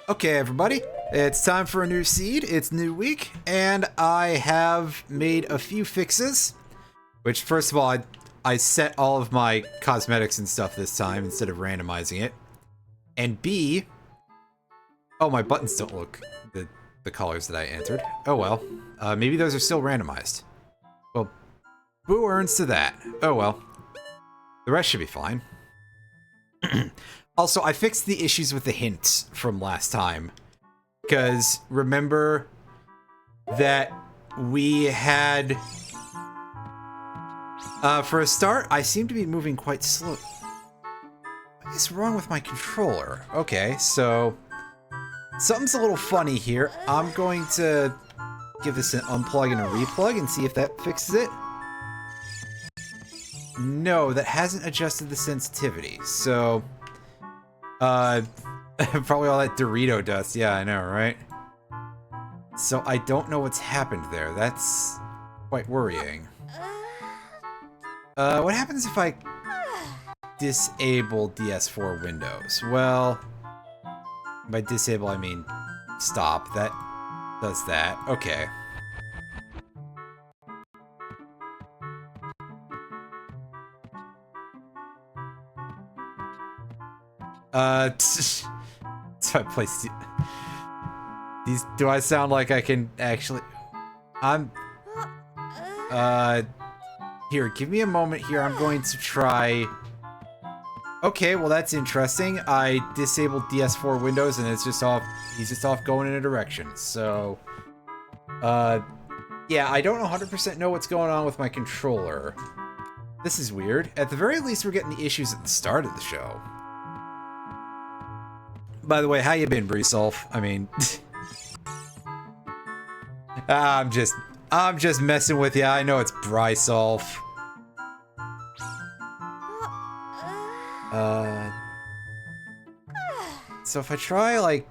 Okay, everybody, it's time for a new seed. It's new week, and I have made a few fixes. Which, first of all, I set all of my cosmetics and stuff this time instead of randomizing it. And B, oh, my buttons don't look the colors that I entered. Oh well, maybe those are still randomized. Well, boo earns to that. Oh well, the rest should be fine. Also, I fixed the issues with the hints from last time. Because remember that we had... for a start, I seem to be moving quite slow. What is wrong with my controller? Okay, so... something's a little funny here. I'm going to give this an unplug and a replug and see if that fixes it. No, that hasn't adjusted the sensitivity, so... probably all that Dorito dust. Yeah, I know, right? So I don't know what's happened there. That's quite worrying. What happens if I disable DS4 Windows? Well, by disable I mean stop. That does that. Okay. So I placed these. Do I sound like I can actually? Here, give me a moment here. I'm going to try. Okay, well that's interesting. I disabled DS4 Windows and it's just off. He's just off going in a direction. So, yeah, I don't 100% know what's going on with my controller. This is weird. At the very least, we're getting the issues at the start of the show. By the way, how you been, Breesolf? I mean, I'm just messing with you. I know it's Brysolf. So if I try like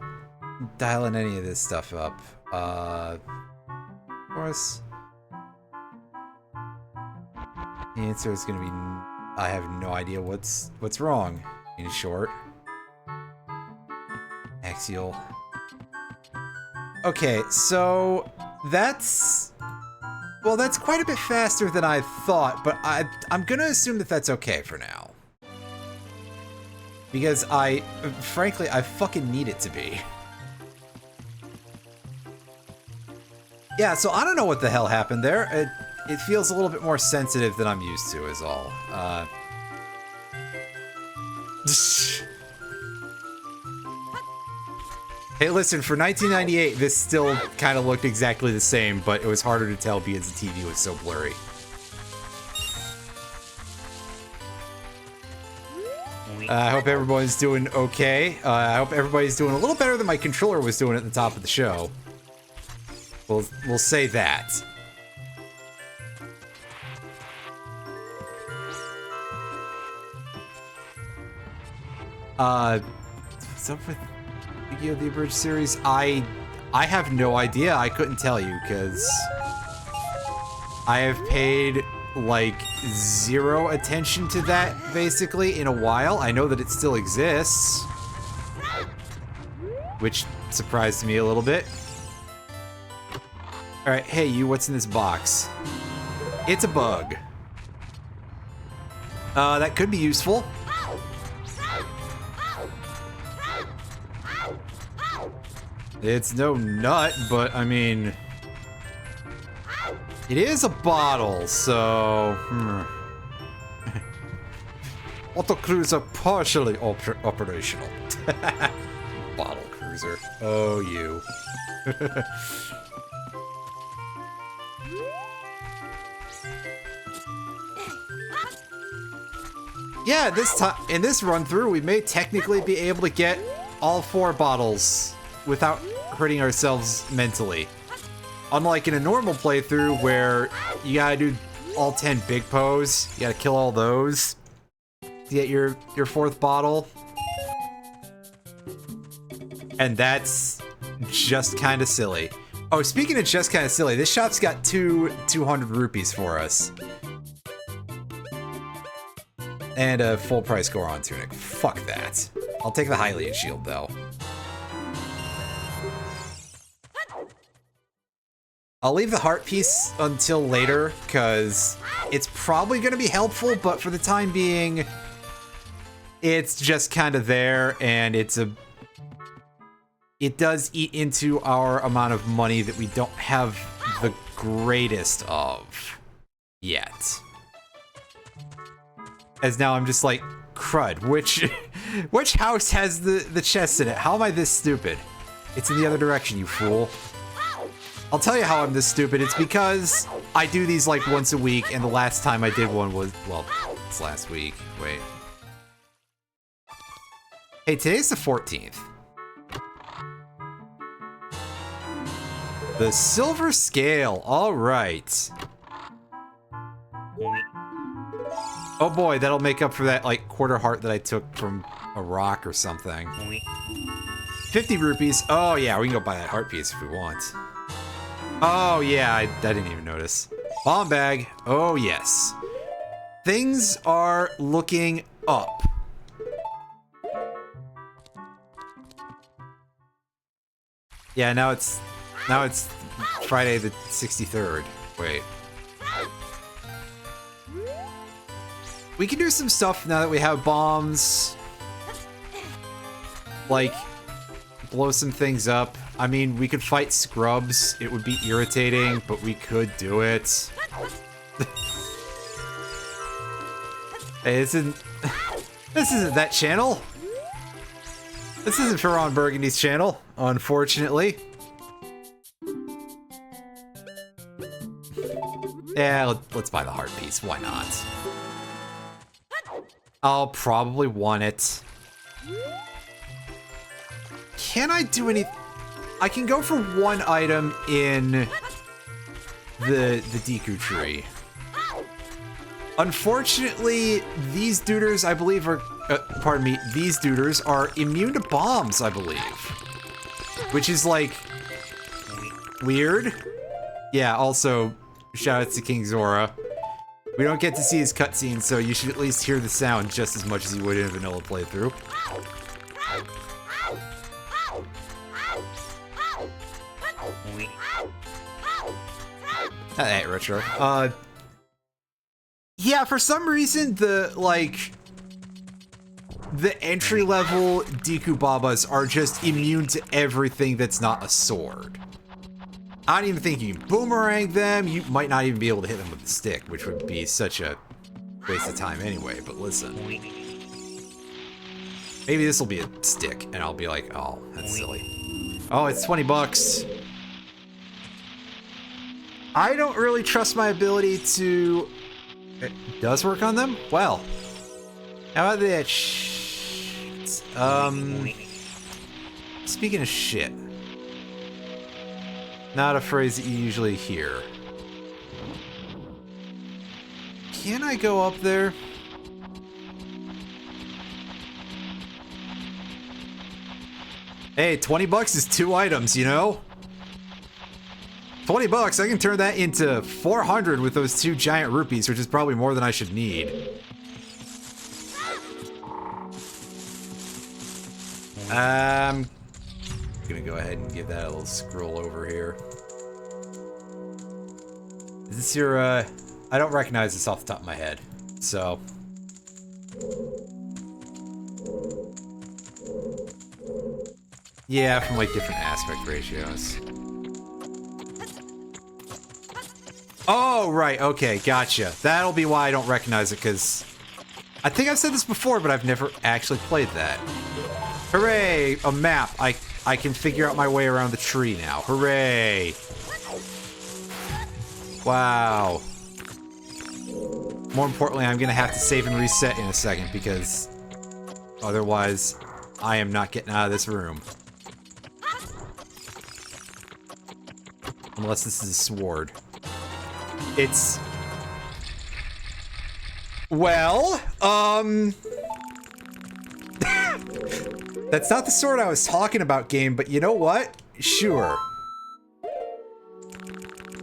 dialing any of this stuff up, of course, the answer is gonna be I have no idea what's wrong. In short. Axial. Okay, so that's... well, that's quite a bit faster than I thought, but I'm gonna assume that that's okay for now. Because frankly, I fucking need it to be. Yeah, so I don't know what the hell happened there. It feels a little bit more sensitive than I'm used to, is all. Hey, listen, for 1998, this still kind of looked exactly the same, but it was harder to tell because the TV was so blurry. I hope everyone's doing okay. I hope everybody's doing a little better than my controller was doing at the top of the show. We'll say that. What's up with the Abridged series? I have no idea. I couldn't tell you because I have paid like zero attention to that basically in a while. I know that it still exists, which surprised me a little bit. All right, hey you, what's in this box? It's a bug. That could be useful. It's no nut, but I mean, it is a bottle, so... Auto cruiser partially operational. Bottle cruiser. Oh, you. Yeah, this time in this run through, we may technically be able to get all 4 bottles without hurting ourselves mentally. Unlike in a normal playthrough where you gotta do all 10 big pose, you gotta kill all those to get your 4th bottle. And that's just kind of silly. Oh, speaking of just kind of silly, this shop's got 200 rupees for us. And a full price Goron tunic. Fuck that. I'll take the Hylian shield though. I'll leave the heart piece until later, because it's probably going to be helpful, but for the time being, it's just kind of there, and it does eat into our amount of money that we don't have the greatest of yet. As now I'm just like, crud, which house has the chest in it? How am I this stupid? It's in the other direction, you fool. I'll tell you how I'm this stupid. It's because I do these like once a week, and the last time I did one was, well, it's last week. Wait. Hey, today's the 14th. The silver scale. All right. Oh boy, that'll make up for that like quarter heart that I took from a rock or something. 50 rupees. Oh yeah, we can go buy that heart piece if we want. Oh yeah, I didn't even notice. Bomb bag. Oh yes. Things are looking up. Yeah, now it's Friday the 63rd. Wait. We can do some stuff now that we have bombs. Like, blow some things up. I mean, we could fight scrubs. It would be irritating, but we could do it. Hey, this isn't that channel. This isn't for Ron Burgundy's channel, unfortunately. Yeah, let's buy the heart piece. Why not? I'll probably want it. Can I do any... I can go for one item in the Deku tree. Unfortunately, these duders, I believe, are... pardon me, these duders are immune to bombs, I believe. Which is, like, weird. Yeah, also, shoutouts to King Zora. We don't get to see his cutscene, so you should at least hear the sound just as much as you would in a vanilla playthrough. Hey, Retro. Yeah, for some reason, the entry-level Deku Babas are just immune to everything that's not a sword. I don't even think you can boomerang them. You might not even be able to hit them with the stick, which would be such a waste of time anyway, but listen. Maybe this will be a stick, and I'll be like, oh, that's silly. Oh, it's 20 bucks. I don't really trust my ability to... It does work on them? Well. How about that speaking of shit. Not a phrase that you usually hear. Can I go up there? Hey, 20 bucks is 2 items, you know? 20 bucks, I can turn that into 400 with those 2 giant rupees, which is probably more than I should need. I'm gonna go ahead and give that a little scroll over here. Is this your, I don't recognize this off the top of my head, so. Yeah, from like different aspect ratios. Oh, right, okay, gotcha. That'll be why I don't recognize it, because I think I've said this before, but I've never actually played that. Hooray, a map. I can figure out my way around the tree now. Hooray. Wow. More importantly, I'm gonna have to save and reset in a second, because otherwise, I am not getting out of this room. Unless this is a sword. It's... Well, that's not the sword I was talking about, game, but you know what? Sure.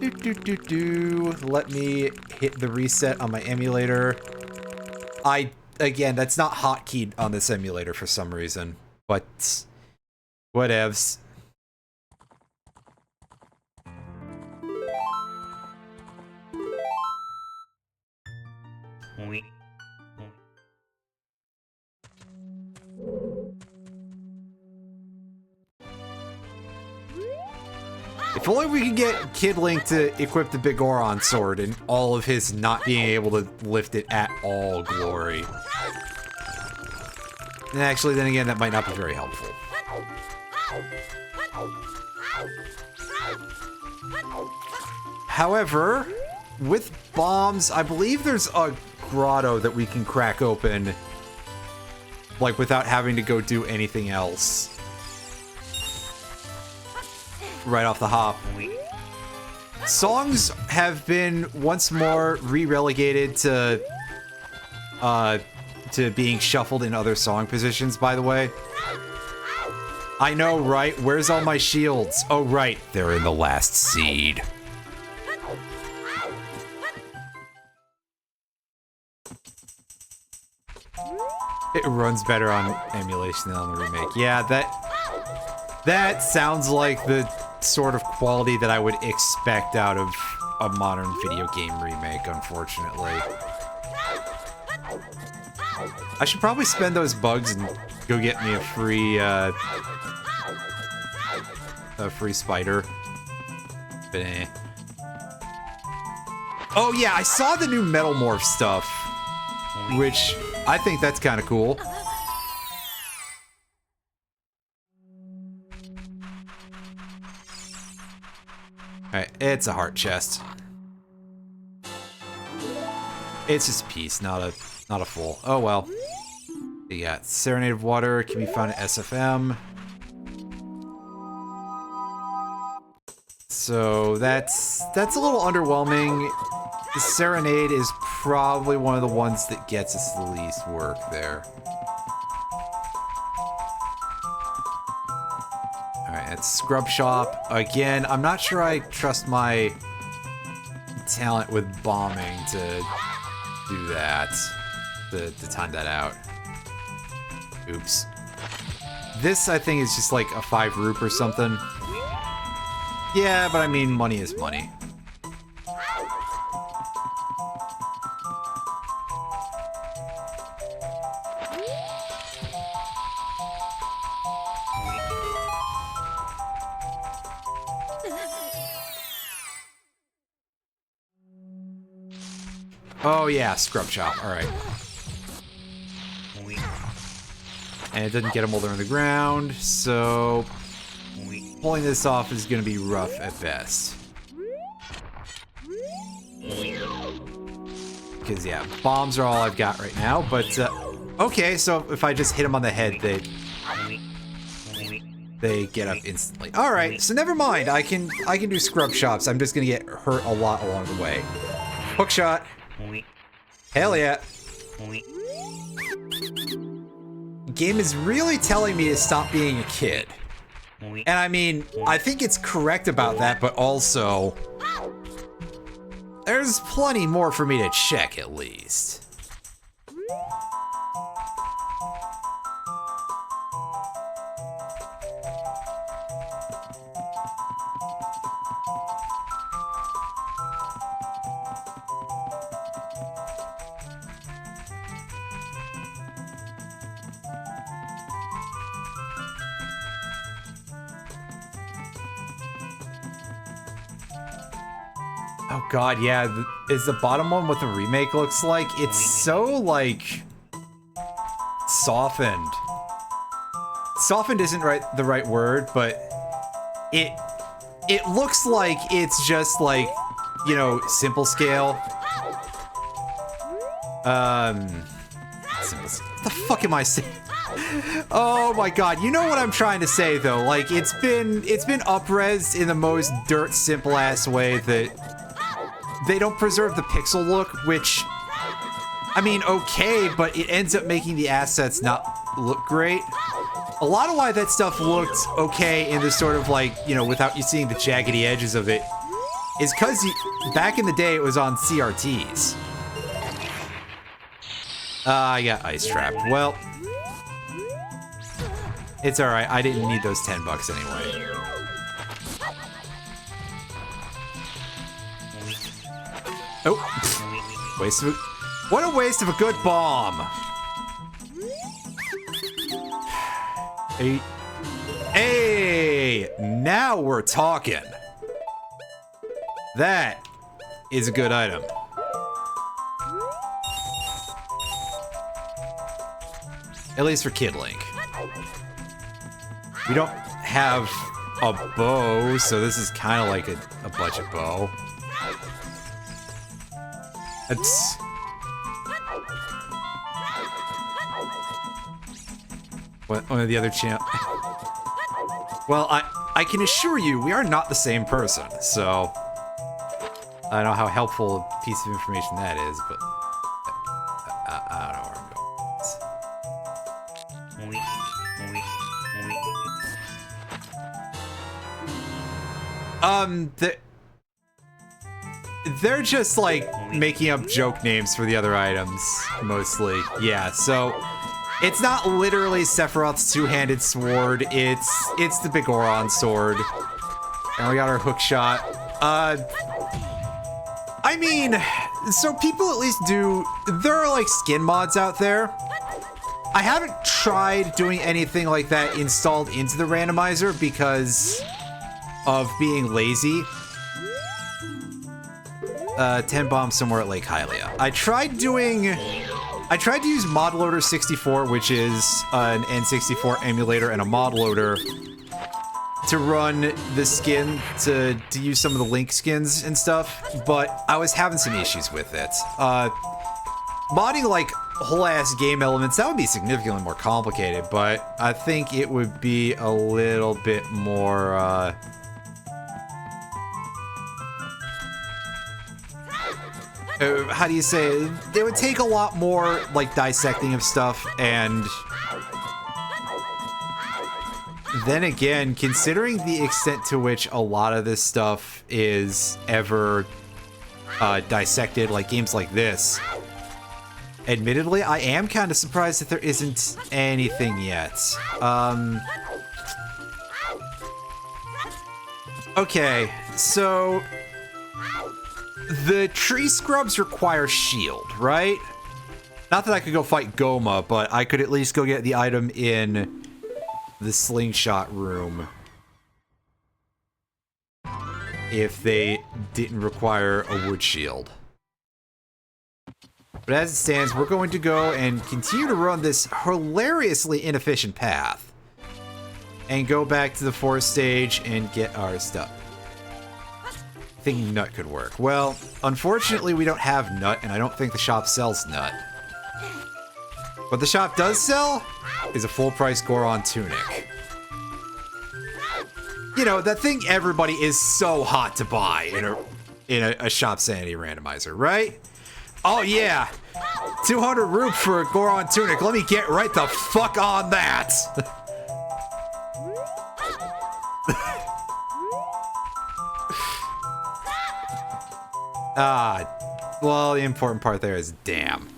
Let me hit the reset on my emulator. Again, that's not hotkeyed on this emulator for some reason, but whatevs. If only we could get Kid Link to equip the Big Goron sword and all of his not being able to lift it at all glory. And actually, then again, that might not be very helpful. However, with bombs, I believe there's a grotto that we can crack open, like, without having to go do anything else. Right off the hop. Songs have been once more re-relegated to being shuffled in other song positions, by the way. I know, right? Where's all my shields? Oh, right. They're in the last seed. It runs better on emulation than on the remake. Yeah, that sounds like the sort of quality that I would expect out of a modern video game remake, unfortunately. I should probably spend those bugs and go get me a free spider. But eh. Oh yeah, I saw the new Metal Morph stuff, which I think that's kind of cool. Alright, it's a heart chest. It's just a piece, not a full. Oh well. You got Serenade of Water, can be found at SFM. So that's a little underwhelming. The Serenade is probably one of the ones that gets us the least work there. Alright, it's Scrub Shop. Again, I'm not sure I trust my talent with bombing to do that. To time that out. Oops. This, I think, is just like a 5 roop or something. Yeah, but I mean, money is money. Oh yeah, Scrub Shop, alright. And it doesn't get them while they're on the ground, so pulling this off is gonna be rough at best. Because yeah, bombs are all I've got right now, but okay, so if I just hit them on the head, they get up instantly. Alright, so never mind, I can do Scrub Shops, I'm just gonna get hurt a lot along the way. Hook shot. Hell yeah. Game is really telling me to stop being a kid. And I mean, I think it's correct about that, but also there's plenty more for me to check at least. Oh god, yeah, is the bottom one what the remake looks like? It's so, like, softened. Softened isn't the right word, but it looks like it's just, like, you know, simple scale. What the fuck am I saying? Oh my god, you know what I'm trying to say, though. Like, it's been up-resed in the most dirt simple ass way that they don't preserve the pixel look, which, I mean, okay, but it ends up making the assets not look great. A lot of why that stuff looked okay in this sort of, like, you know, without you seeing the jaggedy edges of it is because back in the day it was on CRTs. I got ice trapped. Well, it's alright, I didn't need those 10 bucks anyway. Oh, waste of what a waste of a good bomb. Hey, now we're talking. That is a good item. At least for Kid Link. We don't have a bow, so this is kind of like a budget bow. It's... One of the other channel. Well, I can assure you, we are not the same person, so... I don't know how helpful a piece of information that is, but... I don't know where I'm going. They're just, like, making up joke names for the other items, mostly. Yeah, so... It's not literally Sephiroth's two-handed sword, it's the Big Goron sword. And we got our hook shot. I mean, so people at least do... There are, like, skin mods out there. I haven't tried doing anything like that installed into the randomizer because of being lazy. 10 bombs somewhere at Lake Hylia. I tried to use ModLoader 64, which is an N64 emulator and a mod loader, to run the skin, to use some of the Link skins and stuff, but I was having some issues with it. Modding, like, whole-ass game elements, that would be significantly more complicated, but I think it would be a little bit more, how do you say it? They would take a lot more, like, dissecting of stuff, and then again, considering the extent to which a lot of this stuff is ever dissected, like games like this, admittedly, I am kind of surprised that there isn't anything yet. Okay, so... The tree scrubs require shield, right? Not that I could go fight Goma, but I could at least go get the item in the slingshot room if they didn't require a wood shield. But as it stands, we're going to go and continue to run this hilariously inefficient path and go back to the forest stage and get our stuff. Thinking nut could work. Well, unfortunately we don't have nut, and I don't think the shop sells nut. What the shop does sell is a full-price Goron tunic. You know, that thing everybody is so hot to buy in a shop sanity randomizer, right? Oh yeah, 200 roop for a Goron tunic. Let me get right the fuck on that. Well, the important part there is damn.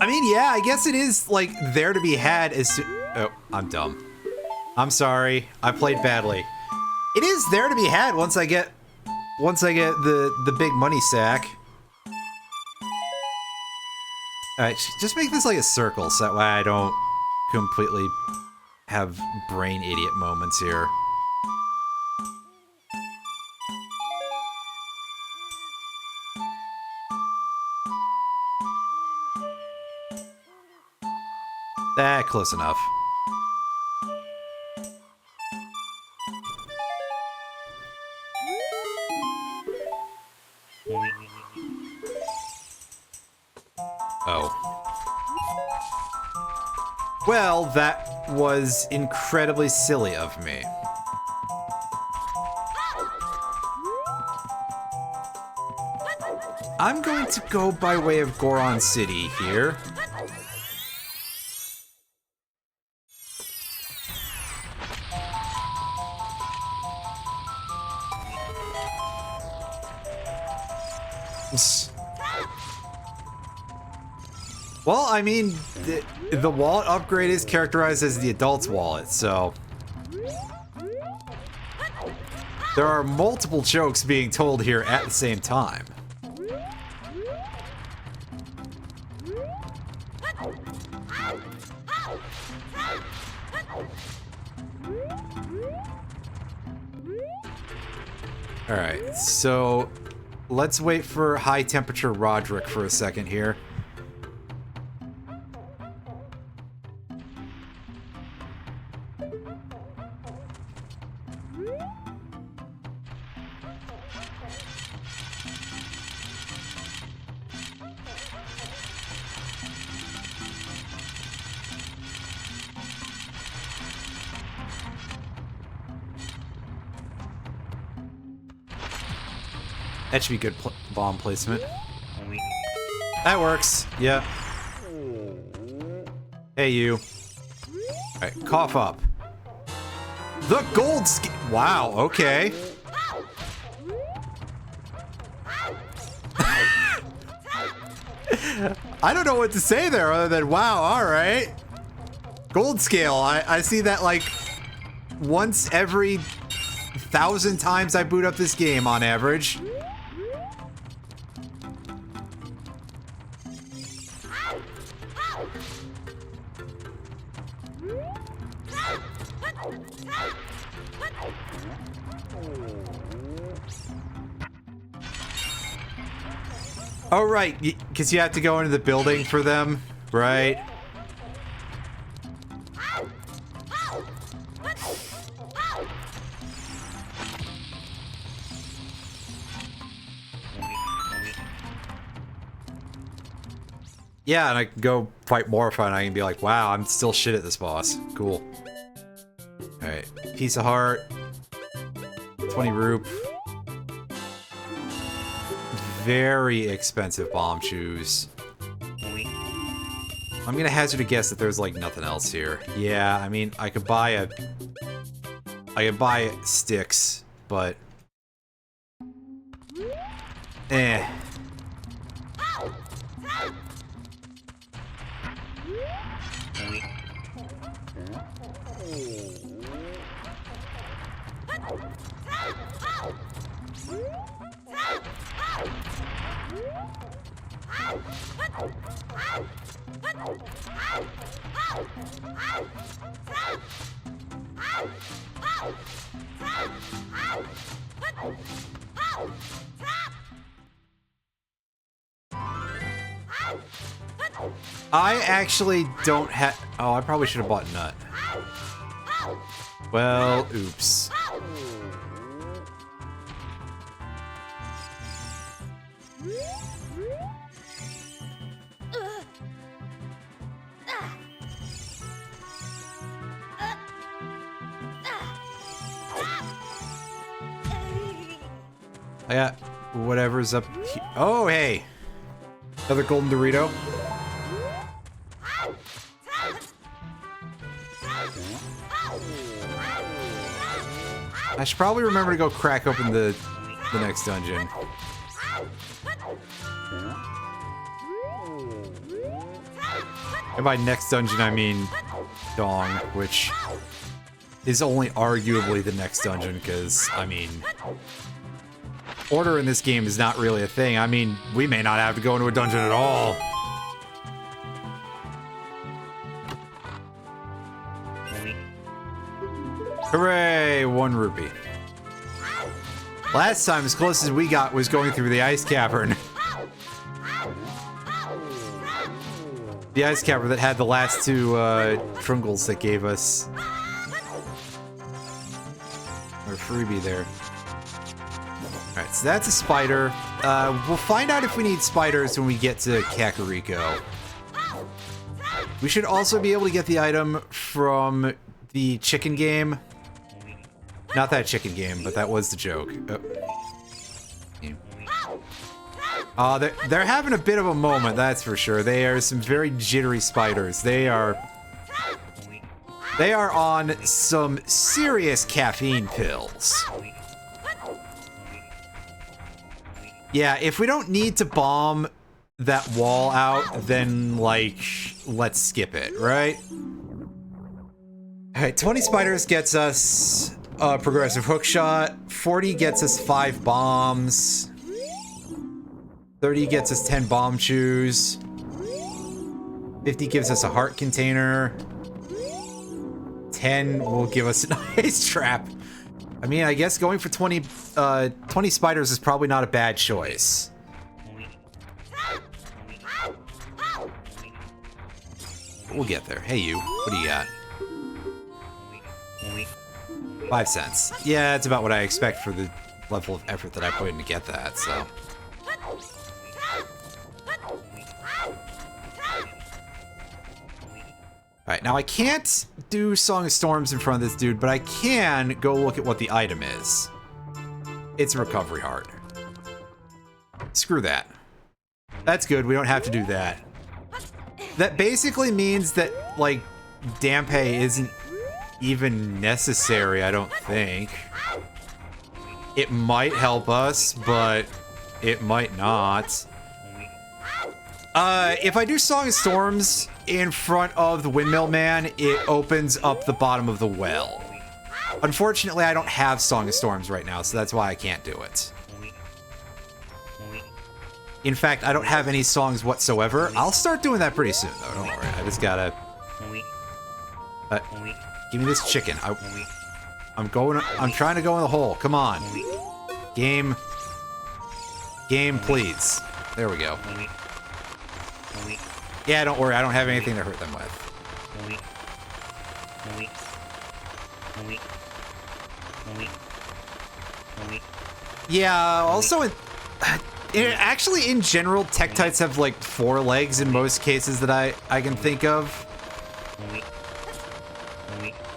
I mean, yeah, I guess it is, like, there to be had as soon... Oh, I'm dumb. I'm sorry. I played badly. It is there to be had once I get the big money sack. Alright, just make this like a circle so that way I don't completely have brain idiot moments here. Close enough. Oh. Well, that was incredibly silly of me. I'm going to go by way of Goron City here. Well, I mean, the wallet upgrade is characterized as the adult's wallet, so... There are multiple jokes being told here at the same time. Alright, so let's wait for high temperature Roderick for a second here. That should be good bomb placement. That works. Yeah. Hey, you. Alright, cough up. The gold skin. Wow, okay. I don't know what to say there other than wow, alright. Gold scale. I see that like once every 1,000 times I boot up this game on average. Oh, right, because you have to go into the building for them, right? Yeah, and I can go fight Morpha and I can be like, wow, I'm still shit at this boss. Cool. Alright, piece of heart. 20 roop. Very expensive bomb shoes. I'm gonna hazard a guess that there's like nothing else here. Yeah, I mean, I could buy sticks, but eh. I actually don't have... Oh, I probably should have bought nut. Well, oops. I got whatever's up here. Oh, hey! Another golden Dorito. I should probably remember to go crack open the next dungeon. And by next dungeon, I mean Dong, which is only arguably the next dungeon, because, I mean, order in this game is not really a thing. I mean, we may not have to go into a dungeon at all. Hooray, 1 rupee. Last time, as close as we got was going through the ice cavern. The ice cavern that had the last 2 trungles that gave us our freebie there. Alright, so that's a spider. We'll find out if we need spiders when we get to Kakariko. We should also be able to get the item from the chicken game. Not that chicken game, but that was the joke. Oh. They're having a bit of a moment, that's for sure. They are some very jittery spiders. They are on some serious caffeine pills. Yeah, if we don't need to bomb that wall out, then, like, let's skip it, right? Alright, 20 spiders gets us progressive hook shot. 40 gets us 5 bombs. 30 gets us 10 bomb chews. 50 gives us a heart container. 10 will give us an ice trap. I mean, I guess going for 20 spiders is probably not a bad choice. We'll get there. Hey, you. What do you got? 5 cents. Yeah, that's about what I expect for the level of effort that I put in to get that, so. Alright, now I can't do Song of Storms in front of this dude, but I can go look at what the item is. It's a recovery heart. Screw that. That's good, we don't have to do that. That basically means that, like, Dampe isn't even necessary, I don't think. It might help us, but it might not. If I do Song of Storms in front of the Windmill Man, it opens up the bottom of the well. Unfortunately, I don't have Song of Storms right now, so that's why I can't do it. In fact, I don't have any songs whatsoever. I'll start doing that pretty soon, though. Don't worry. I just gotta... give me this chicken. I'm trying to go in the hole. Come on. Game. Game, please. There we go. Yeah, don't worry. I don't have anything to hurt them with. Yeah, also... actually, in general, Tektites have, like, 4 legs in most cases that I can think of.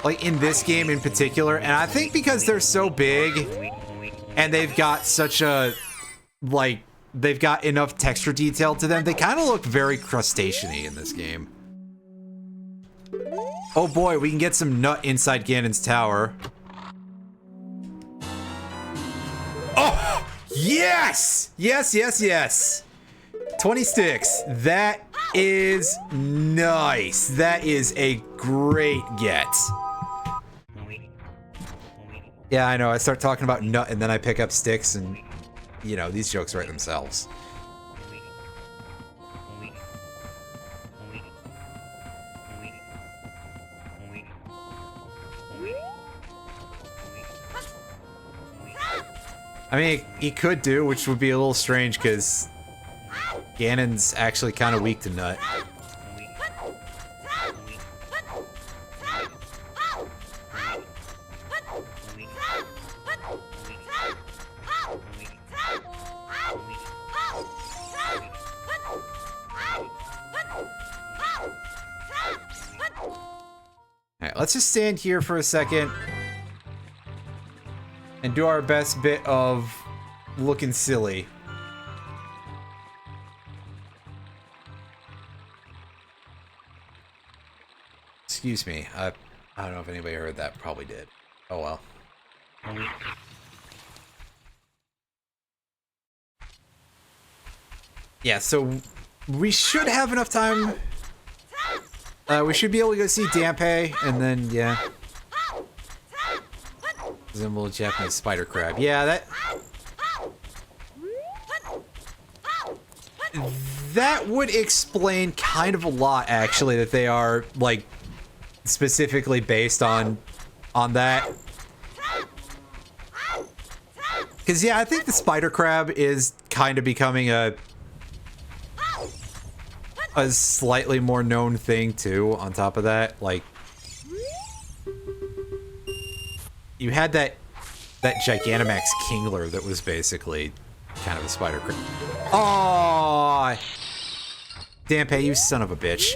Like, in this game in particular. And I think because they're so big, and they've got such a, like, they've got enough texture detail to them, they kind of look very crustacean-y in this game. Oh boy, we can get some nut inside Ganon's tower. Oh! Yes! Yes, yes, yes! 20 sticks. That is nice. That is a great get. Yeah, I know. I start talking about nut and then I pick up sticks and, you know, these jokes write themselves. I mean, he could do, which would be a little strange because Ganon's actually kind of weak to nut. Alright, let's just stand here for a second and do our best bit of looking silly. Excuse me. I don't know if anybody heard that. Probably did. Oh well. Yeah, so we should have enough time. We should be able to go see Dampe, and then, yeah. Resemble Japanese spider crab. Yeah, that would explain kind of a lot, actually, that they are, like, specifically based on that. Because, yeah, I think the spider crab is kind of becoming a slightly more known thing, too, on top of that. Like, you had that Gigantamax Kingler that was basically kind of a spider crab. Oh, Dampe, you son of a bitch.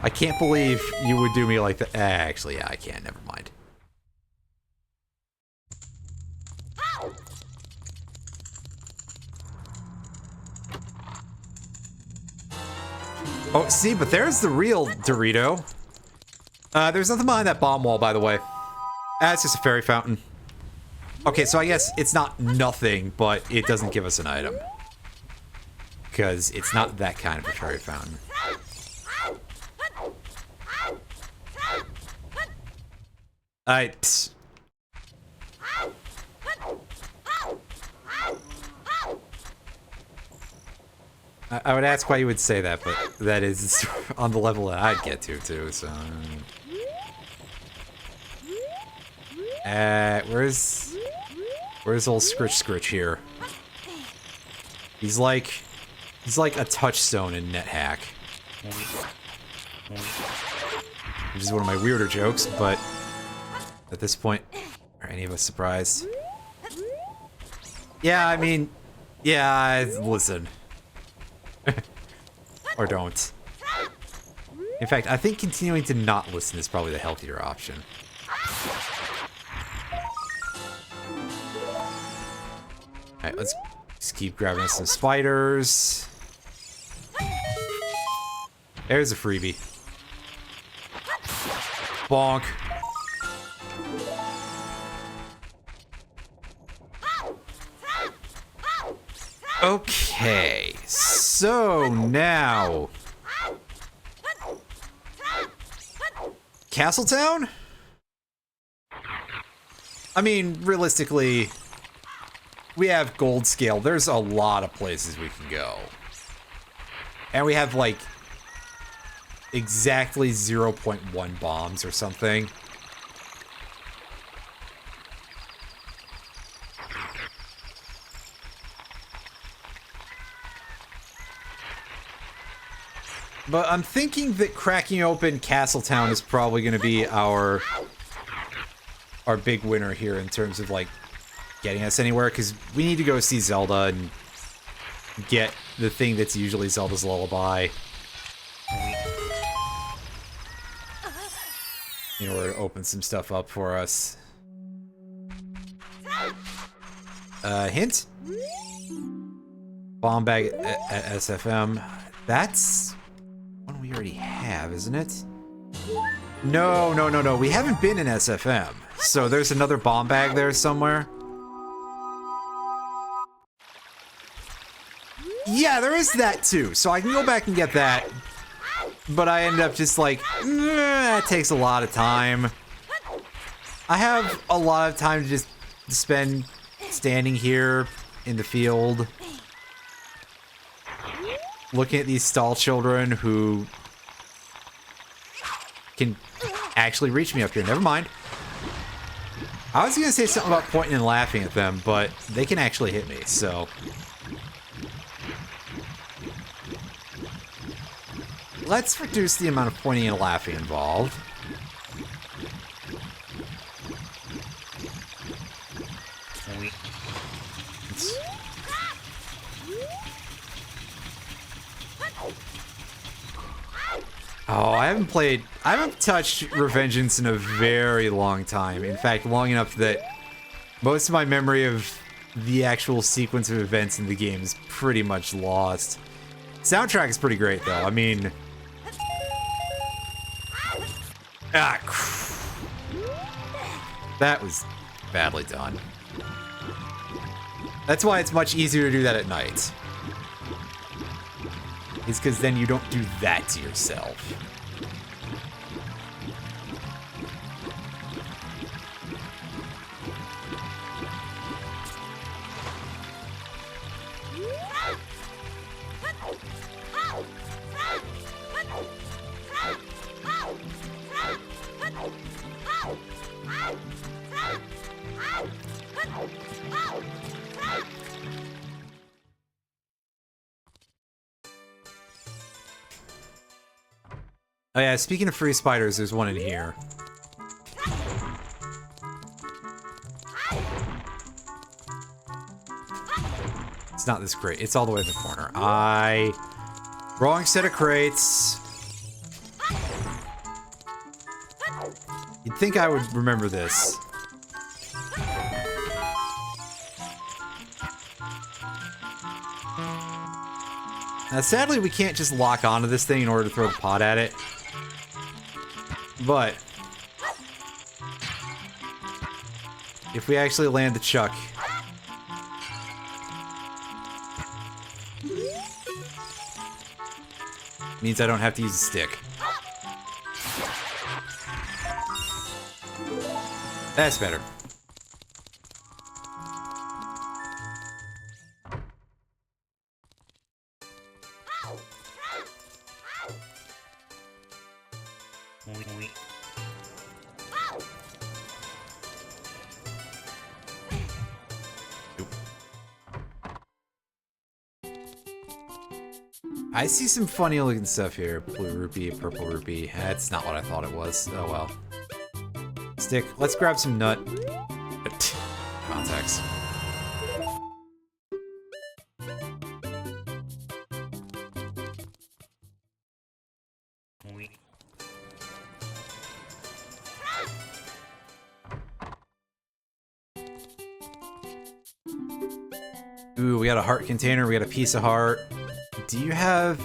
I can't believe you would do me like that. Actually, yeah, I can't. Never mind. Oh, see, but there's the real Dorito. There's nothing behind that bomb wall, by the way. It's just a fairy fountain. Okay, so I guess it's not nothing, but it doesn't give us an item. Because it's not that kind of a fairy fountain. Psst. I would ask why you would say that, but that is on the level that I'd get to, too, so... where's old Scritch here? He's like a touchstone in NetHack. Which is one of my weirder jokes, but at this point, are any of us surprised? Yeah, I mean, yeah, listen. Or don't. In fact, I think continuing to not listen is probably the healthier option. Alright, let's just keep grabbing some spiders. There's a freebie. Bonk. Okay, so now... Castletown? I mean, realistically, we have gold scale. There's a lot of places we can go. And we have, like, exactly 0.1 bombs or something. But I'm thinking that cracking open Castletown is probably going to be our big winner here in terms of, like, getting us anywhere, because we need to go see Zelda and get the thing that's usually Zelda's lullaby in order to open some stuff up for us. Hint? Bomb bag at SFM. That's one we already have, isn't it? No. We haven't been in SFM. So there's another bomb bag there somewhere. Yeah, there is that too. So I can go back and get that. But I end up just like, that takes a lot of time. I have a lot of time to just spend standing here in the field, looking at these stall children who can actually reach me up here. Never mind. I was gonna say something about pointing and laughing at them, but they can actually hit me, so... Let's reduce the amount of pointing and laughing involved. Oh, I haven't touched Revengeance in a very long time. In fact, long enough that most of my memory of the actual sequence of events in the game is pretty much lost. Soundtrack is pretty great, though. I mean... That was badly done. That's why it's much easier to do that at night. It's because then you don't do that to yourself. Oh yeah, speaking of free spiders, there's one in here. It's not this crate. It's all the way in the corner. Wrong set of crates. You'd think I would remember this. Now, sadly, we can't just lock onto this thing in order to throw the pot at it. But if we actually land the chuck, means I don't have to use a stick. That's better. I see some funny looking stuff here. Blue rupee, purple rupee. That's not what I thought it was. Oh well. Stick. Let's grab some nut. Contacts. Ooh, we got a heart container. We got a piece of heart. Do you have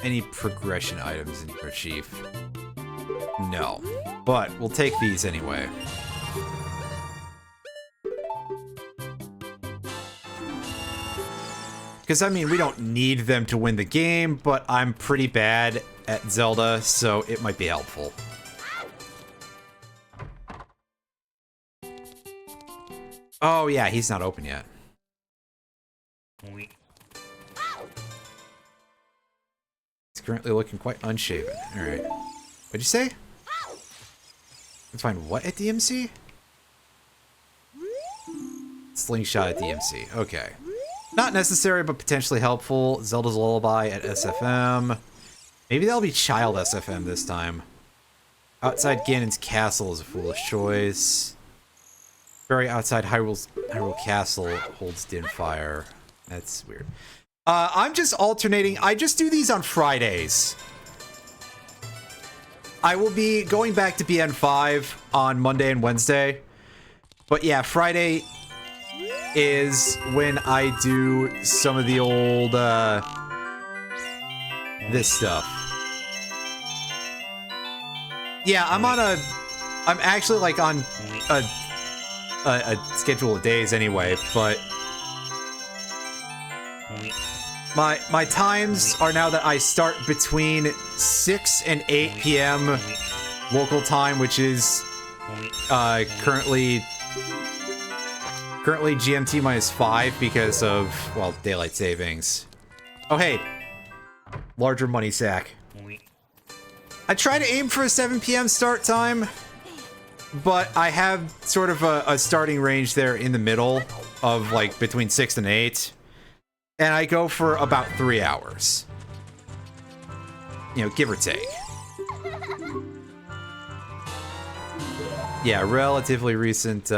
any progression items in your chief? No, but we'll take these anyway. Because, I mean, we don't need them to win the game, but I'm pretty bad at Zelda, so it might be helpful. Oh, yeah, he's not open yet. He's currently looking quite unshaven. Alright. What'd you say? Let's find what at DMC? Slingshot at DMC. Okay. Not necessary, but potentially helpful. Zelda's Lullaby at SFM. Maybe that'll be Child SFM this time. Outside Ganon's Castle is a foolish choice. Very outside Hyrule Castle holds Din Fire. That's weird. I'm just alternating. I just do these on Fridays. I will be going back to BN5 on Monday and Wednesday. But yeah, Friday is when I do some of the old, this stuff. Yeah, I'm actually like on a schedule of days anyway, but my times are now that I start between 6 and 8 p.m. local time, which is currently GMT -5 because of, well, daylight savings. Oh hey, larger money sack. I try to aim for a 7 p.m. start time, but I have sort of a starting range there in the middle of like between 6 and 8. And I go for about 3 hours. You know, give or take. Yeah, relatively recent,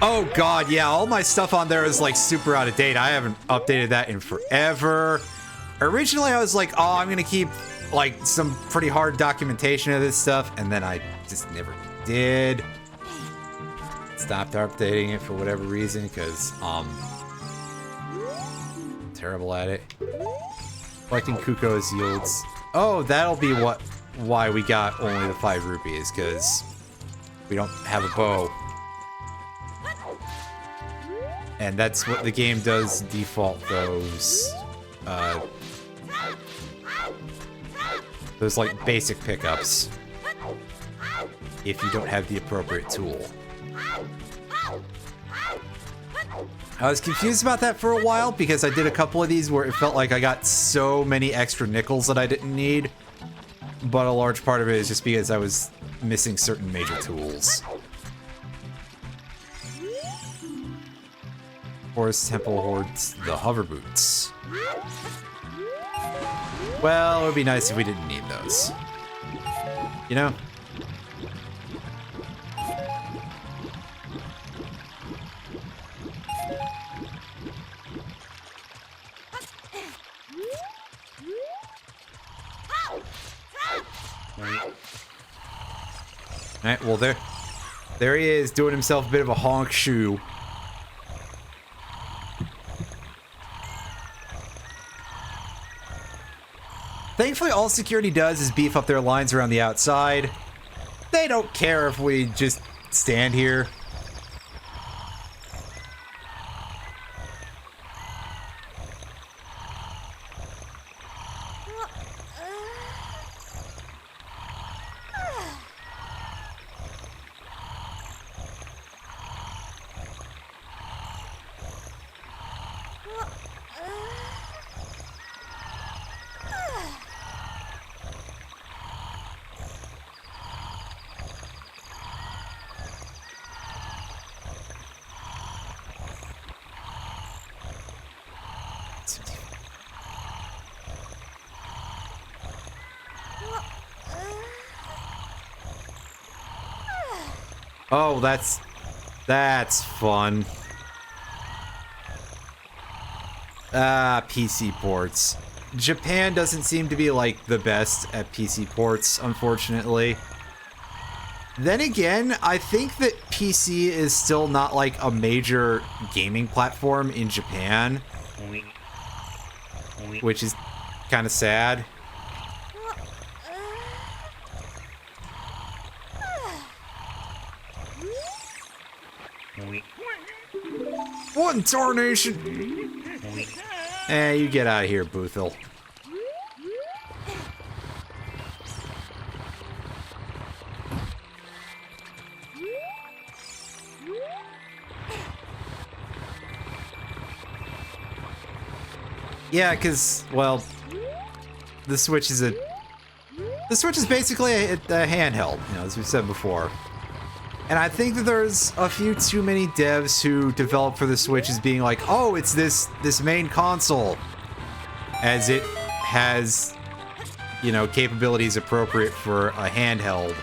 Oh god, yeah, all my stuff on there is like super out of date. I haven't updated that in forever. Originally I was like, oh, I'm gonna keep like some pretty hard documentation of this stuff, and then I just never did. Stopped updating it for whatever reason, because terrible at it. Collecting Kuko's yields. Oh, that'll be why we got only the 5 rupees, because we don't have a bow. And that's what the game does default those like basic pickups if you don't have the appropriate tool. I was confused about that for a while because I did a couple of these where it felt like I got so many extra nickels that I didn't need, but a large part of it is just because I was missing certain major tools. Forest Temple hoards the hover boots. Well, it would be nice if we didn't need those. You know? Alright, well there he is, doing himself a bit of a honk shoe. Thankfully, all security does is beef up their lines around the outside. They don't care if we just stand here. Oh, that's fun. Ah, PC ports. Japan doesn't seem to be, like, the best at PC ports, unfortunately. Then again, I think that PC is still not, like, a major gaming platform in Japan. Which is kind of sad. What in tarnation? You get out of here, Boothel. Yeah, because, well, the Switch is basically a handheld, you know, as we've said before. And I think that there's a few too many devs who develop for the Switch as being like, oh, it's this main console, as it has, you know, capabilities appropriate for a handheld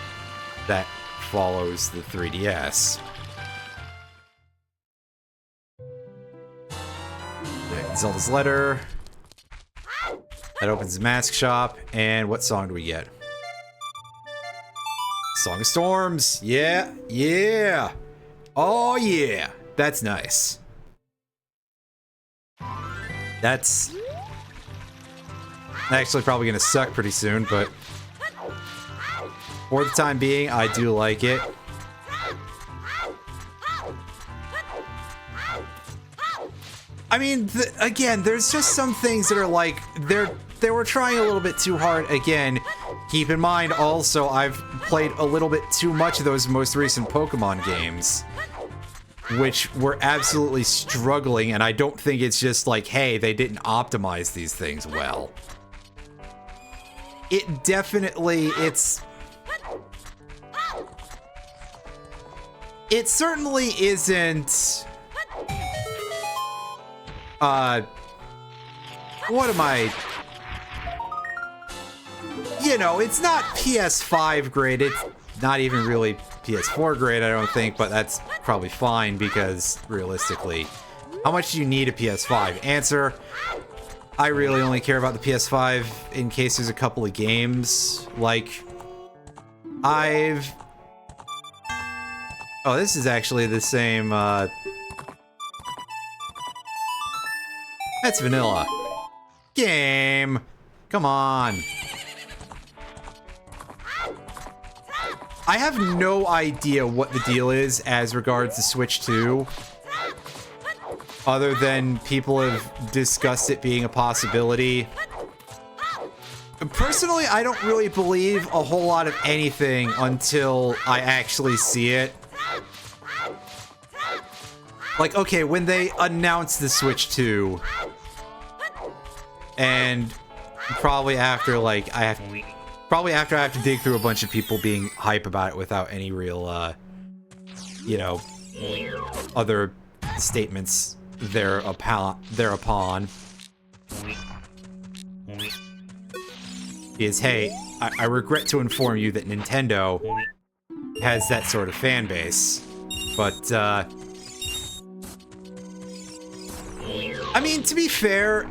that follows the 3DS. Zelda's letter. That opens the mask shop. And what song do we get? Song of Storms. Yeah, yeah. Oh, yeah. That's nice. That's actually probably going to suck pretty soon, but for the time being, I do like it. I mean, again, there's just some things that are like, they were trying a little bit too hard. Again, keep in mind also, I've played a little bit too much of those most recent Pokemon games, which were absolutely struggling, and I don't think it's just like, hey, they didn't optimize these things well. It definitely, it certainly isn't, what am I... You know, it's not PS5 grade, it's not even really PS4 grade, I don't think, but that's probably fine because, realistically, how much do you need a PS5? Answer, I really only care about the PS5 in case there's a couple of games. Like, oh, this is actually the same, that's vanilla. Game! Come on. I have no idea what the deal is as regards to Switch 2. Other than people have discussed it being a possibility. Personally, I don't really believe a whole lot of anything until I actually see it. Like, okay, when they announced the Switch 2, and probably after, like, probably after I have to dig through a bunch of people being hype about it without any real, you know, other statements thereupon. Is, hey, I regret to inform you that Nintendo has that sort of fan base. But, I mean, to be fair,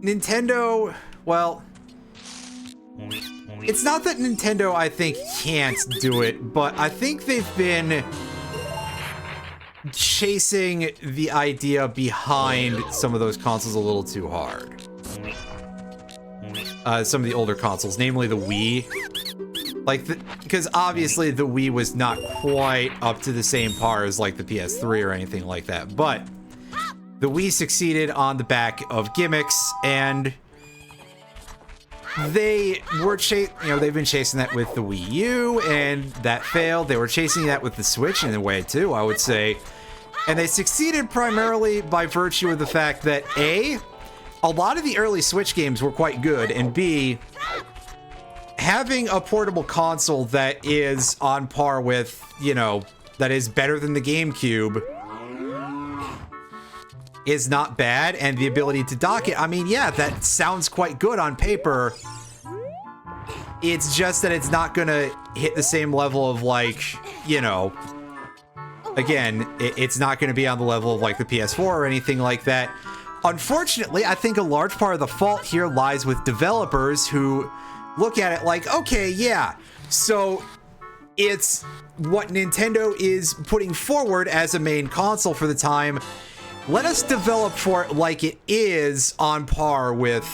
Nintendo, well, it's not that Nintendo, I think, can't do it, but I think they've been chasing the idea behind some of those consoles a little too hard. Some of the older consoles, namely the Wii. Like, because obviously the Wii was not quite up to the same par as, like, the PS3 or anything like that, but the Wii succeeded on the back of gimmicks, and they were they've been chasing that with the Wii U, and that failed. They were chasing that with the Switch in a way too, I would say. And they succeeded primarily by virtue of the fact that A, a lot of the early Switch games were quite good, and B, having a portable console that is on par with, you know, that is better than the GameCube is not bad, and the ability to dock it, I mean, yeah, that sounds quite good on paper. It's just that it's not gonna hit the same level of, like, you know, again, it's not going to be on the level of like the PS4 or anything like that. Unfortunately, I think a large part of the fault here lies with developers who look at it like, okay, yeah, so it's what Nintendo is putting forward as a main console for the time. Let us develop for it like it is on par with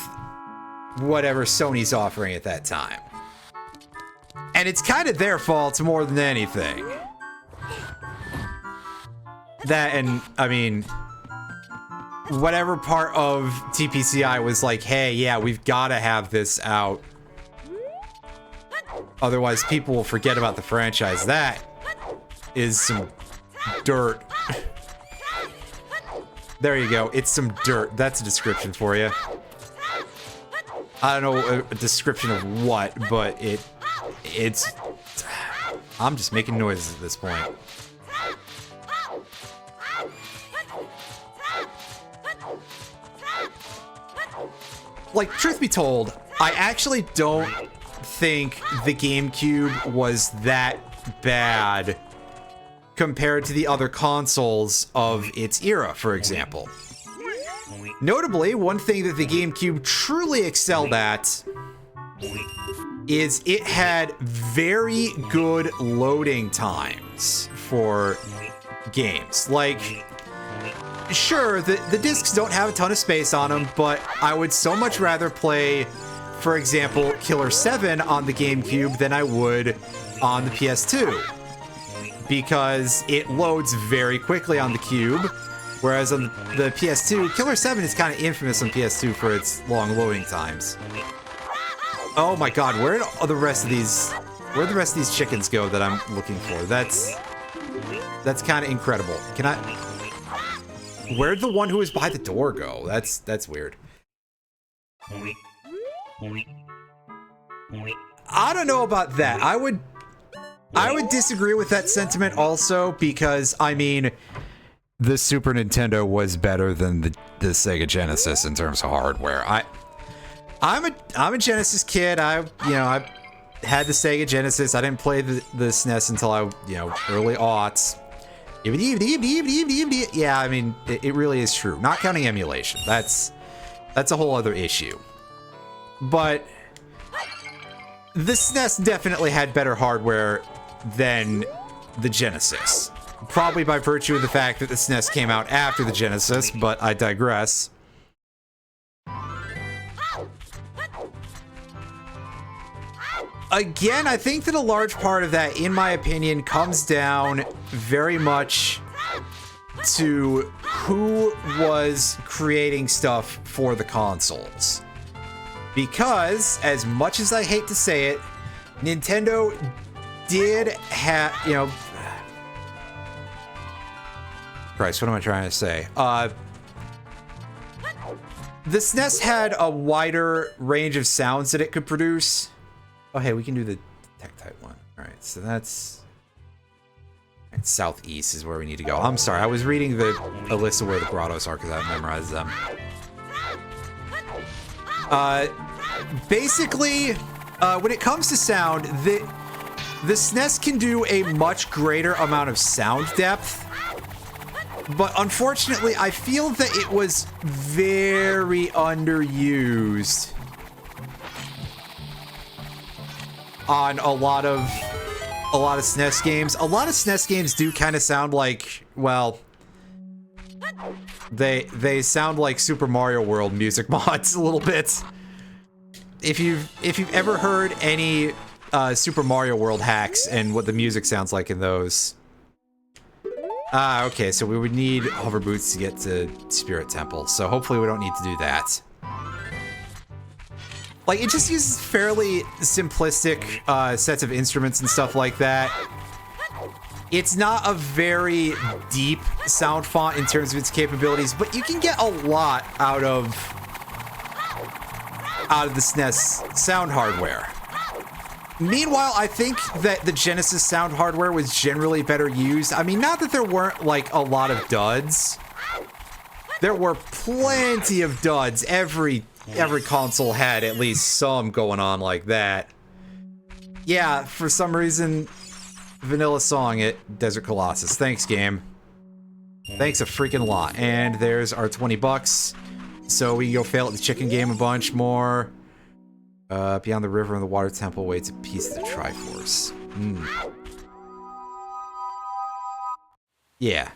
whatever Sony's offering at that time. And it's kind of their fault more than anything. That, and I mean, whatever part of TPCI was like, hey, yeah, we've got to have this out. Otherwise, people will forget about the franchise. That is some dirt. There you go. It's some dirt. That's a description for you. I don't know a description of what, but it's... I'm just making noises at this point. Like, truth be told, I actually don't think the GameCube was that bad compared to the other consoles of its era, for example. Notably, one thing that the GameCube truly excelled at is it had very good loading times for games. Like, sure, the discs don't have a ton of space on them, but I would so much rather play, for example, Killer 7 on the GameCube than I would on the PS2. Because it loads very quickly on the Cube, whereas on the PS2, Killer 7 is kind of infamous on PS2 for its long loading times. Oh my god, where'd the rest of these chickens go that I'm looking for? That's kind of incredible. Can I... Where'd the one who was by the door go? That's weird. I don't know about that. I would disagree with that sentiment also, because I mean, the Super Nintendo was better than the Sega Genesis in terms of hardware. I'm a Genesis kid. I had the Sega Genesis. I didn't play the SNES until early aughts. Yeah, I mean, it really is true. Not counting emulation. That's a whole other issue. But the SNES definitely had better hardware than the Genesis. Probably by virtue of the fact that the SNES came out after the Genesis, but I digress. Again, I think that a large part of that, in my opinion, comes down very much to who was creating stuff for the consoles. Because, as much as I hate to say it, Nintendo did have, Christ, what am I trying to say? The SNES had a wider range of sounds that it could produce. Oh, hey, we can do the tech type one. All right, so that's... Southeast is where we need to go. I'm sorry, I was reading a list of where the grottos are because I memorized them. Basically, when it comes to sound, the SNES can do a much greater amount of sound depth. But unfortunately, I feel that it was very underused on a lot of SNES games. A lot of SNES games do kind of sound like, well, they sound like Super Mario World music mods a little bit. If you've ever heard any Super Mario World hacks and what the music sounds like in those. Okay, so we would need hover boots to get to Spirit Temple, so hopefully we don't need to do that. Like, it just uses fairly simplistic sets of instruments and stuff like that. It's not a very deep sound font in terms of its capabilities, but you can get a lot out of the SNES sound hardware. Meanwhile, I think that the Genesis sound hardware was generally better used. I mean, not that there weren't, like, a lot of duds. There were plenty of duds. Every console had at least some going on like that. Yeah, for some reason, vanilla song at Desert Colossus. Thanks, game. Thanks a freaking lot. And there's our 20 bucks. So we can go fail at the chicken game a bunch more. Beyond the river and the water temple waits a piece of the Triforce. Yeah.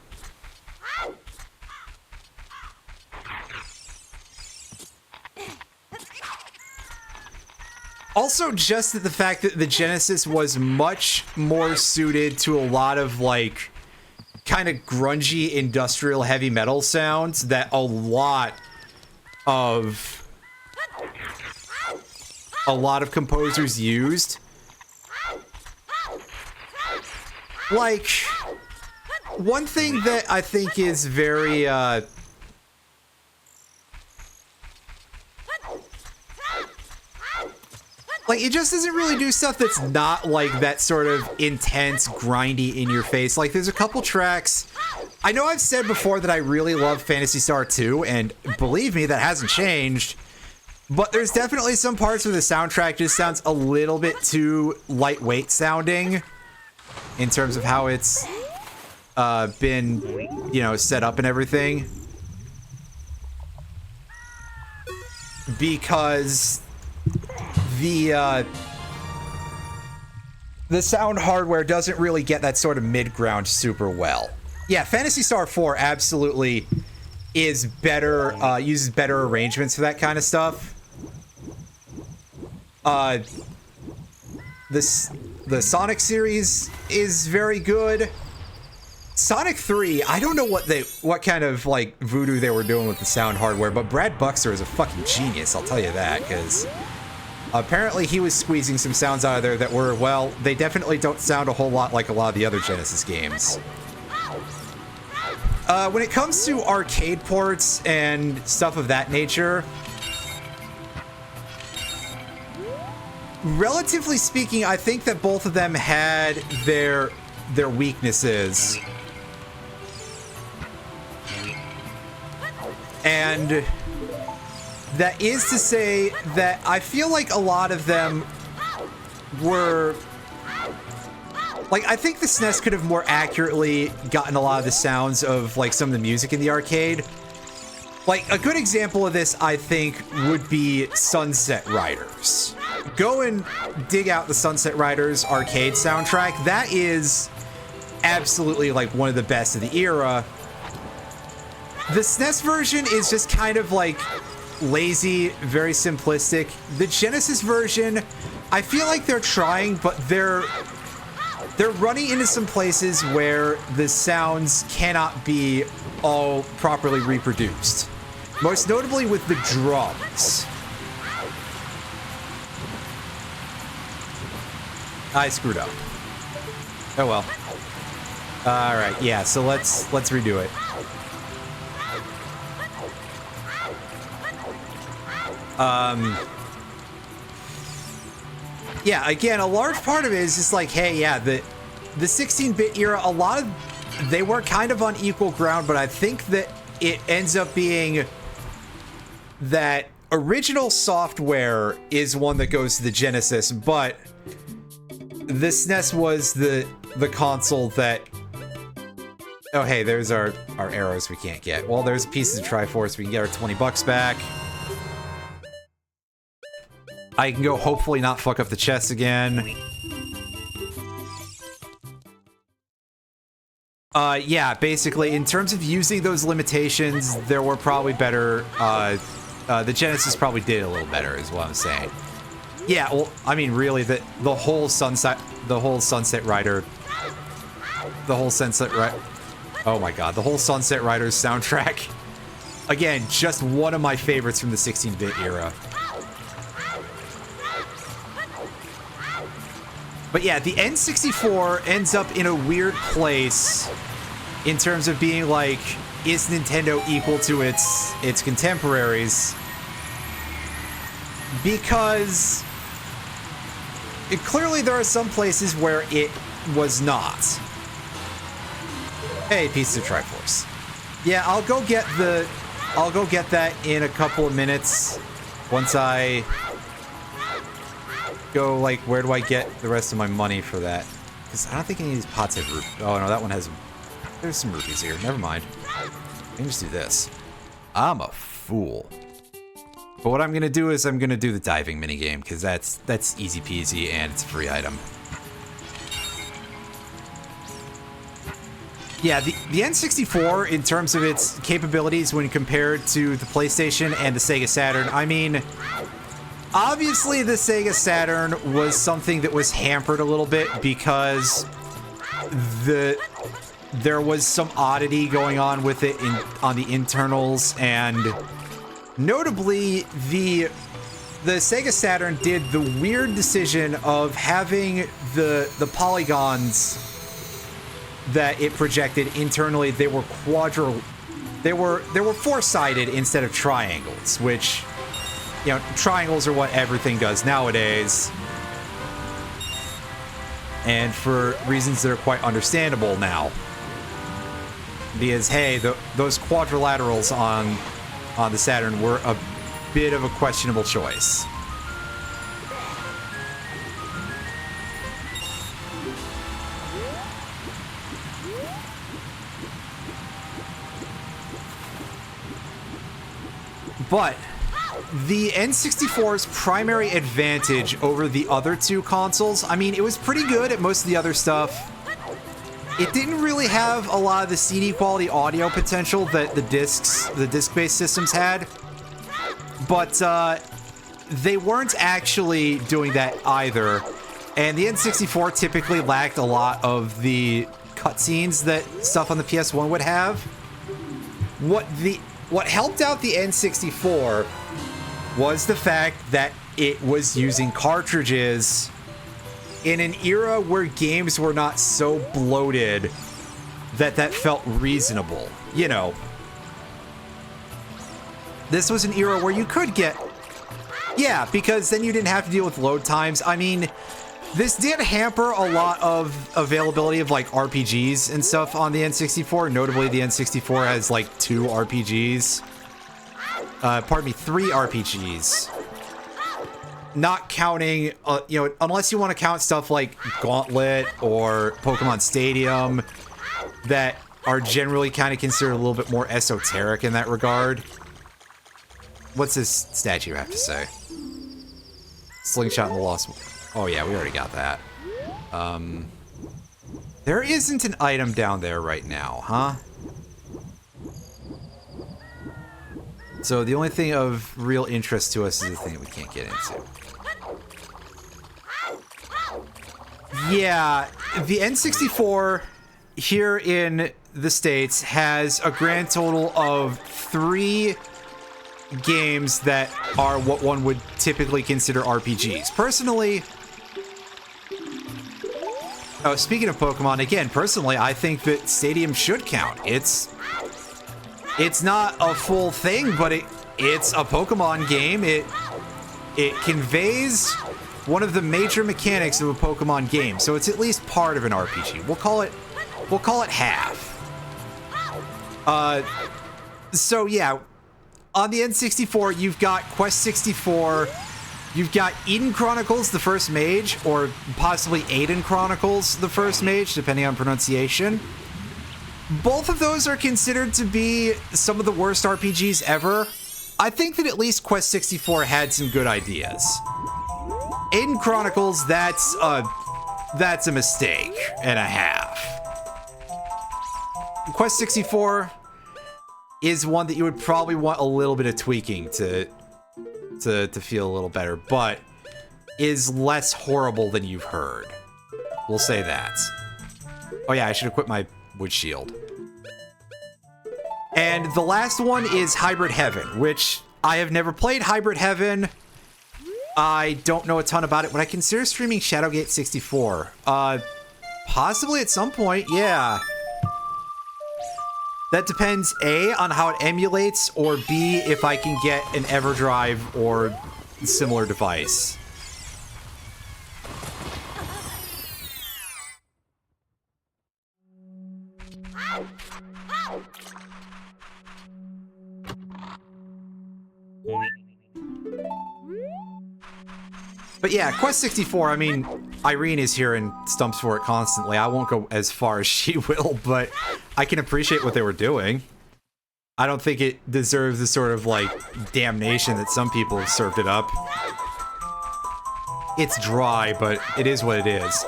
Also, just the fact that the Genesis was much more suited to a lot of, like, kind of grungy industrial heavy metal sounds that a lot of composers used. Like, one thing that I think is very, like, it just doesn't really do stuff that's not, like, that sort of intense, grindy, in-your-face. Like, there's a couple tracks... I know I've said before that I really love Phantasy Star 2, and believe me, that hasn't changed. But there's definitely some parts where the soundtrack just sounds a little bit too lightweight sounding in terms of how it's been, you know, set up and everything. Because the sound hardware doesn't really get that sort of mid-ground super well. Yeah, Phantasy Star 4 absolutely is better, uses better arrangements for that kind of stuff. The Sonic series is very good. Sonic 3, I don't know what kind of, like, voodoo they were doing with the sound hardware, but Brad Buxer is a fucking genius, I'll tell you that, because apparently he was squeezing some sounds out of there that were, well, they definitely don't sound a whole lot like a lot of the other Genesis games. When it comes to arcade ports and stuff of that nature, relatively speaking, I think that both of them had their weaknesses. And that is to say that I feel like a lot of them were... Like, I think the SNES could have more accurately gotten a lot of the sounds of, like, some of the music in the arcade. Like, a good example of this, I think, would be Sunset Riders. Go and dig out the Sunset Riders arcade soundtrack. That is absolutely, like, one of the best of the era. The SNES version is just kind of, like, lazy, very simplistic. The Genesis version, I feel like they're trying, but they're running into some places where the sounds cannot be all properly reproduced. Most notably with the drums. I screwed up. Oh well. Alright, yeah, so let's redo it. Yeah, again, a large part of it is just like, hey, yeah, the 16-bit era, a lot of... They were kind of on equal ground, but I think that it ends up being that original software is one that goes to the Genesis, but the SNES was the console that... Oh, hey, there's our arrows we can't get. Well, there's pieces of Triforce. We can get our 20 bucks back. I can go hopefully not fuck up the chest again. Yeah, basically, in terms of using those limitations, there were probably better, the Genesis probably did a little better, is what I'm saying. Yeah, well, I mean, really, the whole Sunset Rider, oh my god, the whole Sunset Riders soundtrack, again, just one of my favorites from the 16-bit era. But yeah, the N64 ends up in a weird place in terms of being like, is Nintendo equal to its contemporaries? Because clearly there are some places where it was not. Hey, piece of Triforce. Yeah, I'll go get that in a couple of minutes once I go, like, where do I get the rest of my money for that? Because I don't think any of these pots have rupees. Oh, no, that one has... There's some rupees here. Never mind. I can just do this. I'm a fool. But what I'm going to do is I'm going to do the diving minigame, because that's easy peasy, and it's a free item. Yeah, the N64, in terms of its capabilities when compared to the PlayStation and the Sega Saturn, I mean... Obviously, the Sega Saturn was something that was hampered a little bit because there was some oddity going on with it on the internals, and notably, the Sega Saturn did the weird decision of having the polygons that it projected internally. They were four-sided instead of triangles, which, you know, triangles are what everything does nowadays. And for reasons that are quite understandable now. Because, hey, those quadrilaterals on the Saturn were a bit of a questionable choice. But the N64's primary advantage over the other two consoles, I mean, it was pretty good at most of the other stuff. It didn't really have a lot of the CD quality audio potential that the disc-based systems had. But they weren't actually doing that either. And the N64 typically lacked a lot of the cutscenes that stuff on the PS1 would have. What helped out the N64 was the fact that it was using cartridges in an era where games were not so bloated that felt reasonable. You know, this was an era where you could get... Yeah, because then you didn't have to deal with load times. I mean, this did hamper a lot of availability of, like, RPGs and stuff on the N64. Notably, the N64 has, like, 2 RPGs. Pardon me, 3 RPGs. Not counting, you know, unless you want to count stuff like Gauntlet or Pokemon Stadium that are generally kind of considered a little bit more esoteric in that regard. What's this statue have to say? Slingshot in the Lost... Oh yeah, we already got that. There isn't an item down there right now, huh? So the only thing of real interest to us is the thing that we can't get into. Yeah, the N64 here in the States has a grand total of 3 games that are what one would typically consider RPGs. Personally... Oh, speaking of Pokemon, again, personally, I think that Stadium should count. It's not a full thing, but it's a Pokemon game. It conveys one of the major mechanics of a Pokemon game, so it's at least part of an RPG. We'll call it half. So yeah, on the N64, you've got Quest 64. You've got Eden Chronicles, the First Mage, or possibly Aiden Chronicles, the First Mage, depending on pronunciation. Both of those are considered to be some of the worst RPGs ever. I think that at least Quest 64 had some good ideas. Aiden Chronicles, that's a mistake and a half. Quest 64 is one that you would probably want a little bit of tweaking to feel a little better, but is less horrible than you've heard. We'll say that. Oh yeah, I should equip my wood shield. And the last one is Hybrid Heaven, which I have never played Hybrid Heaven. I don't know a ton about it. Would I consider streaming Shadowgate 64? Possibly at some point, yeah. That depends, A, on how it emulates, or B, if I can get an EverDrive or similar device. But yeah, Quest 64, I mean, Irene is here and stumps for it constantly. I won't go as far as she will, but I can appreciate what they were doing. I don't think it deserves the sort of, like, damnation that some people have served it up. It's dry, but it is what it is.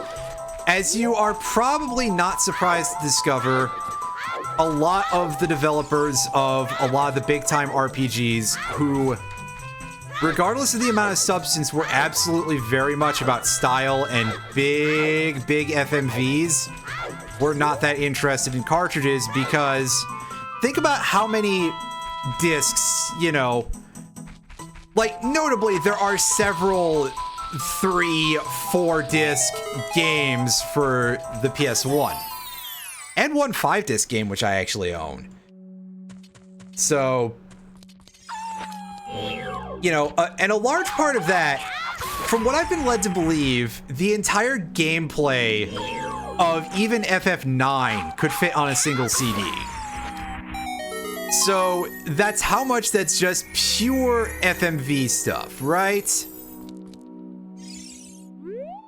As you are probably not surprised to discover, a lot of the developers of a lot of the big-time RPGs who, regardless of the amount of substance, were absolutely very much about style and big FMVs, were not that interested in cartridges because think about how many discs, you know, like, notably, there are several 3, 4 disc games for the PS1. And one 5-disc game, which I actually own. So, you know, and a large part of that, from what I've been led to believe, the entire gameplay of even FF9 could fit on a single CD. So, that's how much that's just pure FMV stuff, right?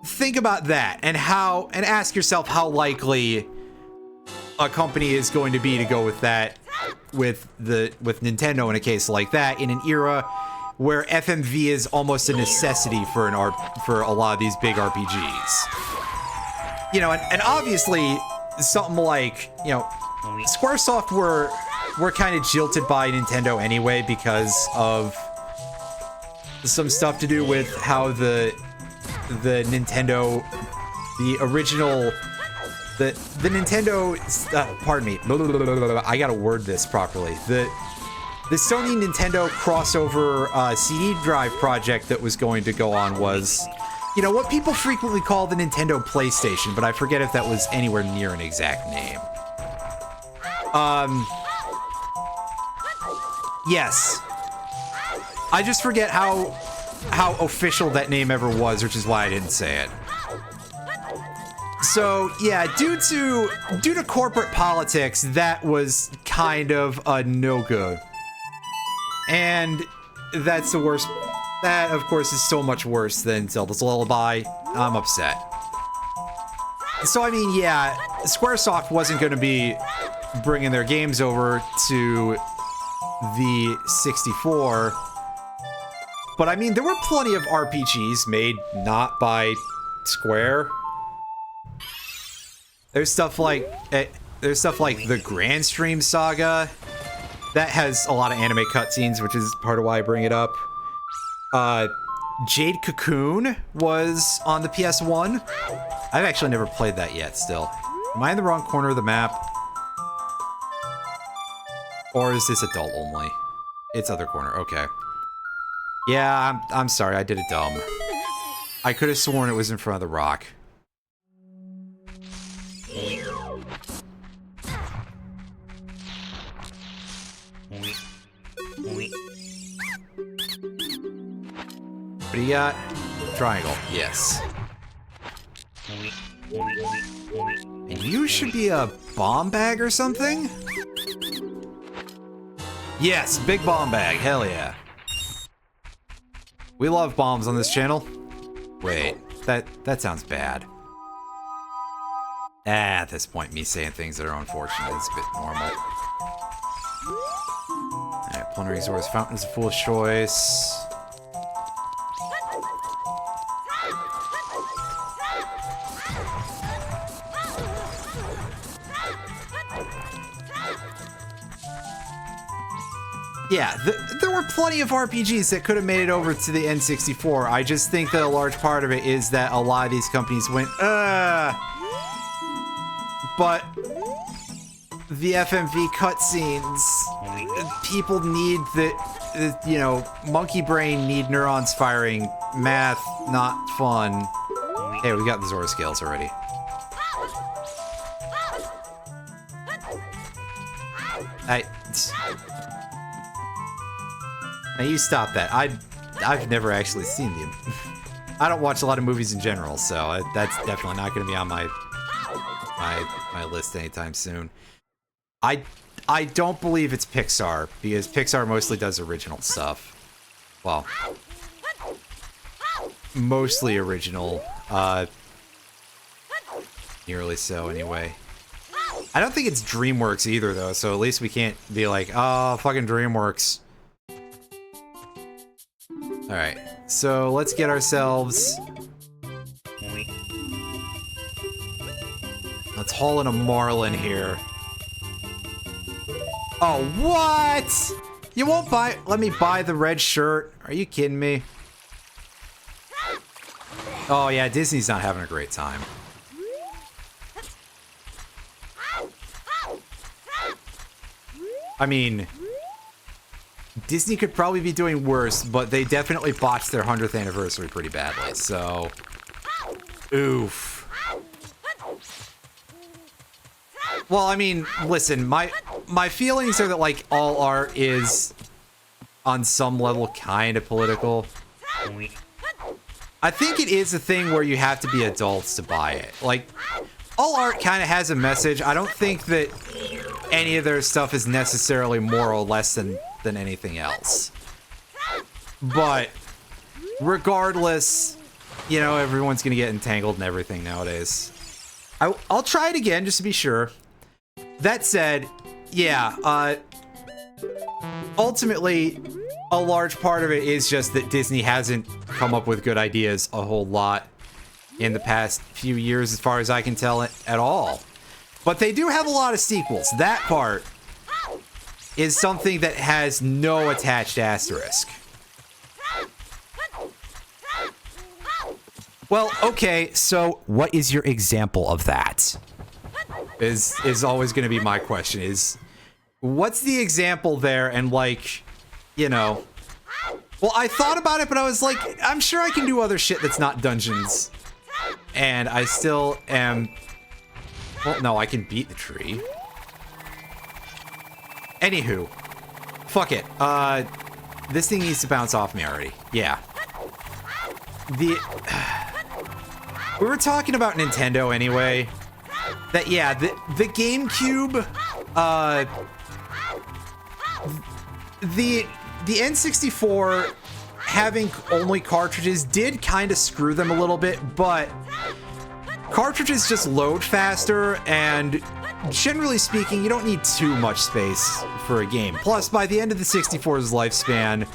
Think about that and ask yourself how likely a company is going to be to go with that with Nintendo in a case like that in an era where FMV is almost a necessity for a lot of these big RPGs. You know, and obviously something like, you know, Squaresoft were kind of jilted by Nintendo anyway because of some stuff to do with how the Nintendo, the original, the Nintendo, pardon me, I gotta word this properly. The Sony Nintendo crossover CD drive project that was going to go on was, you know, what people frequently call the Nintendo PlayStation, but I forget if that was anywhere near an exact name. Yes. I just forget how official that name ever was, which is why I didn't say it. So, yeah, due to corporate politics, that was kind of a no-go. And that's the worst. That, of course, is so much worse than Zelda's Lullaby. I'm upset. So, I mean, yeah, Squaresoft wasn't going to be bringing their games over to the 64. But, I mean, there were plenty of RPGs made not by Square. There's stuff like the Grand Stream Saga. That has a lot of anime cutscenes, which is part of why I bring it up. Jade Cocoon was on the PS1. I've actually never played that yet still. Am I in the wrong corner of the map? Or is this adult only? It's other corner, okay. Yeah, I'm sorry, I did it dumb. I could have sworn it was in front of the rock. What do you got? Triangle, yes. And you should be a bomb bag or something? Yes, big bomb bag, hell yeah. We love bombs on this channel. Wait, that sounds bad. At this point, me saying things that are unfortunate is a bit normal. Alright, Plunder Resource Fountain is a foolish choice. Yeah, there were plenty of RPGs that could have made it over to the N64. I just think that a large part of it is that a lot of these companies went, but the FMV cutscenes, people need the, you know, monkey brain need neurons firing, math, not fun. Hey, we got the Zora scales already. Now you stop that. I've never actually seen them. I don't watch a lot of movies in general, so that's definitely not going to be on my list anytime soon. I don't believe it's Pixar, because Pixar mostly does original stuff. Well, mostly original. Nearly so, anyway. I don't think it's DreamWorks either, though, so at least we can't be like, oh, fucking DreamWorks. Alright, so let's get ourselves... Let's haul in a Marlin here. Oh, what? You won't let me buy the red shirt? Are you kidding me? Oh yeah, Disney's not having a great time. I mean, Disney could probably be doing worse, but they definitely botched their 100th anniversary pretty badly, so... Oof. Well, I mean, listen, my feelings are that, like, all art is, on some level, kind of political. I think it is a thing where you have to be adults to buy it. Like, all art kind of has a message. I don't think that any of their stuff is necessarily more or less than anything else. But, regardless, you know, everyone's gonna get entangled in everything nowadays. I'll try it again, just to be sure. That said, yeah, ultimately, a large part of it is just that Disney hasn't come up with good ideas a whole lot in the past few years, as far as I can tell, at all. But they do have a lot of sequels. That part is something that has no attached asterisk. Well, okay, so what is your example of that? Is always going to be my question, is what's the example there? And like, you know, well, I thought about it, but I was like, I'm sure I can do other shit that's not dungeons. And I still am, well, no, I can beat the tree. Anywho, fuck it. This thing needs to bounce off me already. Yeah. We were talking about Nintendo anyway. That, yeah, the GameCube, the N64 having only cartridges did kind of screw them a little bit, but cartridges just load faster, and generally speaking, you don't need too much space for a game. Plus, by the end of the 64's lifespan,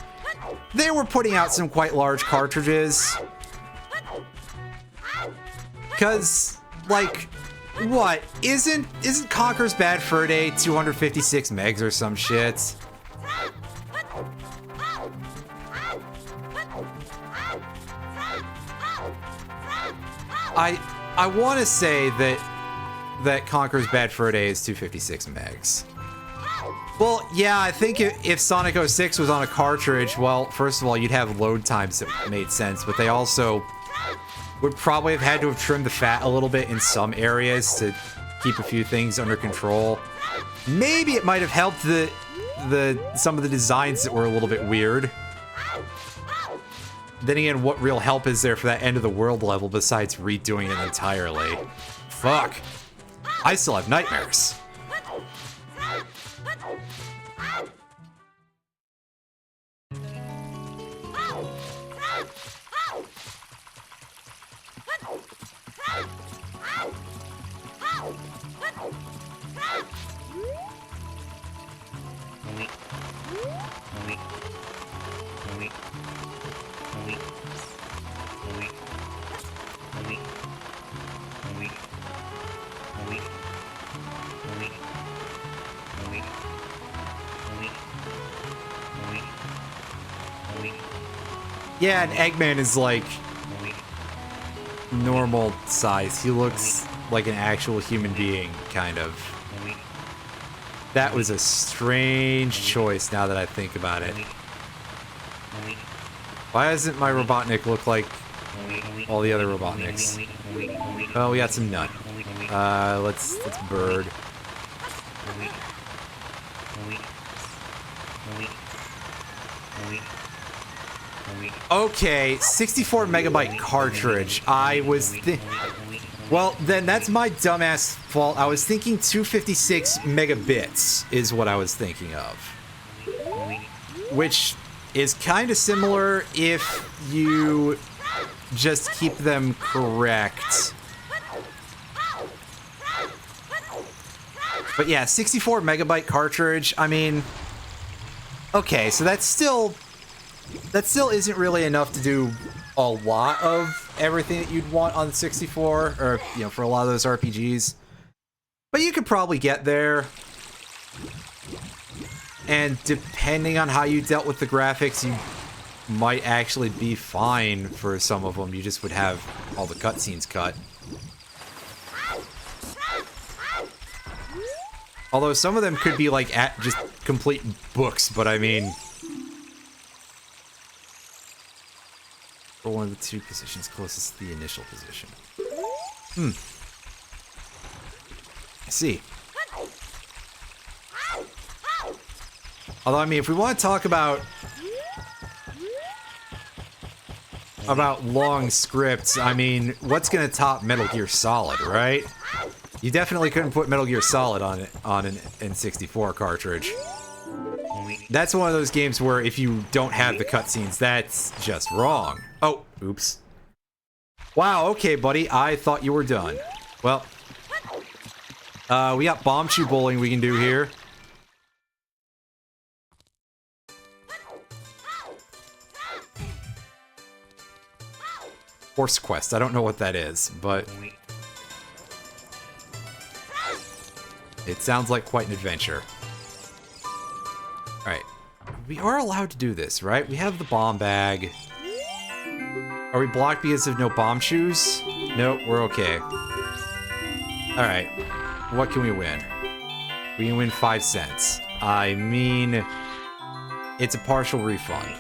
they were putting out some quite large cartridges. Because, like... What? Isn't Conker's Bad Fur Day 256 megs or some shit? I want to say that Conker's Bad Fur Day is 256 megs. Well, yeah, I think if Sonic 06 was on a cartridge, well, first of all, you'd have load times that made sense, but they also would probably have had to have trimmed the fat a little bit in some areas to keep a few things under control. Maybe it might have helped some of the designs that were a little bit weird. Then again, what real help is there for that end of the world level besides redoing it entirely? Fuck. I still have nightmares. Yeah, and Eggman is like normal size. He looks like an actual human being, kind of. That was a strange choice now that I think about it. Why doesn't my Robotnik look like all the other Robotniks? Oh, we got some nut. Let's bird. Okay, 64 megabyte cartridge. Well, then that's my dumbass fault. I was thinking 256 megabits is what I was thinking of. Which is kind of similar if you just keep them correct. But yeah, 64 megabyte cartridge, I mean, okay, so that still isn't really enough to do a lot of everything that you'd want on the 64, or, you know, for a lot of those RPGs. But you could probably get there. And depending on how you dealt with the graphics, you might actually be fine for some of them. You just would have all the cutscenes cut. Although some of them could be like just complete books, but I mean, for one of the two positions closest to the initial position. I see. Although, I mean, if we want to talk about long scripts, I mean, what's going to top Metal Gear Solid, right? You definitely couldn't put Metal Gear Solid on an N64 cartridge. That's one of those games where if you don't have the cutscenes, that's just wrong. Oh, oops. Wow, okay, buddy, I thought you were done. Well, we got bomb shoe bowling we can do here. Horse Quest, I don't know what that is, but it sounds like quite an adventure. Alright, we are allowed to do this, right? We have the bomb bag. Are we blocked because of no bomb shoes? Nope, we're okay. Alright, what can we win? We can win 5 cents. I mean, it's a partial refund.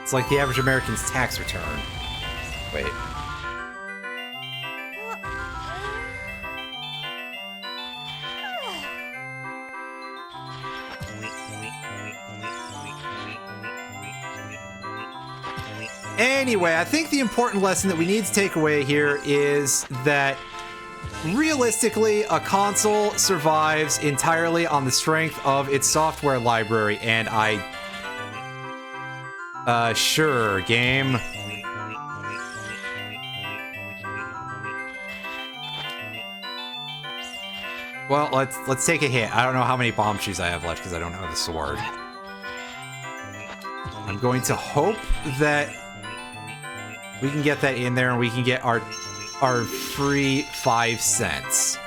It's like the average American's tax return. Wait. Anyway, I think the important lesson that we need to take away here is that realistically, a console survives entirely on the strength of its software library, and sure, game. Well, let's take a hit. I don't know how many bomb shoes I have left because I don't have the sword. I'm going to hope that we can get that in there and we can get our free 5 cents.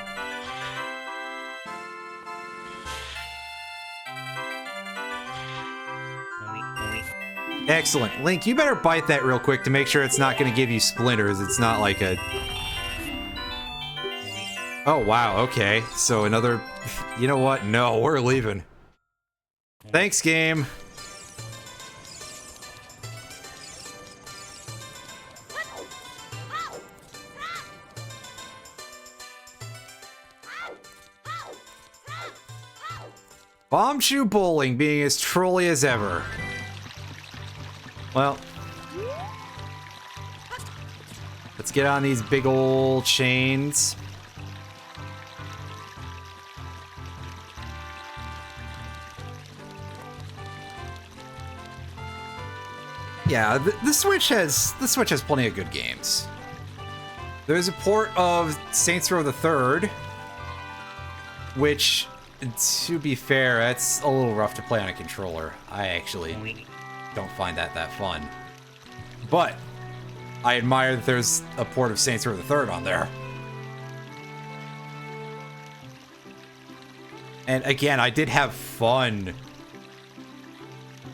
Excellent. Link, you better bite that real quick to make sure it's not going to give you splinters. It's not like a... Oh, wow, okay. So another... You know what? No, we're leaving. Thanks, game. Bomb shoe bowling being as trolly as ever. Well, let's get on these big old chains. Yeah, the Switch has plenty of good games. There's a port of Saints Row the Third, which, to be fair, that's a little rough to play on a controller. I actually don't find that fun. But I admire that there's a port of Saints Row the Third on there. And again, I did have fun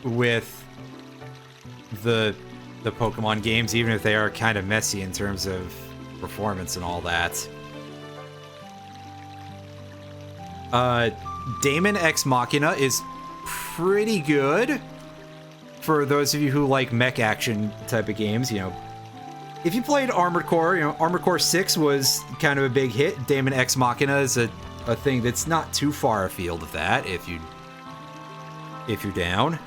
with the Pokemon games, even if they are kind of messy in terms of performance and all that. Daemon Ex Machina is pretty good for those of you who like mech action type of games. You know, if you played Armored Core, you know, Armored Core 6 was kind of a big hit. Daemon Ex Machina is a thing that's not too far afield of that, if you're down.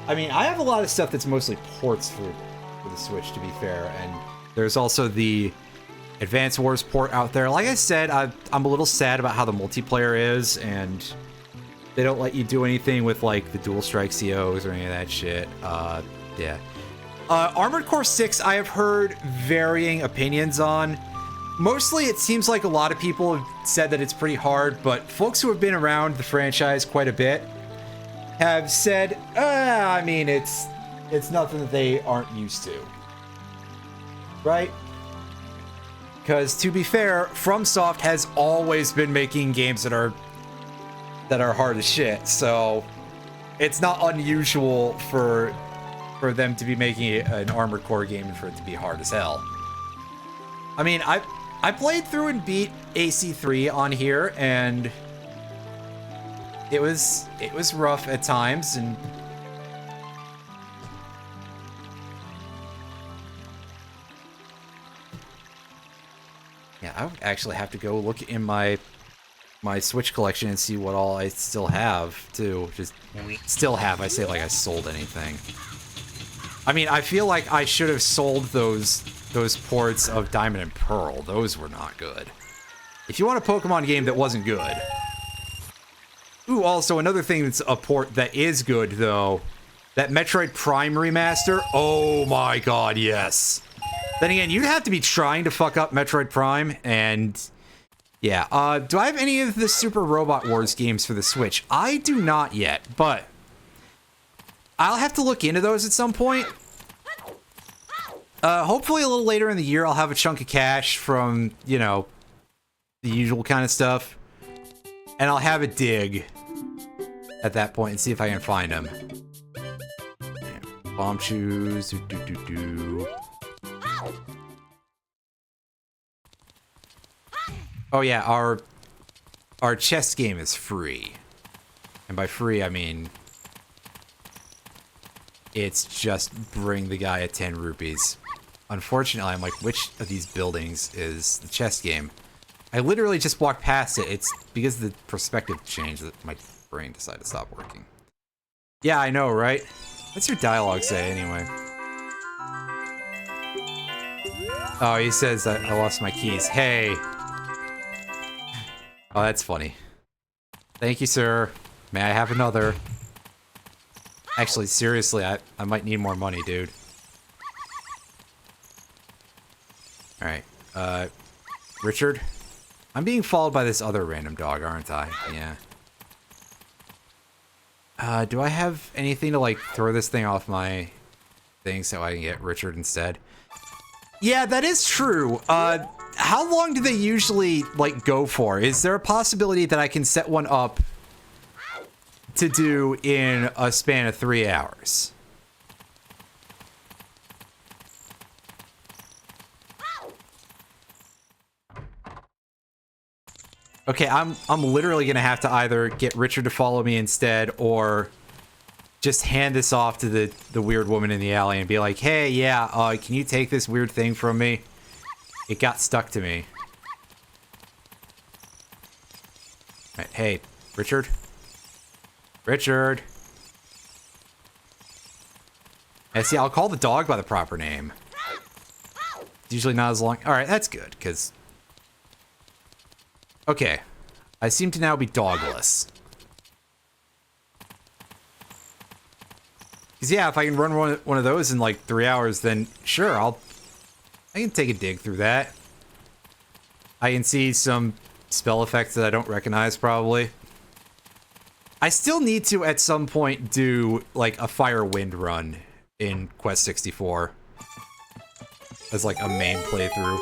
I mean, I have a lot of stuff that's mostly ports for the Switch, to be fair, and there's also the Advance Wars port out there. Like I said, I'm a little sad about how the multiplayer is, and they don't let you do anything with like the dual strike COs or any of that shit. Yeah. Armored Core 6, I have heard varying opinions on. Mostly, it seems like a lot of people have said that it's pretty hard, but folks who have been around the franchise quite a bit have said, I mean, it's nothing that they aren't used to. Right? Because, to be fair, FromSoft has always been making games that are hard as shit, so it's not unusual for them to be making an Armored Core game and for it to be hard as hell. I mean, I played through and beat AC3 on here, and it was rough at times, and yeah, I would actually have to go look in my Switch collection and see what all I still have, too. Just still have. I say like I sold anything. I mean, I feel like I should have sold those ports of Diamond and Pearl. Those were not good. If you want a Pokemon game that wasn't good. Ooh, also another thing that's a port that is good, though. That Metroid Prime remaster. Oh my god, yes. Then again, you'd have to be trying to fuck up Metroid Prime, and yeah. Do I have any of the Super Robot Wars games for the Switch? I do not yet, but I'll have to look into those at some point. Hopefully a little later in the year, I'll have a chunk of cash from, you know, the usual kind of stuff. And I'll have a dig at that point and see if I can find them. Bomb shoes. Oh yeah, our chess game is free. And by free, I mean it's just bring the guy at 10 rupees. Unfortunately, I'm like, which of these buildings is the chess game? I literally just walked past it. It's because the perspective changed that my brain decided to stop working. Yeah, I know, right? What's your dialogue say, anyway? Oh, he says that I lost my keys. Hey! Oh, that's funny. Thank you, sir. May I have another? Actually, seriously, I might need more money, dude. Alright, Richard? I'm being followed by this other random dog, aren't I? Yeah. Do I have anything to, like, throw this thing off my thing so I can get Richard instead? Yeah, that is true. How long do they usually, like, go for? Is there a possibility that I can set one up to do in a span of 3 hours? Okay, I'm literally gonna have to either get Richard to follow me instead, or just hand this off to the weird woman in the alley and be like, hey, yeah, can you take this weird thing from me? It got stuck to me. Alright, hey, Richard? Richard! And see, I'll call the dog by the proper name. It's usually not as long. Alright, that's good, because... Okay. I seem to now be dogless. Because, yeah, if I can run one of those in, like, 3 hours, then sure, I can take a dig through that. I can see some spell effects that I don't recognize, probably. I still need to, at some point, do, like, a Fire Wind run in Quest 64. As, like, a main playthrough.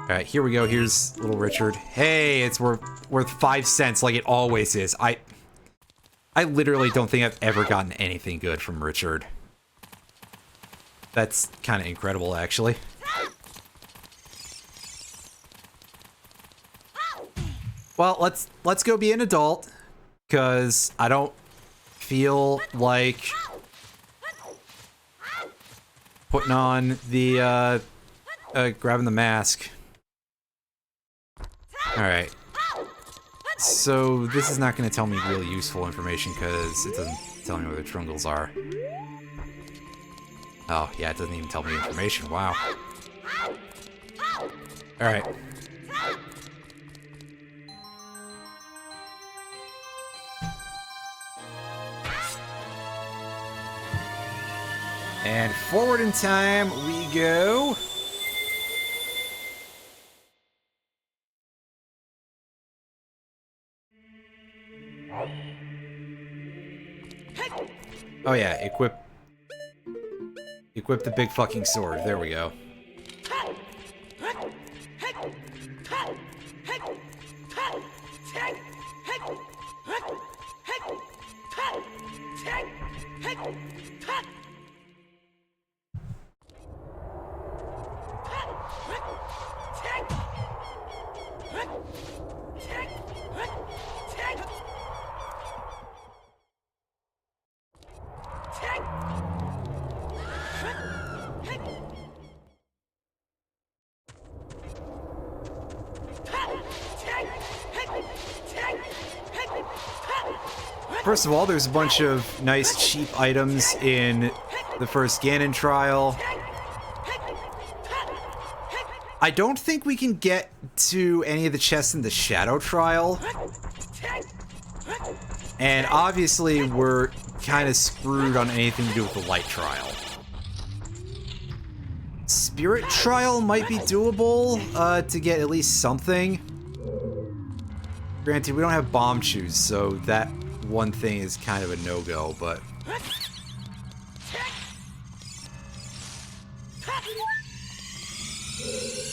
Alright, here we go. Here's little Richard. Hey, it's worth 5 cents like it always is. I literally don't think I've ever gotten anything good from Richard. That's kind of incredible, actually. Well, let's go be an adult, because I don't feel like putting on the grabbing the mask. Alright. So, this is not going to tell me really useful information, because it doesn't tell me where the Trungles are. Oh, yeah, it doesn't even tell me information. Wow. All right. And forward in time we go. Oh yeah, equip the big fucking sword. There we go. First of all, there's a bunch of nice cheap items in the first Ganon trial. I don't think we can get to any of the chests in the Shadow trial. And obviously we're kind of screwed on anything to do with the Light trial. Spirit trial might be doable to get at least something. Granted, we don't have bomb shoes, so that one thing is kind of a no-go, but...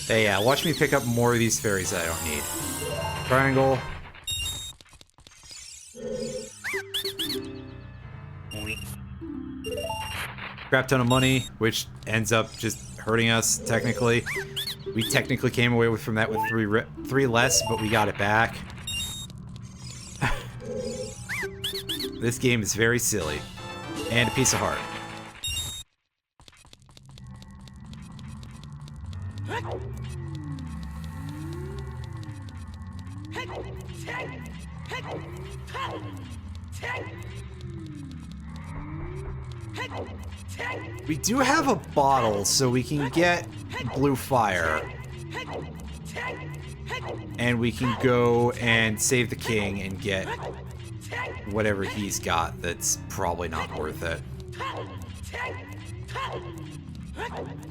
Hey, yeah, watch me pick up more of these fairies that I don't need. Triangle. Crap ton of money, which ends up just hurting us, technically. We technically came away from that with three less, but we got it back. This game is very silly. And a piece of heart. We do have a bottle, so we can get blue fire. And we can go and save the king and get whatever he's got that's probably not worth it.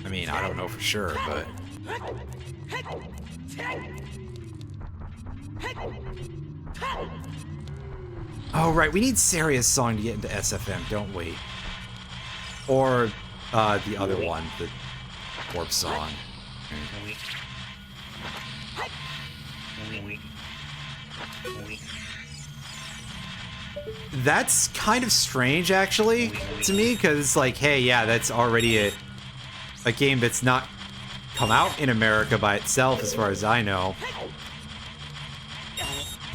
I mean, I don't know for sure, but... Oh, right, we need Saria's song to get into SFM, don't we? Or, the other one, the Corpse song. That's kind of strange, actually, to me, because it's like, hey, yeah, that's already a game that's not come out in America by itself, as far as I know.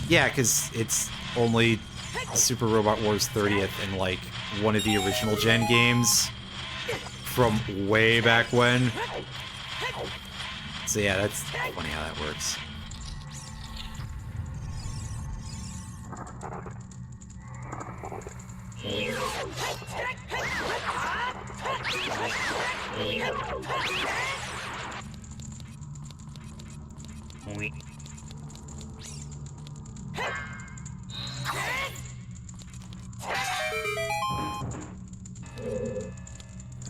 Yeah, because it's only Super Robot Wars 30th and, like, one of the original gen games from way back when. So yeah, that's funny how that works.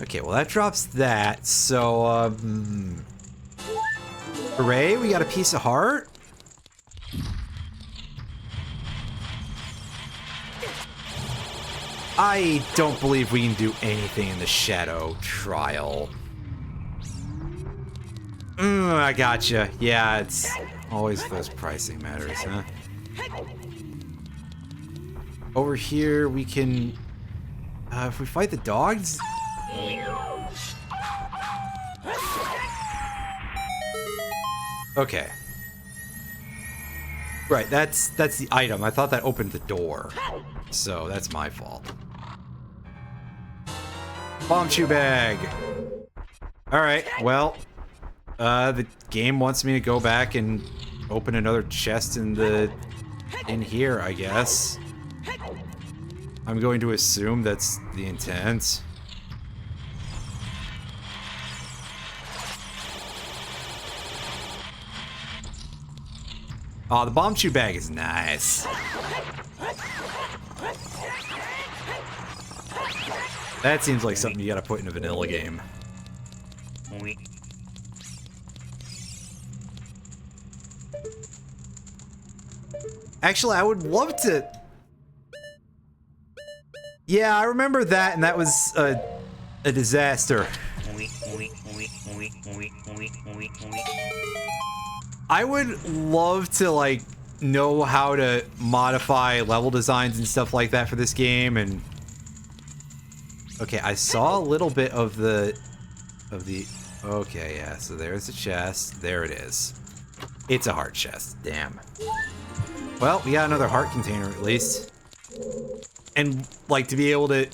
Okay, well that drops that, so, hooray, we got a piece of heart? I don't believe we can do anything in the Shadow trial. I gotcha. Yeah, it's always those pricing matters, huh? Over here, we can... if we fight the dogs... Okay. Right, that's the item. I thought that opened the door. So, that's my fault. Bomb shoe bag! Alright, well... the game wants me to go back and open another chest in here, I guess. I'm going to assume that's the intent. Oh, the bomb chew bag is nice. That seems like something you gotta put in a vanilla game. Actually, I would love to... Yeah, I remember that, and that was a disaster. I would love to, like, know how to modify level designs and stuff like that for this game, and... Okay, I saw a little bit of the... Okay, yeah, so there's the chest. There it is. It's a heart chest. Damn. Well, we got another heart container, at least. And, like, to be able to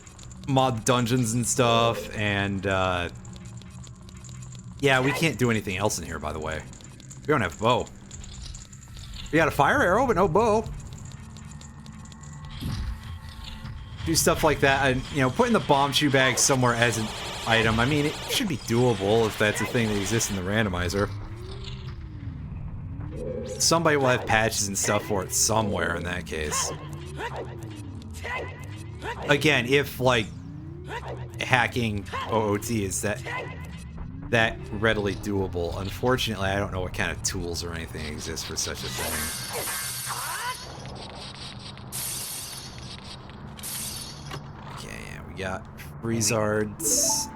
mod dungeons and stuff, and, yeah, we can't do anything else in here, by the way. We don't have bow. We got a fire arrow, but no bow. Do stuff like that, and, you know, putting the bomb chew bag somewhere as an item, I mean, it should be doable if that's a thing that exists in the randomizer. Somebody will have patches and stuff for it somewhere in that case. Again, if, like, hacking OOT is that readily doable. Unfortunately, I don't know what kind of tools or anything exist for such a thing. Okay, yeah, we got Freezards.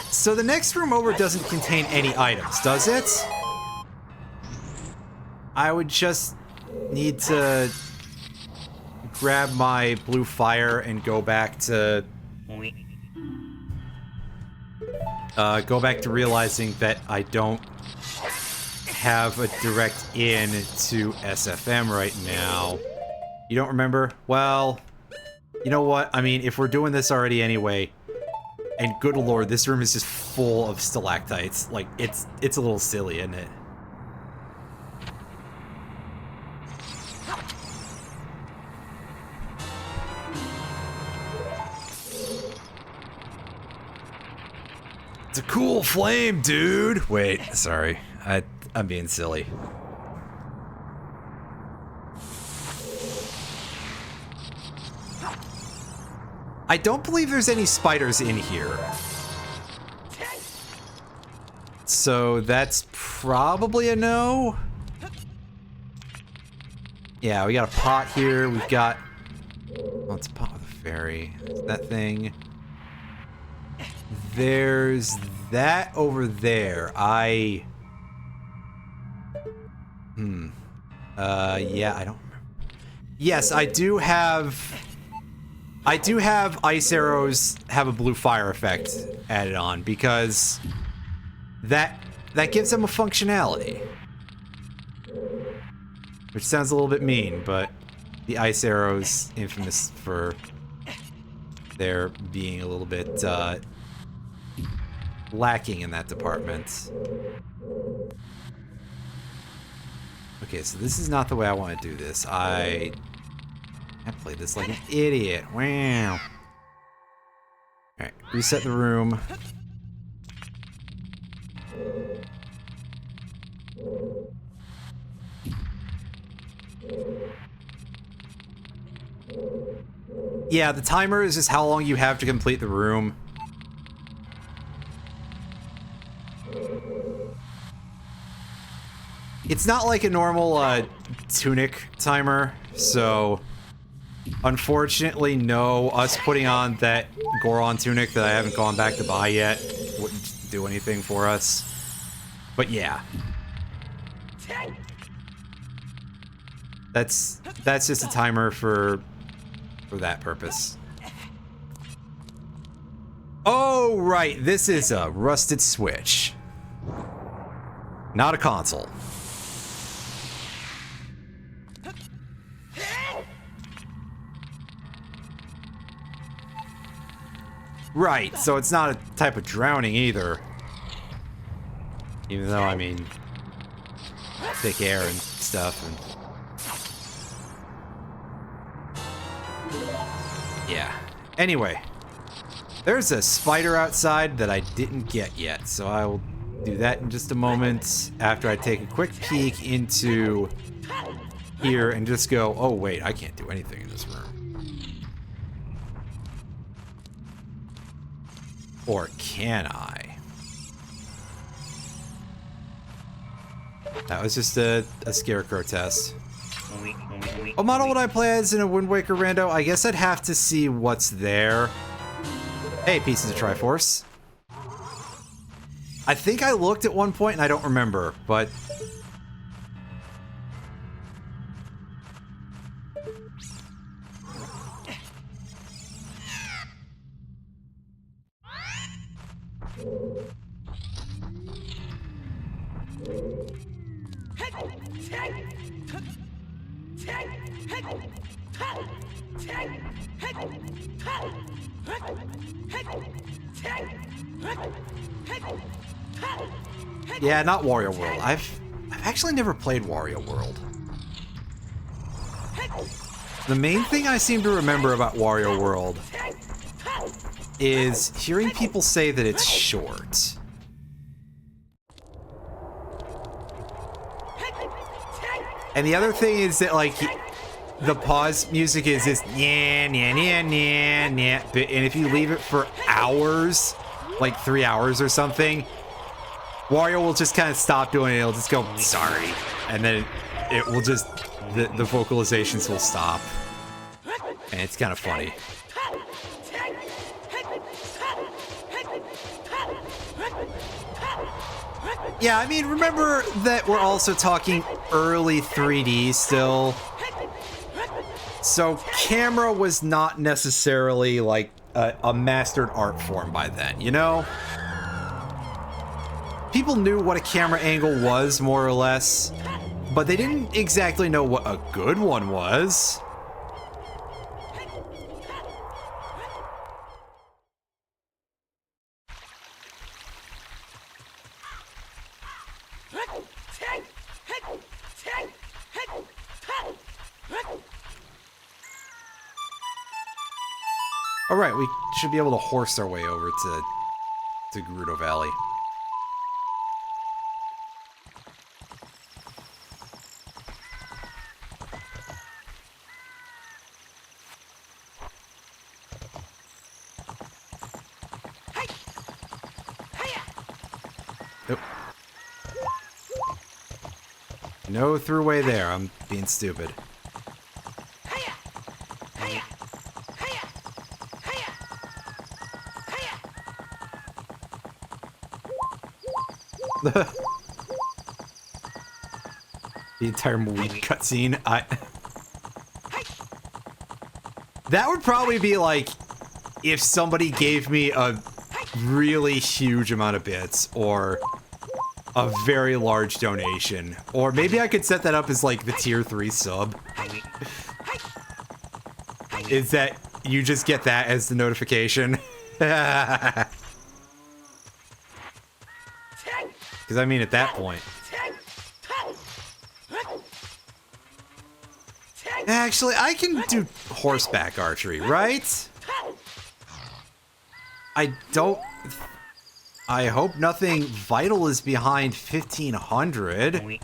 So the next room over doesn't contain any items, does it? I would just need to grab my blue fire and go back to realizing that I don't have a direct in to SFM right now. You don't remember? Well, you know what? I mean, if we're doing this already anyway, and good lord, this room is just full of stalactites. Like, it's a little silly, isn't it? It's a cool flame, dude! Wait, sorry. I'm being silly. I don't believe there's any spiders in here. So that's probably a no. Yeah, we got a pot here. We've got... Oh, it's a pot with a fairy. There's that thing. There's that over there. Yeah, I don't remember. Yes, I do have ice arrows have a blue fire effect added on because that gives them a functionality. Which sounds a little bit mean, but the ice arrows infamous for their being a little bit lacking in that department. Okay, so this is not the way I want to do this. I played this like an idiot. Wow. Alright, reset the room. Yeah, the timer is just how long you have to complete the room. It's not like a normal tunic timer, so unfortunately, no. Us putting on that Goron tunic that I haven't gone back to buy yet wouldn't do anything for us. But yeah. That's just a timer for that purpose. Oh, right. This is a rusted switch. Not a console. Right, so it's not a type of drowning either. Even though, I mean, thick air and stuff. And yeah. Anyway, there's a spider outside that I didn't get yet, so I will do that in just a moment after I take a quick peek into here and just go, oh wait, I can't do anything in this room. Or can I? That was just a scarecrow test. What model would I play as in a Wind Waker rando? I guess I'd have to see what's there. Hey, pieces of Triforce. I think I looked at one point and I don't remember, but... Yeah, not Wario World. I've actually never played Wario World. The main thing I seem to remember about Wario World is hearing people say that it's short. And the other thing is that, like, the pause music is this yeah, yeah, yeah, yeah, yeah. And if you leave it for hours, like 3 hours or something, Wario will just kind of stop doing it. It'll just go, sorry. And then it will just, the vocalizations will stop. And it's kind of funny. Yeah, I mean, remember that we're also talking early 3D still. So camera was not necessarily like a mastered art form by then, you know? People knew what a camera angle was, more or less, but they didn't exactly know what a good one was. Alright, we should be able to horse our way over to Gerudo Valley. Nope. No throughway there, I'm being stupid. The entire movie cutscene. That would probably be like if somebody gave me a really huge amount of bits or a very large donation. Or maybe I could set that up as like the tier 3 sub. Is that you just get that as the notification? Because I mean, at that point. Actually, I can do horseback archery, right? I hope nothing vital is behind 1500.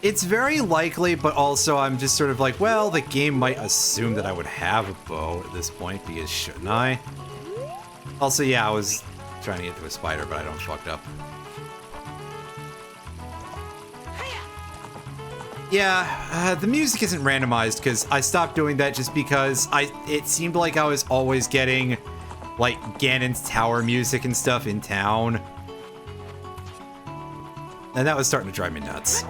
It's very likely, but also I'm just sort of like, well, the game might assume that I would have a bow at this point, because shouldn't I? Also, yeah, I was trying to get to a spider, but I don't fucked up. Yeah, the music isn't randomized, because I stopped doing that just because it seemed like I was always getting, like, Ganon's tower music and stuff in town. And that was starting to drive me nuts.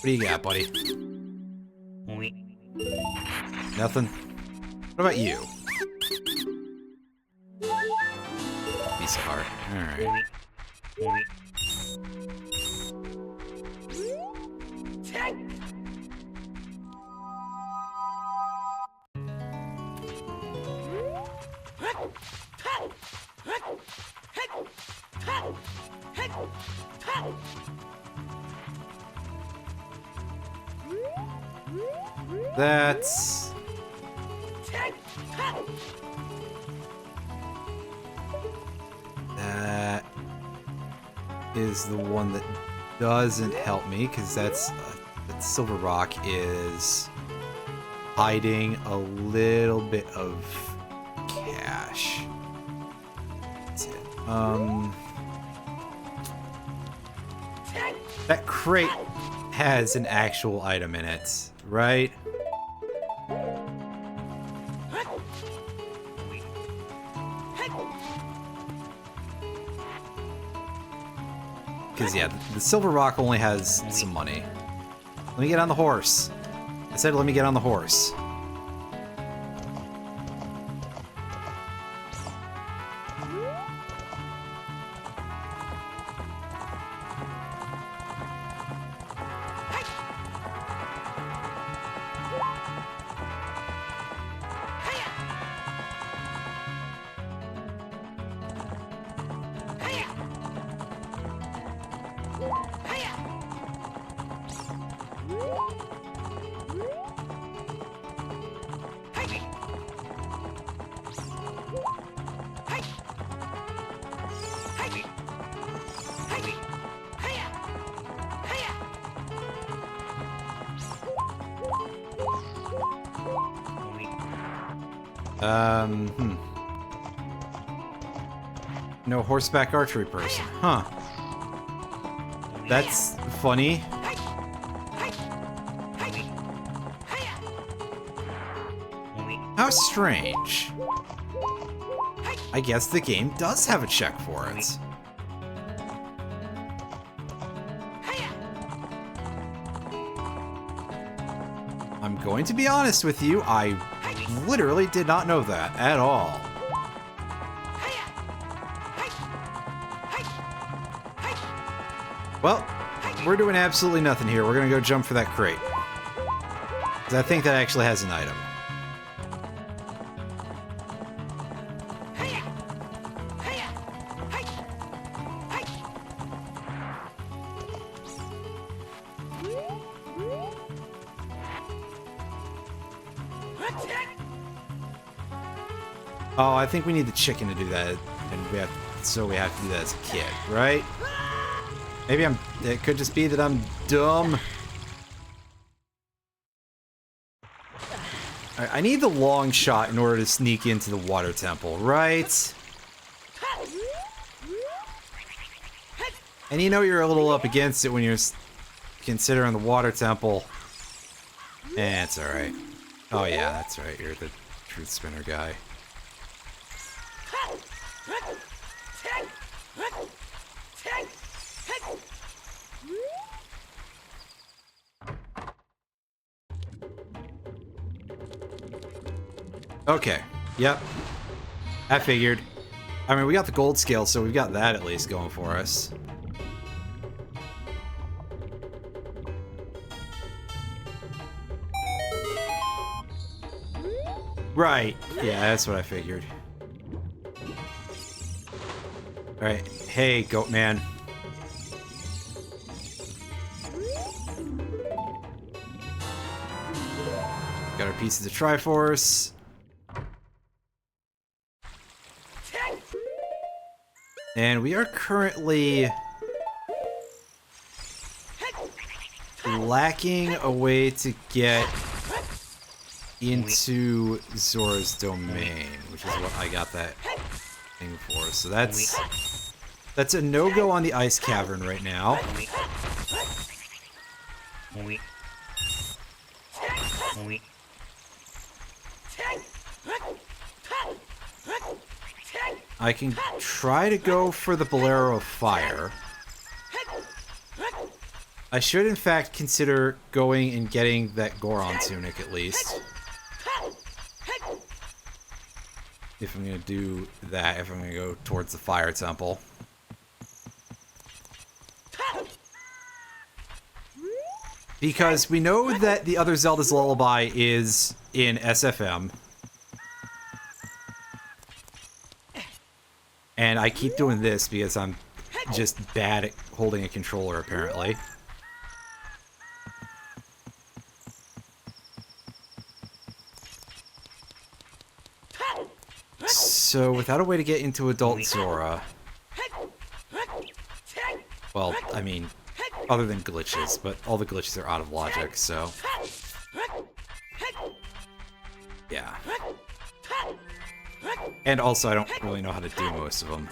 What do you got, buddy? Nothing? What about you? Piece of heart. Alright. That's... That is the one that doesn't help me, because that's... that silver rock is hiding a little bit of cash. That's it. That crate has an actual item in it, right? Because, yeah, the silver rock only has some money. Let me get on the horse. I said let me get on the horse. No horseback archery person. Huh. That's funny. How strange. I guess the game does have a check for it. I'm going to be honest with you, I literally did not know that at all. Well, we're doing absolutely nothing here. We're gonna go jump for that crate. Because I think that actually has an item. Oh, I think we need the chicken to do that, and we have to do that as a kid, right? Maybe it could just be that I'm dumb. I need the long shot in order to sneak into the water temple, right? And you know you're a little up against it when you're considering the water temple. Eh, it's alright. Oh yeah, that's right, you're the truth spinner guy. Okay, yep. I figured. I mean, we got the gold scale, so we've got that at least going for us. Right. Yeah, that's what I figured. Alright. Hey, goat man. Got our pieces of Triforce. And we are currently lacking a way to get into Zora's domain, which is what I got that thing for. So that's a no-go on the ice cavern right now. I can try to go for the Bolero of Fire. I should, in fact, consider going and getting that Goron tunic, at least. If I'm going to do that, if I'm going to go towards the Fire Temple. Because we know that the other Zelda's Lullaby is in SFM. And I keep doing this because I'm just bad at holding a controller, apparently. So, without a way to get into Adult Zora... Well, I mean, other than glitches, but all the glitches are out of logic, so... Yeah. And also, I don't really know how to do most of them.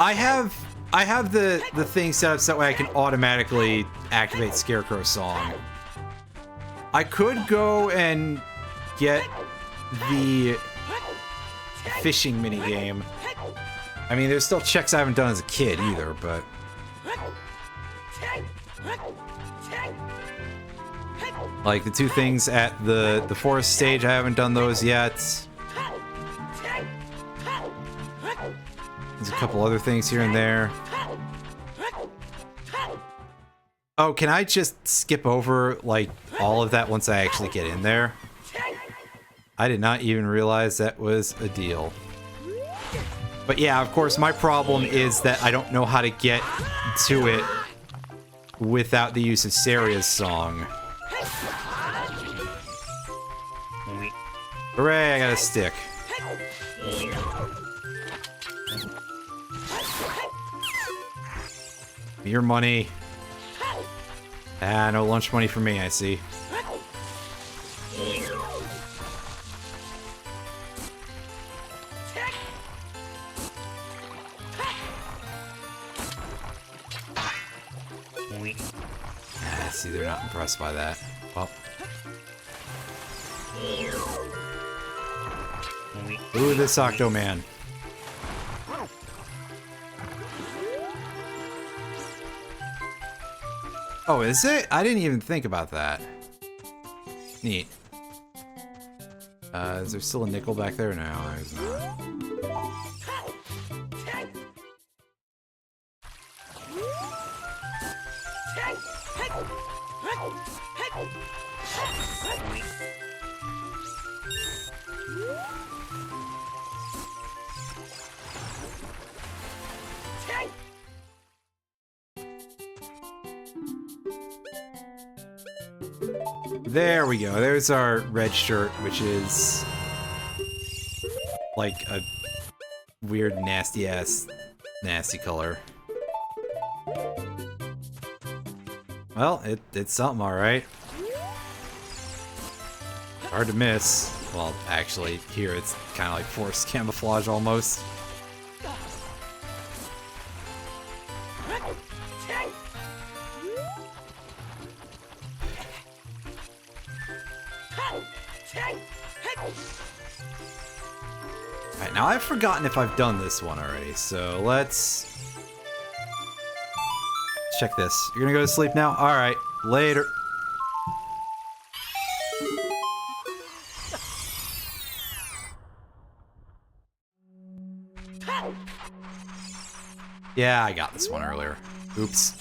I have the thing set up so that way I can automatically activate Scarecrow's song. I could go and get the fishing minigame. I mean, there's still checks I haven't done as a kid either, but... Like, the two things at the forest stage, I haven't done those yet. There's a couple other things here and there. Oh, can I just skip over, like, all of that once I actually get in there? I did not even realize that was a deal. But yeah, of course, my problem is that I don't know how to get to it without the use of Saria's song. Hooray, I got a stick. Your money. Ah, no lunch money for me, I see. Ah, see, they're not impressed by that. Well. Ooh, this Octo-Man. Oh, is it? I didn't even think about that. Neat. Is there still a nickel back there? No, there's not. There we go. There's our red shirt, which is like a weird, nasty-ass, nasty color. Well, it's something, alright. Hard to miss. Well, actually, here it's kind of like forced camouflage almost. Alright, now I've forgotten if I've done this one already, so let's check this. You're gonna go to sleep now? Alright, later. Yeah, I got this one earlier. Oops.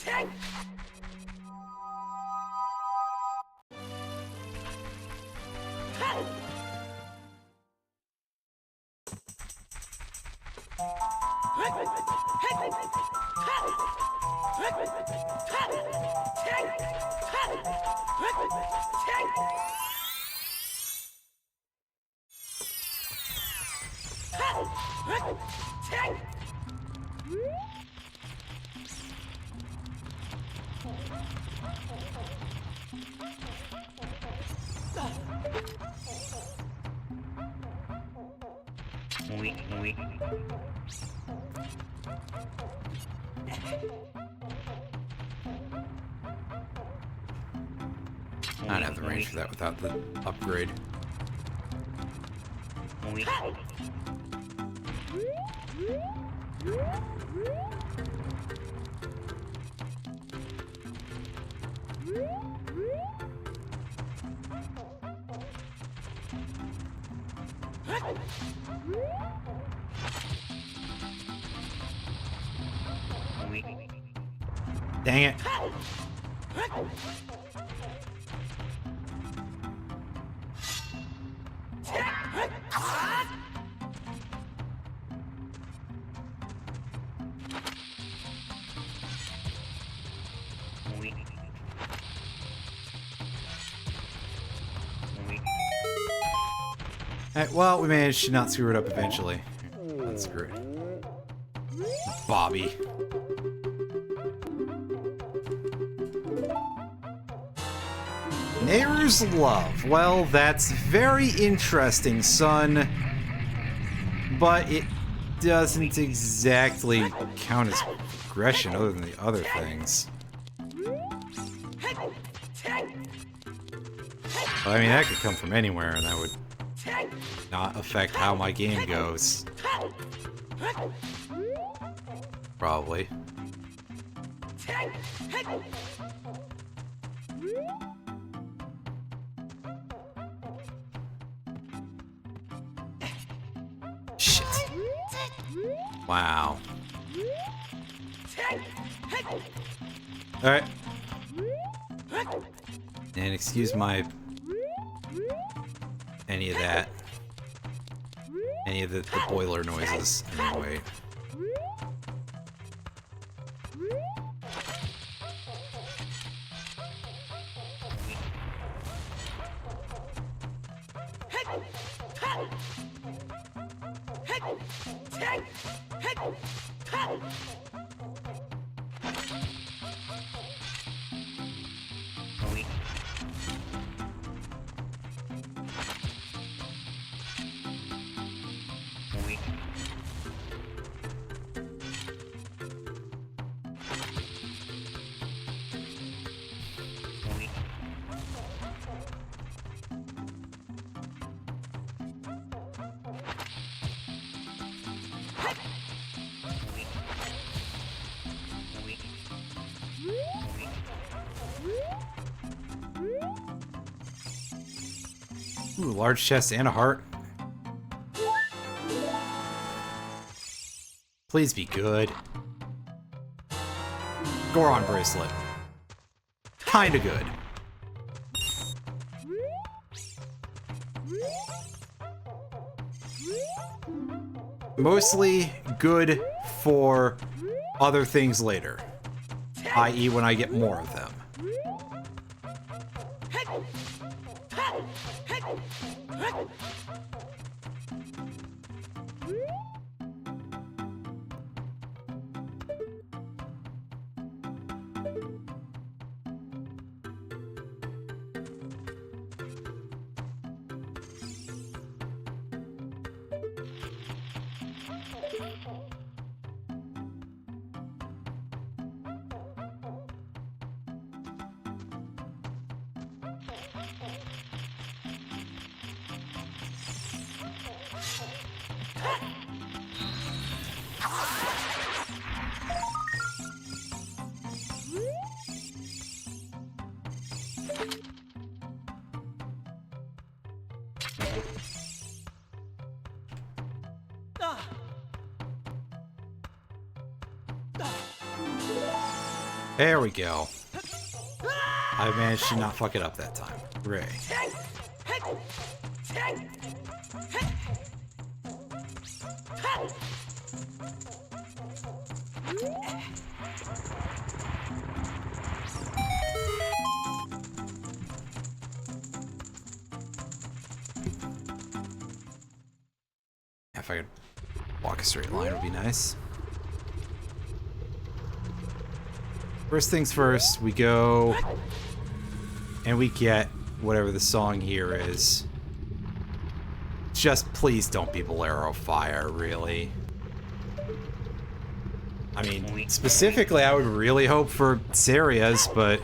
the range for that without the upgrade. Dang it. Alright, well, we managed to not screw it up eventually. That's screwed. Bobby. Neighbor's Love. Well, that's very interesting, son. But it doesn't exactly count as progression other than the other things. Well, I mean, that could come from anywhere, and that would not affect how my game goes. Probably. Shit. Wow. Alright. And excuse my... any of that. Any of the boiler noises. Anyway. Ooh, large chest and a heart. Please be good. Goron bracelet. Kinda good. Mostly good for other things later. I.e. when I get more of them. There we go. I managed to not fuck it up that time. Hooray. If I could walk a straight line, would be nice. First things first, we go and we get whatever the song here is. Just please don't be Bolero Fire, really. I mean, specifically, I would really hope for Saria's, but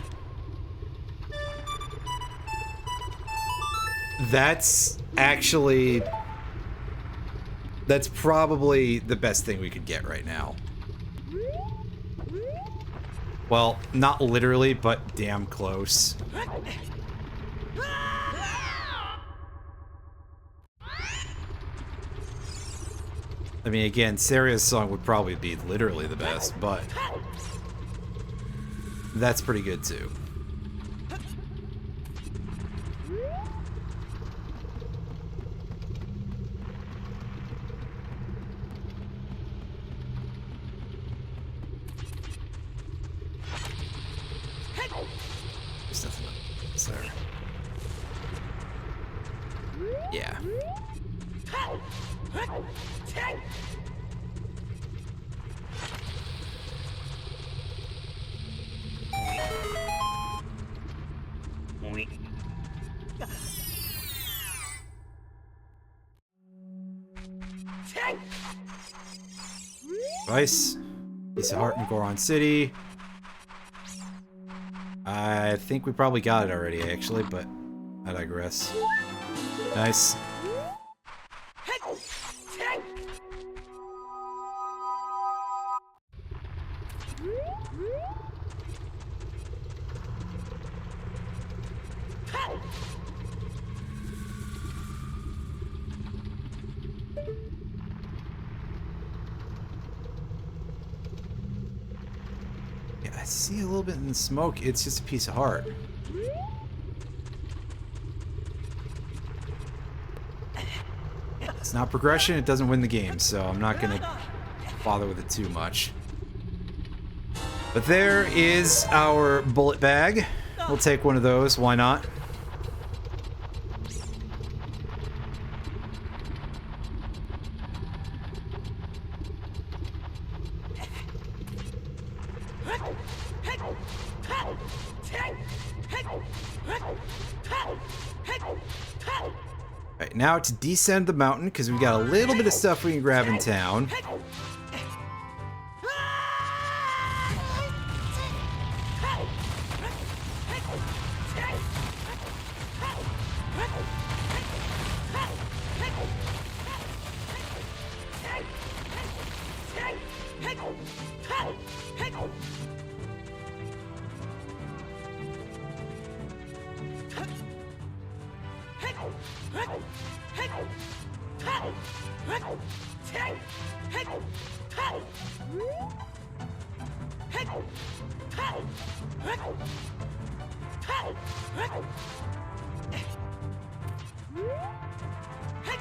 That's actually... That's probably the best thing we could get right now. Well, not literally, but damn close. I mean, again, Saria's song would probably be literally the best, but that's pretty good too. There's nothing else there. Yeah. Vice. Piece of heart in Goron City. I think we probably got it already, actually, but I digress. Nice. Yeah, I see a little bit in the smoke. It's just a piece of heart. It's not progression, it doesn't win the game, so I'm not gonna bother with it too much. But there is our bullet bag. We'll take one of those, why not? Alright, now to descend the mountain, because we got a little bit of stuff we can grab in town.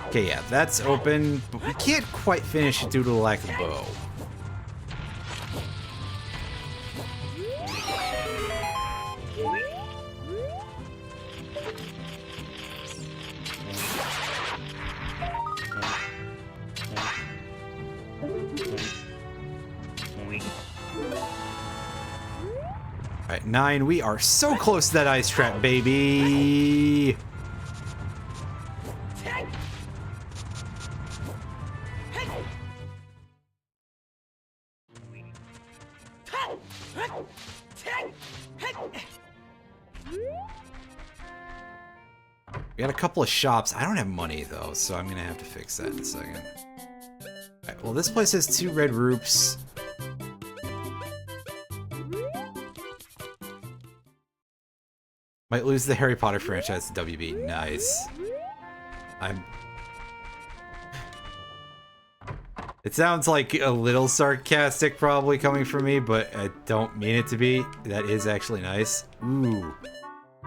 Okay, yeah, that's open, but we can't quite finish it due to the lack of bow. Alright, 9, we are so close to that ice trap, baby! We got a couple of shops. I don't have money, though, so I'm gonna have to fix that in a second. Alright, well, this place has 2 red roofs. Might lose the Harry Potter franchise to WB. Nice. It sounds like a little sarcastic probably coming from me, but I don't mean it to be. That is actually nice. Ooh.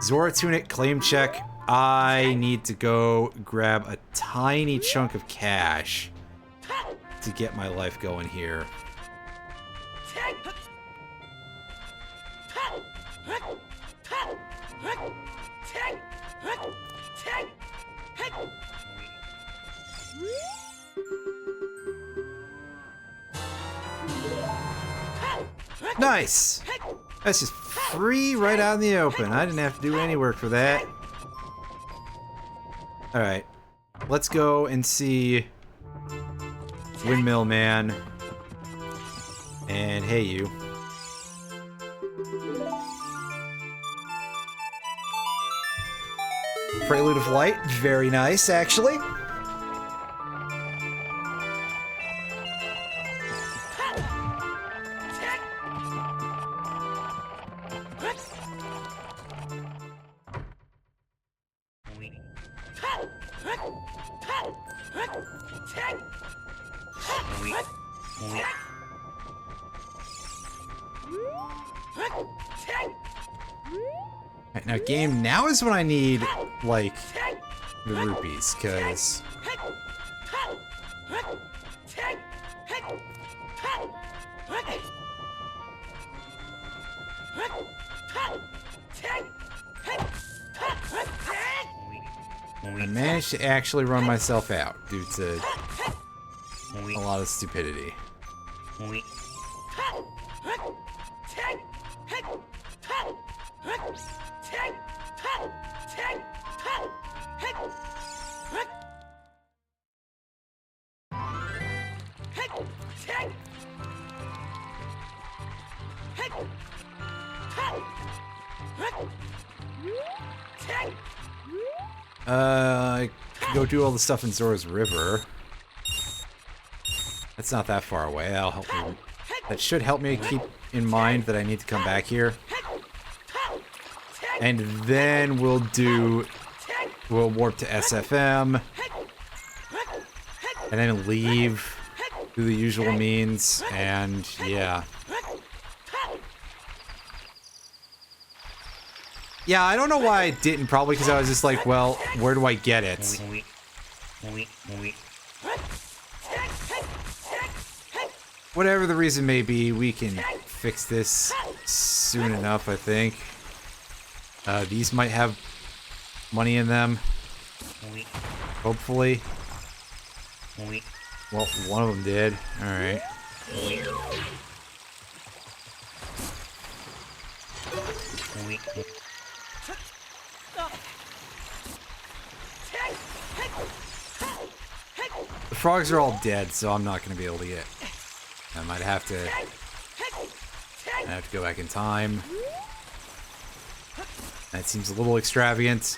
Zora Tunic claim check. I need to go grab a tiny chunk of cash to get my life going here. Nice! That's just free right out in the open. I didn't have to do any work for that. Alright. Let's go and see Windmill Man. And hey, you. Prelude of Light, very nice, actually. Right, now, game, now is when I need, like, the rupees, because... I managed to actually run myself out due to a lot of stupidity. I could go do all the stuff in Zora's River. That's not that far away. That'll help me. That should help me keep in mind that I need to come back here. And then we'll warp to SFM. And then leave through the usual means, and yeah. Yeah, I don't know why I didn't, probably because I was just like, well, where do I get it? Whatever the reason may be, we can fix this soon enough, I think. These might have money in them. Hopefully. Well, one of them did. Alright. The frogs are all dead, so I'm not going to be able to get... I might have to go back in time. That seems a little extravagant.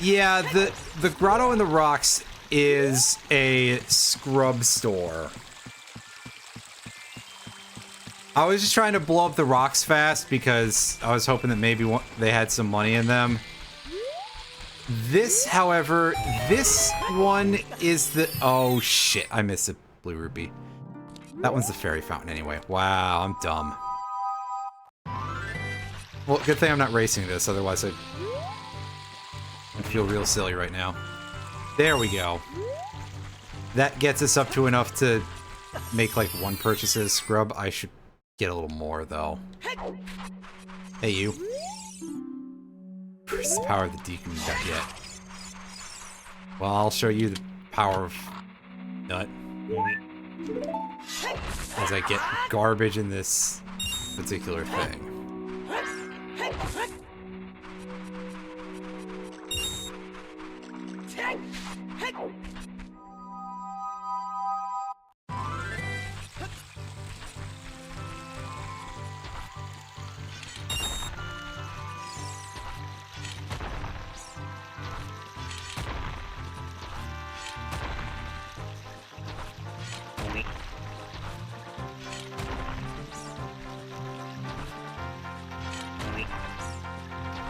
Yeah, the Grotto in the Rocks is a scrub store. I was just trying to blow up the rocks fast because I was hoping that maybe they had some money in them. This, however, this one is the... Oh, shit. I missed a blue rupee. That one's the fairy fountain anyway. Wow, I'm dumb. Well, good thing I'm not racing this, otherwise I'd feel real silly right now. There we go. That gets us up to enough to make like one purchase as scrub. I should get a little more though. Hey you. Where's the power of the deacon nut yet? Well, I'll show you the power of nut. As I get garbage in this particular thing.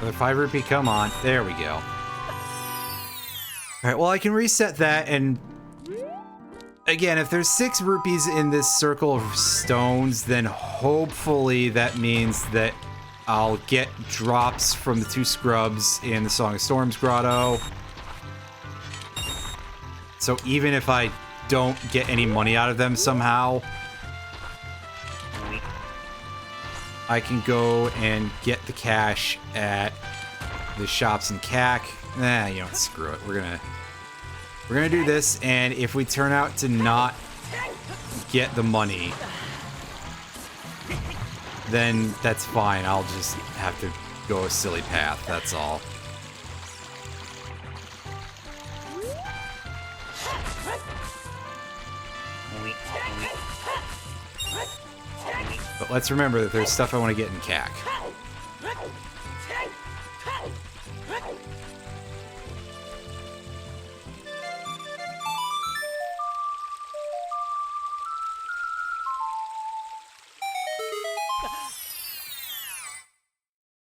The 5 rupee, come on. There we go. Alright, well I can reset that, and again, if there's 6 rupees in this circle of stones, then hopefully that means that I'll get drops from the 2 scrubs in the Song of Storms grotto. So even if I don't get any money out of them somehow, I can go and get the cash at the shops in CAC. Nah, you know, screw it. We're gonna do this, and if we turn out to not get the money, then that's fine. I'll just have to go a silly path, that's all. But let's remember that there's stuff I want to get in CAC.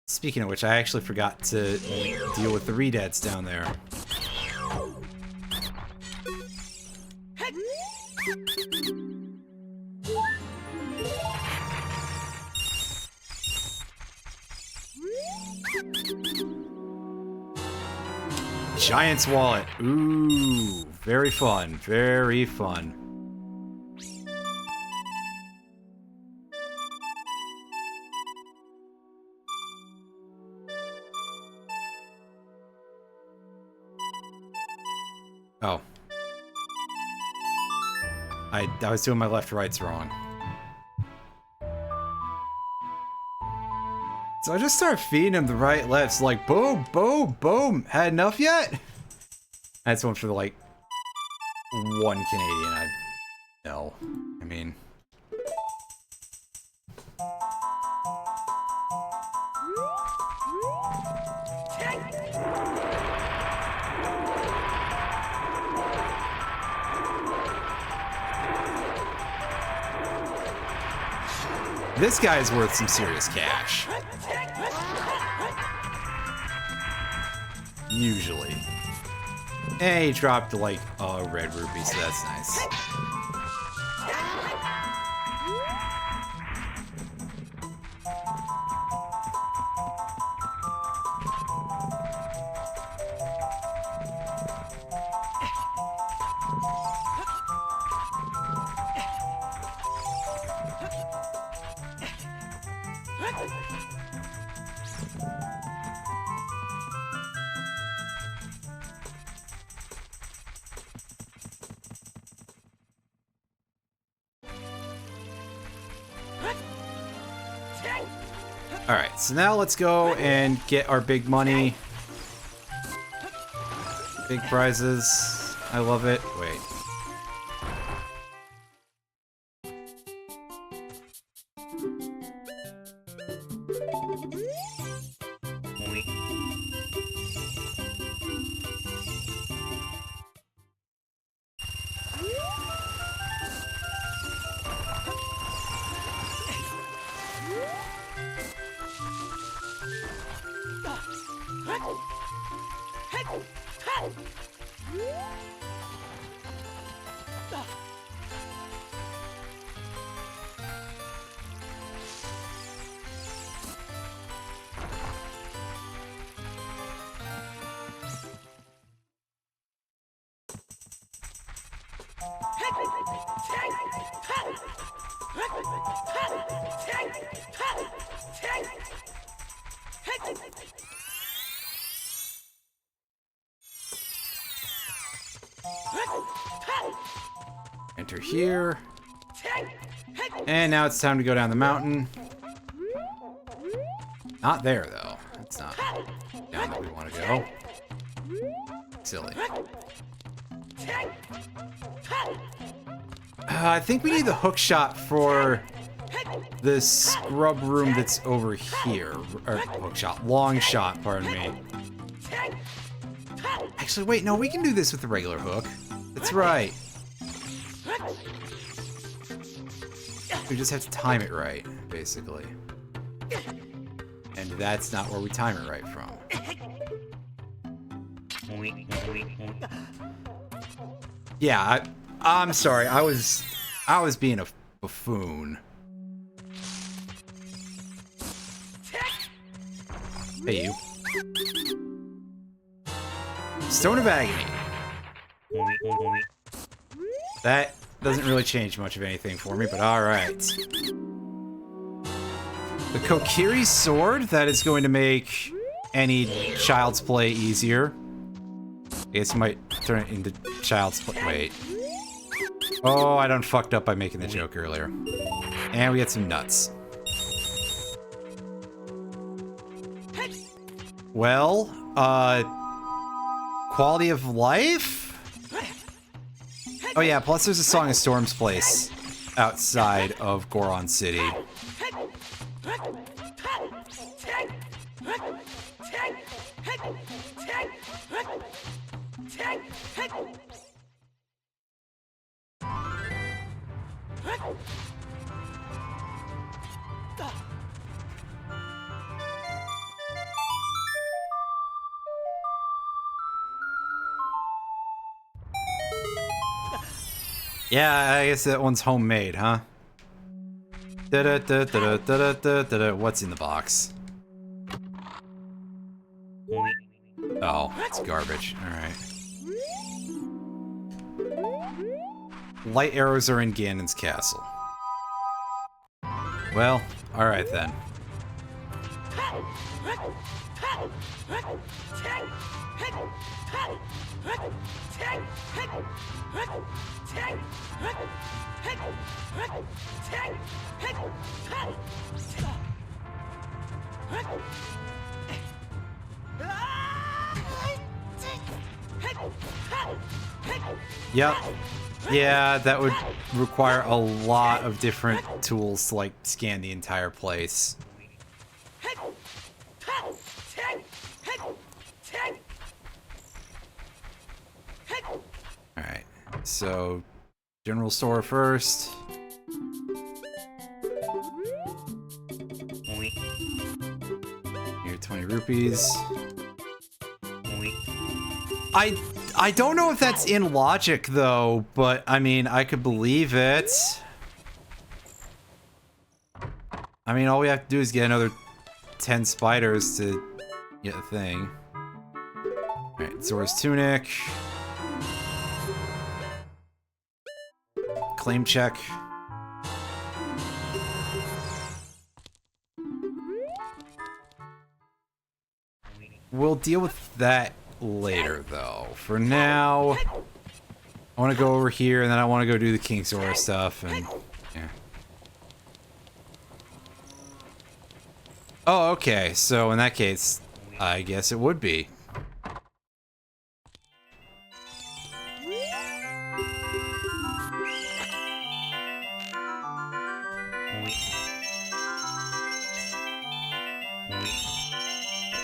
Speaking of which, I actually forgot to deal with the Redads down there. Giant's wallet. Ooh, very fun. Very fun. Oh. I was doing my left-rights wrong. So I just started feeding him the right lefts, like boom, boom, boom. Had enough yet? That's one for the, like, 1 Canadian. I know. I mean. This guy is worth some serious cash. Usually. And he dropped like a red rupee, so that's nice. Alright, so now let's go and get our big money. Big prizes. I love it. Wait. Enter here. And now it's time to go down the mountain. Not there, though. That's not down that we want to go. Silly. I think we need the hook shot for the scrub room that's over here. Or hook shot. Long shot, pardon me. Actually, wait, no, we can do this with the regular hook. That's right. We just have to time it right, basically. And that's not where we time it right from. Yeah, I'm sorry. I was being a buffoon. Hey, you. Stone of Agony. That doesn't really change much of anything for me, but alright. The Kokiri Sword, that is going to make any Child's Play easier. I guess you might turn it into Child's Play. Wait. Oh, I done fucked up by making the joke earlier. And we get some nuts. Well, quality of life? Oh yeah, plus there's a Song of Storms place outside of Goron City. Yeah, I guess that one's homemade, huh? What's in the box? Oh, it's garbage. Alright. Light arrows are in Ganon's castle. Well, alright then. Yep. Yeah, that would require a lot of different tools to, like, scan the entire place. Alright, so general store first. Here, 20 rupees. I don't know if that's in logic, though, but, I mean, I could believe it. I mean, all we have to do is get another 10 spiders to get the thing. Alright, Zora's Tunic. Claim check. We'll deal with that later, though. For now, I want to go over here, and then I want to go do the King Zora stuff, and yeah. Oh, okay. So in that case, I guess it would be.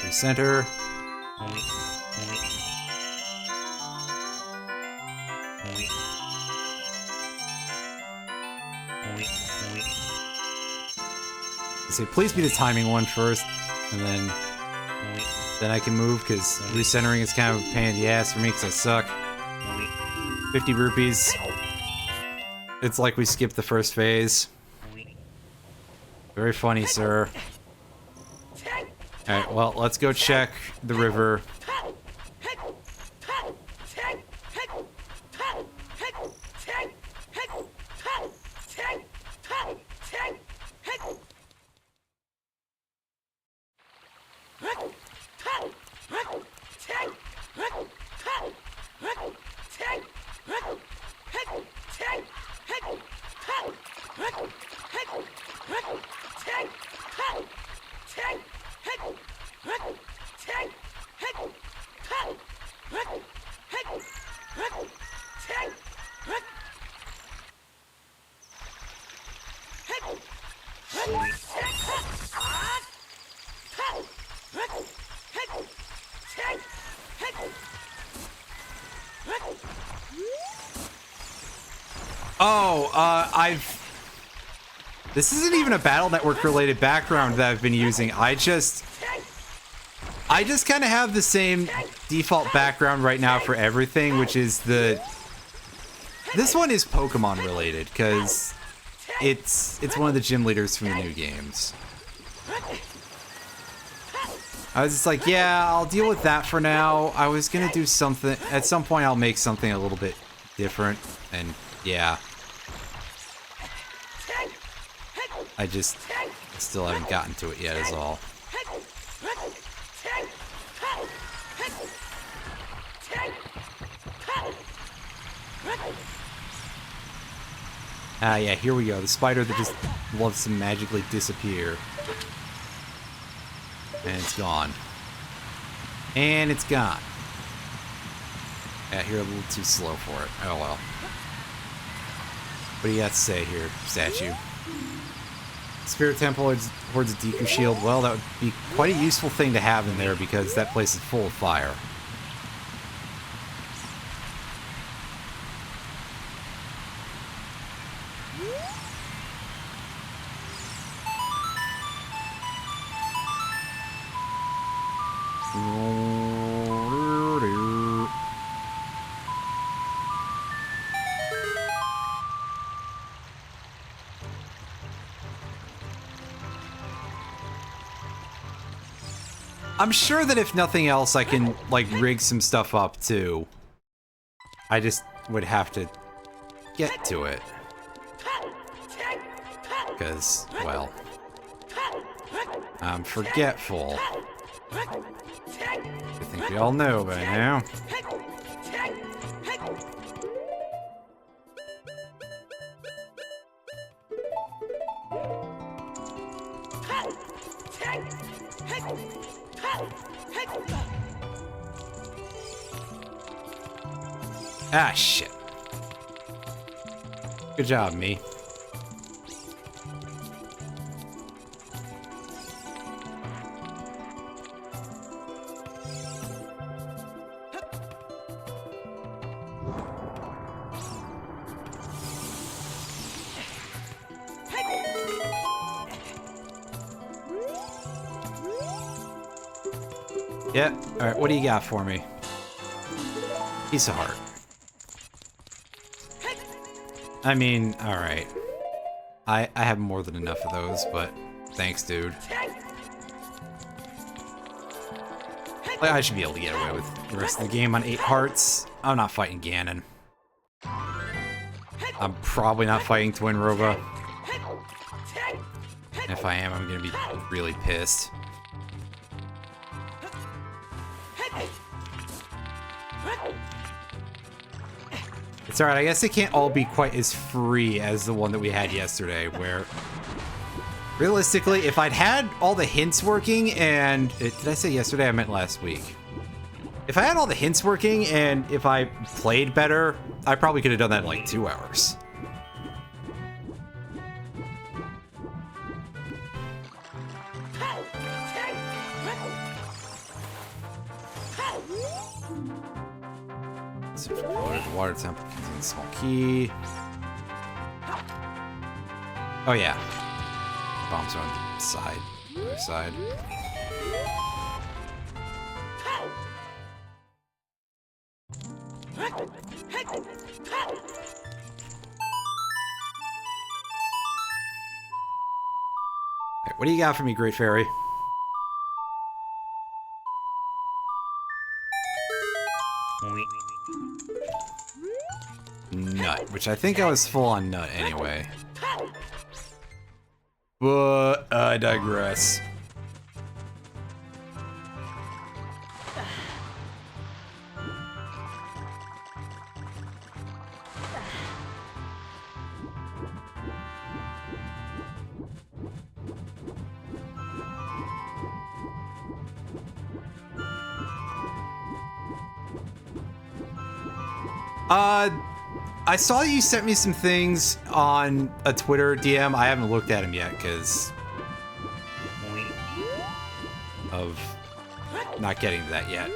Center. Say, please be the timing one first, and then I can move, because recentering is kind of a pain in the ass for me, because I suck. 50 rupees. It's like we skipped the first phase. Very funny, sir. Alright, well, let's go check the river. This isn't even a Battle Network related background that I've been using. I just kind of have the same default background right now for everything, which is this one is Pokemon related, because it's one of the gym leaders from the new games. I was just like, yeah, I'll deal with that for now. I was gonna do something, at some point I'll make something a little bit different, and yeah. I just still haven't gotten to it yet is all. Ah, yeah, here we go. The spider that just loves to magically disappear. And it's gone. And it's gone. Yeah, you're a little too slow for it. Oh well. What do you got to say here, statue? Spirit Temple hoards a Deku shield. Well, that would be quite a useful thing to have in there because that place is full of fire. I'm sure that if nothing else, I can, like, rig some stuff up, too. I just would have to get to it. Because, well, I'm forgetful. I think we all know by now. Ah, shit. Good job, me. Yeah, alright, what do you got for me? Piece of heart. I mean, alright. I have more than enough of those, but thanks, dude. Like, I should be able to get away with the rest of the game on 8 hearts. I'm not fighting Ganon. I'm probably not fighting Twin Roba. If I am, I'm gonna be really pissed. It's alright, I guess it can't all be quite as free as the one that we had yesterday, where... Realistically, if I'd had all the hints working and... Did I say yesterday? I meant last week. If I had all the hints working and if I played better, I probably could have done that in like 2 hours. The water temple contains a small key. Oh yeah. Bombs are on the side. Other side. Right, what do you got for me, Great Fairy? Nut, which I think I was full on nut anyway. But I digress. I saw you sent me some things on a Twitter DM. I haven't looked at them yet because of not getting to that yet.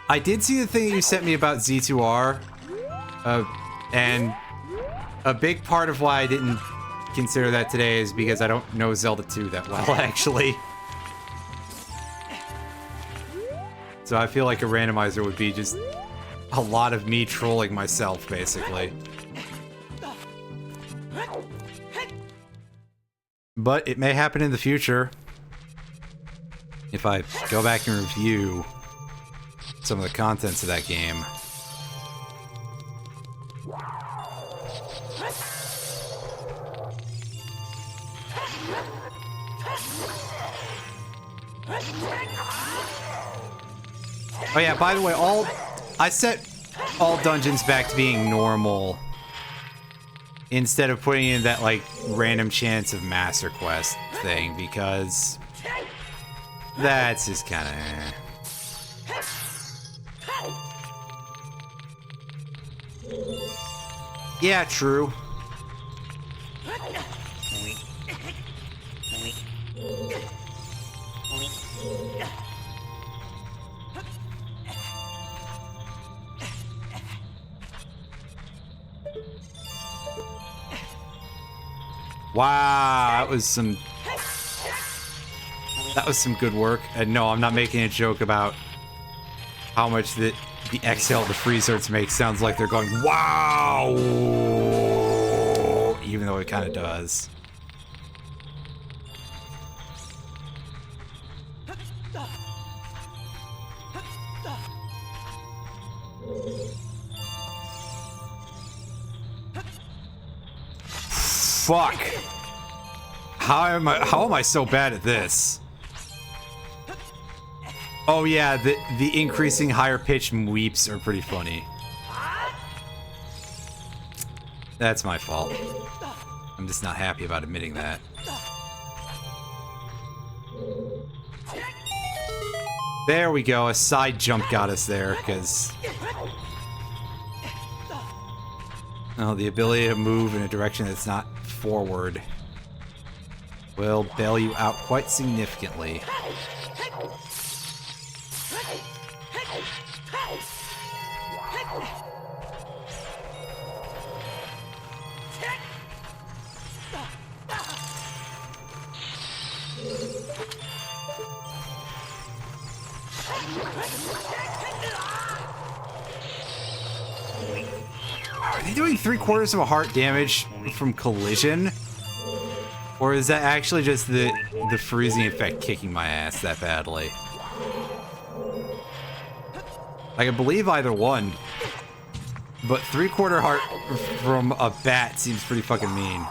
I did see the thing you sent me about Z2R, and a big part of why I didn't consider that today is because I don't know Zelda 2 that well, actually. So I feel like a randomizer would be just a lot of me trolling myself, basically. But it may happen in the future if I go back and review some of the contents of that game. Oh yeah, by the way, I set all dungeons back to being normal instead of putting in that, like, random chance of Master Quest thing, because that's just kind of... Yeah, true. Wow, that was some good work. And no, I'm not making a joke about how much the exhale the freeze hurts makes sounds like they're going, wow! Even though it kind of does. Fuck! How am I so bad at this? Oh yeah, the increasing higher pitch weeps are pretty funny. That's my fault. I'm just not happy about admitting that. There we go, a side jump got us there, because... Oh, the ability to move in a direction that's not forward will bail you out quite significantly. Are they doing 3/4 of a heart damage from collision? Or is that actually just the freezing effect kicking my ass that badly? I can believe either one. But 3/4 heart from a bat seems pretty fucking mean.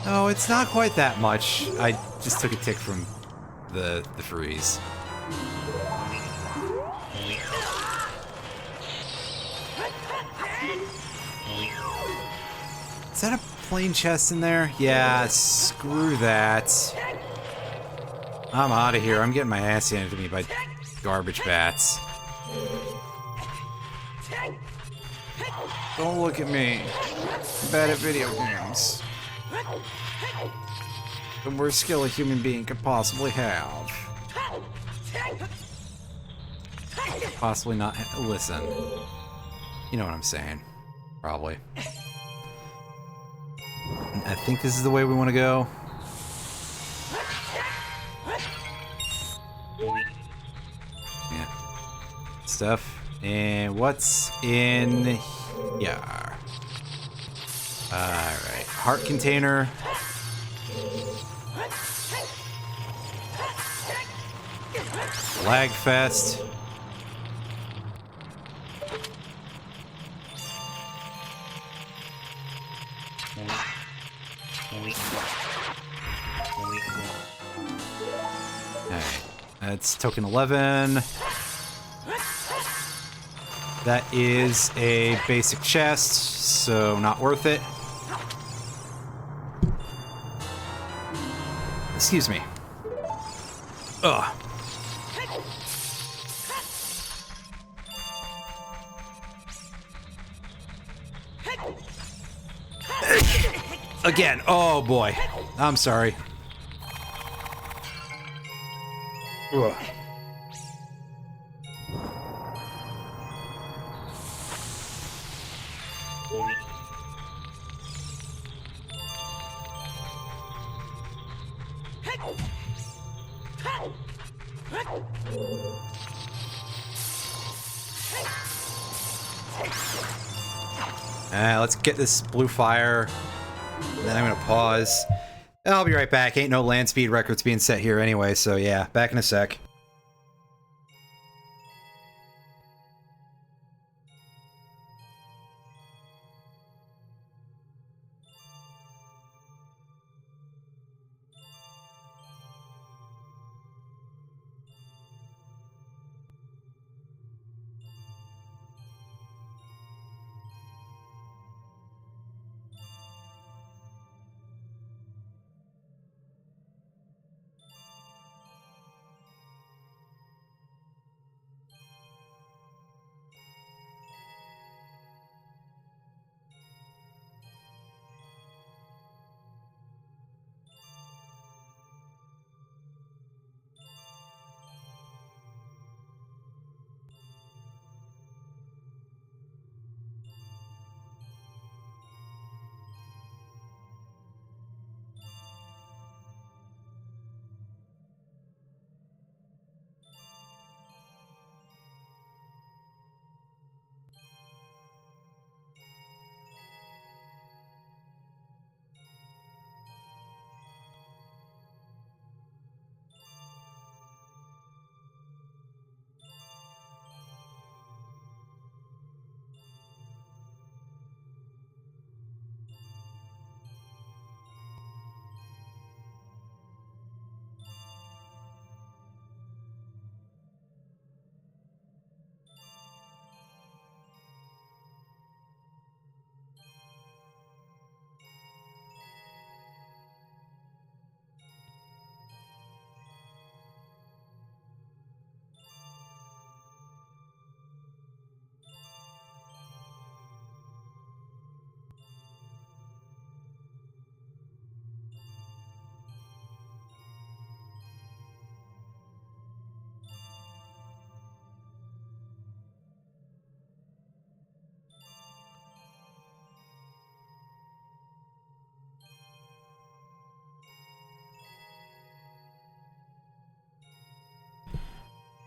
No, it's not quite that much. I just took a tick from the freeze. Is that a plain chest in there? Yeah, screw that. I'm out of here. I'm getting my ass handed to me by garbage bats. Don't look at me. I'm bad at video games. The worst skill a human being could possibly have. Possibly not. Listen. You know what I'm saying. Probably. I think this is the way we want to go. Yeah. Stuff. And what's in here? Alright. Heart container. Lag fest. Alright. That's token 11. That is a basic chest, so not worth it. Excuse me. Ugh. Again. Oh boy. I'm sorry. Ugh. Let's get this blue fire. Then I'm gonna pause. I'll be right back. Ain't no land speed records being set here anyway, so yeah, back in a sec.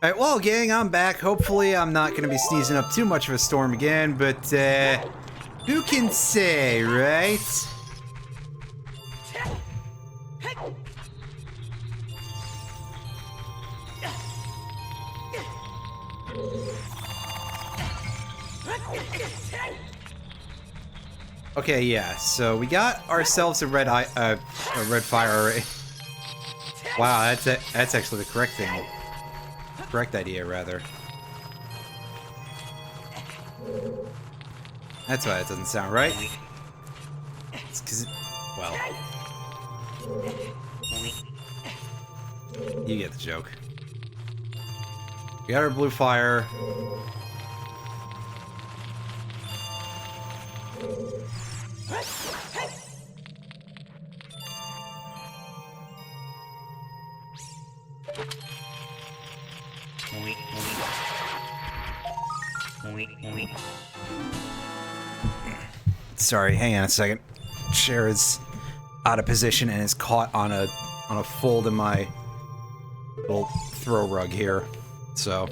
Alright, well, gang, I'm back. Hopefully I'm not going to be sneezing up too much of a storm again, but, who can say, right? Okay, yeah, so we got ourselves a red fire array. Wow, that's actually the correct thing. Correct idea, rather. That's why it doesn't sound right. It's 'cause well, you get the joke. We got our blue fire. Sorry, hang on a second. Chair is out of position and is caught on a fold in my little throw rug here. So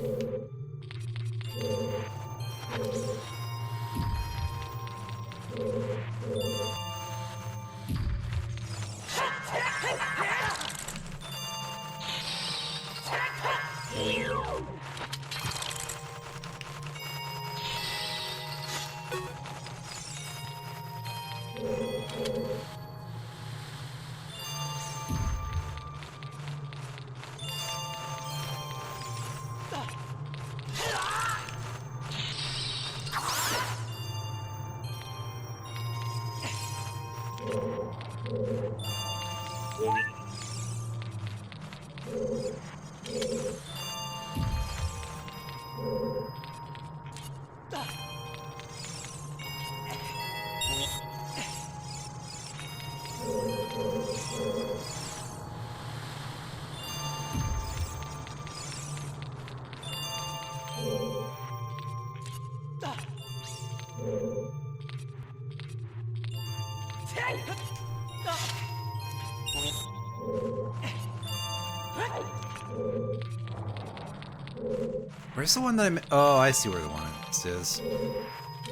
where's the one that oh, I see where the one is.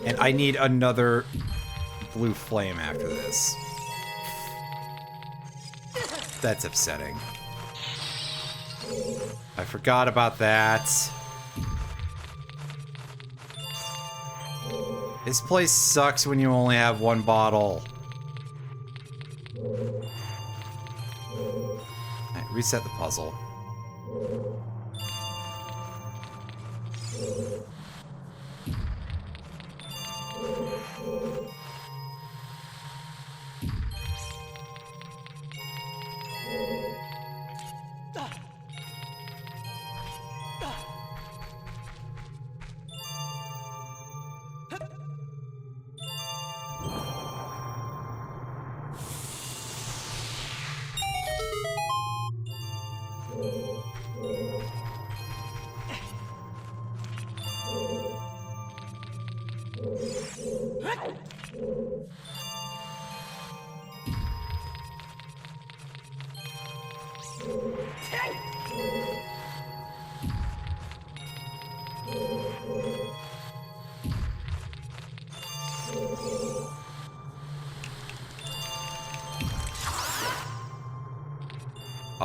And I need another blue flame after this. That's upsetting. I forgot about that. This place sucks when you only have one bottle. Alright, reset the puzzle.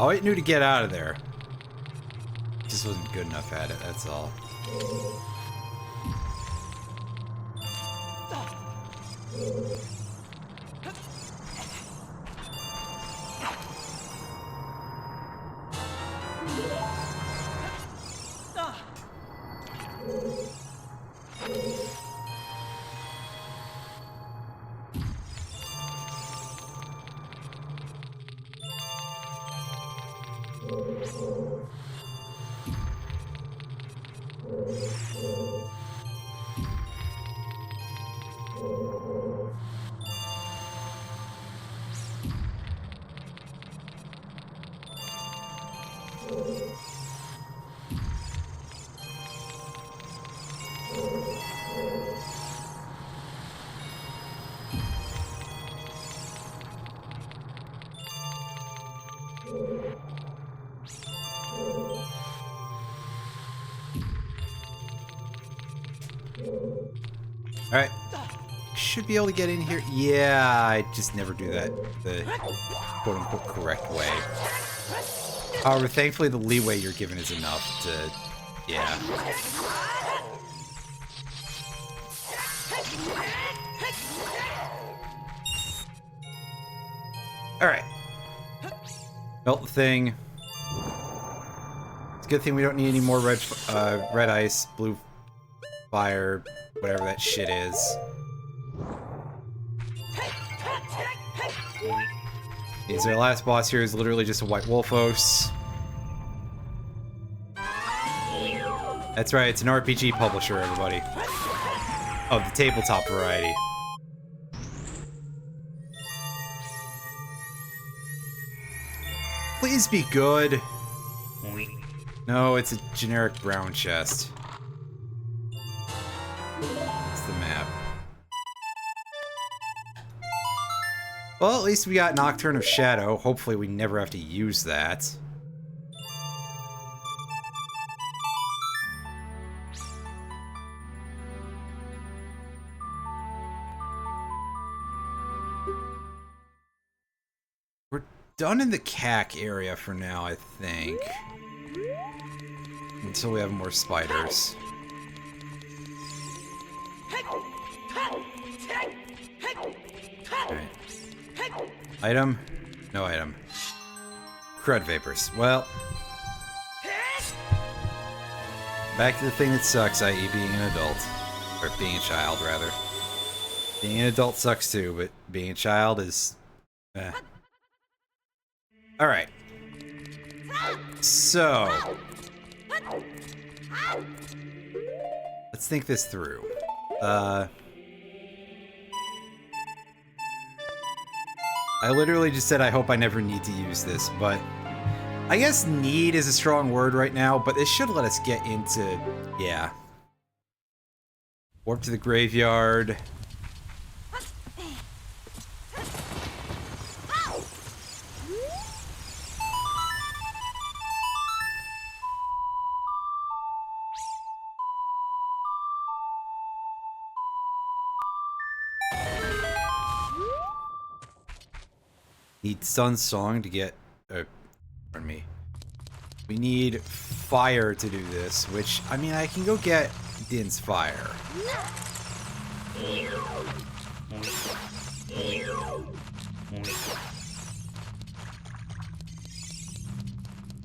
Oh, I knew to get out of there. Just wasn't good enough at it, that's all. Alright. Should be able to get in here. Yeah, I just never do that the quote-unquote correct way. However, thankfully the leeway you're given is enough to... yeah. Alright. Melt the thing. It's a good thing we don't need any more red ice, blue fire, whatever that shit is. Okay, so our last boss here is literally just a white wolfos. That's right, it's an RPG publisher, everybody. Of the tabletop variety. Please be good. No, it's a generic brown chest. It's the map. Well, at least we got Nocturne of Shadow. Hopefully we never have to use that. We're done in the CAC area for now, I think. Until we have more spiders. Okay. Item? No item. Crud vapors. Well. Back to the thing that sucks, i.e. being an adult. Or being a child, rather. Being an adult sucks too, but being a child is... Alright. So... let's think this through. I literally just said I hope I never need to use this, but... I guess need is a strong word right now, but this should let us get into... yeah. Warp to the graveyard. Need Sun's Song to get... pardon me. We need fire to do this, which, I mean, I can go get Din's fire.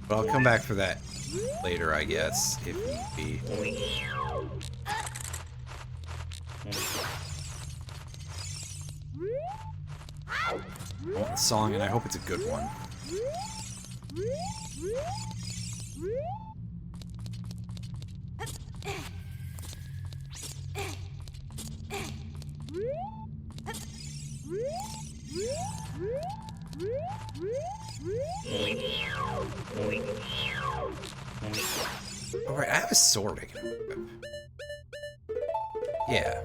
But I'll come back for that later, I guess, if need be. I want the song, and I hope it's a good one. Alright, I have a sword I can equip. Yeah.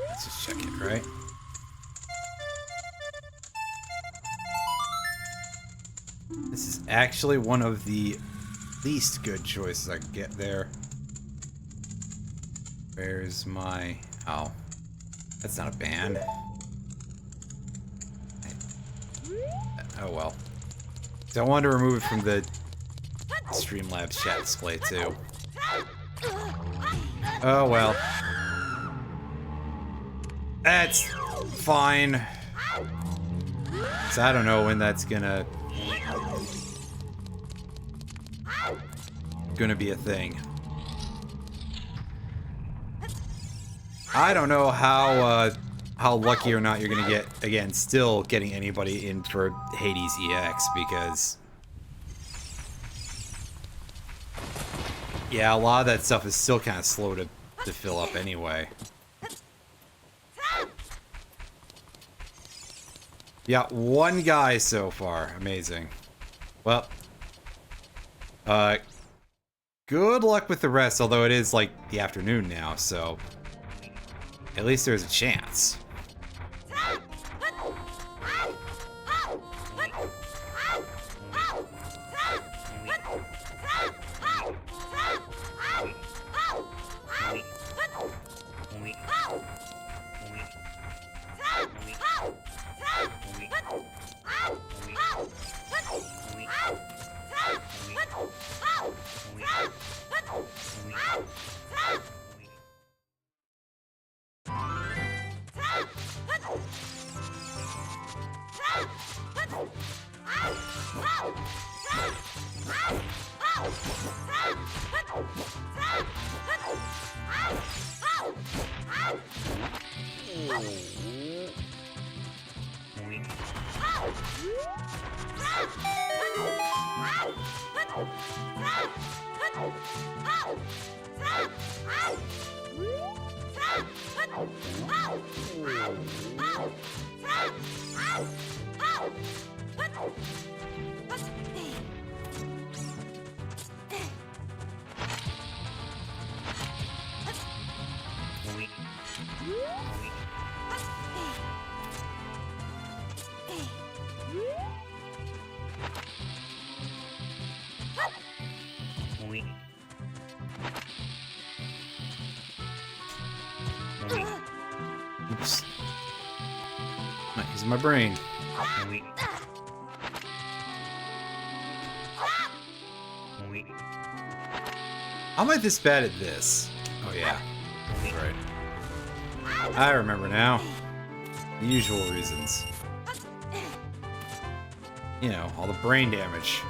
Let's just check it, right? This is actually one of the least good choices I can get there. Where's my... oh. That's not a band. Oh well. So I wanted to remove it from the Streamlabs chat display too. Oh well. That's fine. So I don't know when that's gonna be a thing. I don't know how lucky or not you're gonna get, again, still getting anybody in for Hades EX, because Yeah, a lot of that stuff is still kind of slow to fill up anyway. Yeah, one guy so far. Amazing. Well, good luck with the rest, although it is like the afternoon now, so at least there's a chance. Oops. Not using my brain. How am I this bad at this? Oh yeah. Right. I remember now. The usual reasons. You know, all the brain damage.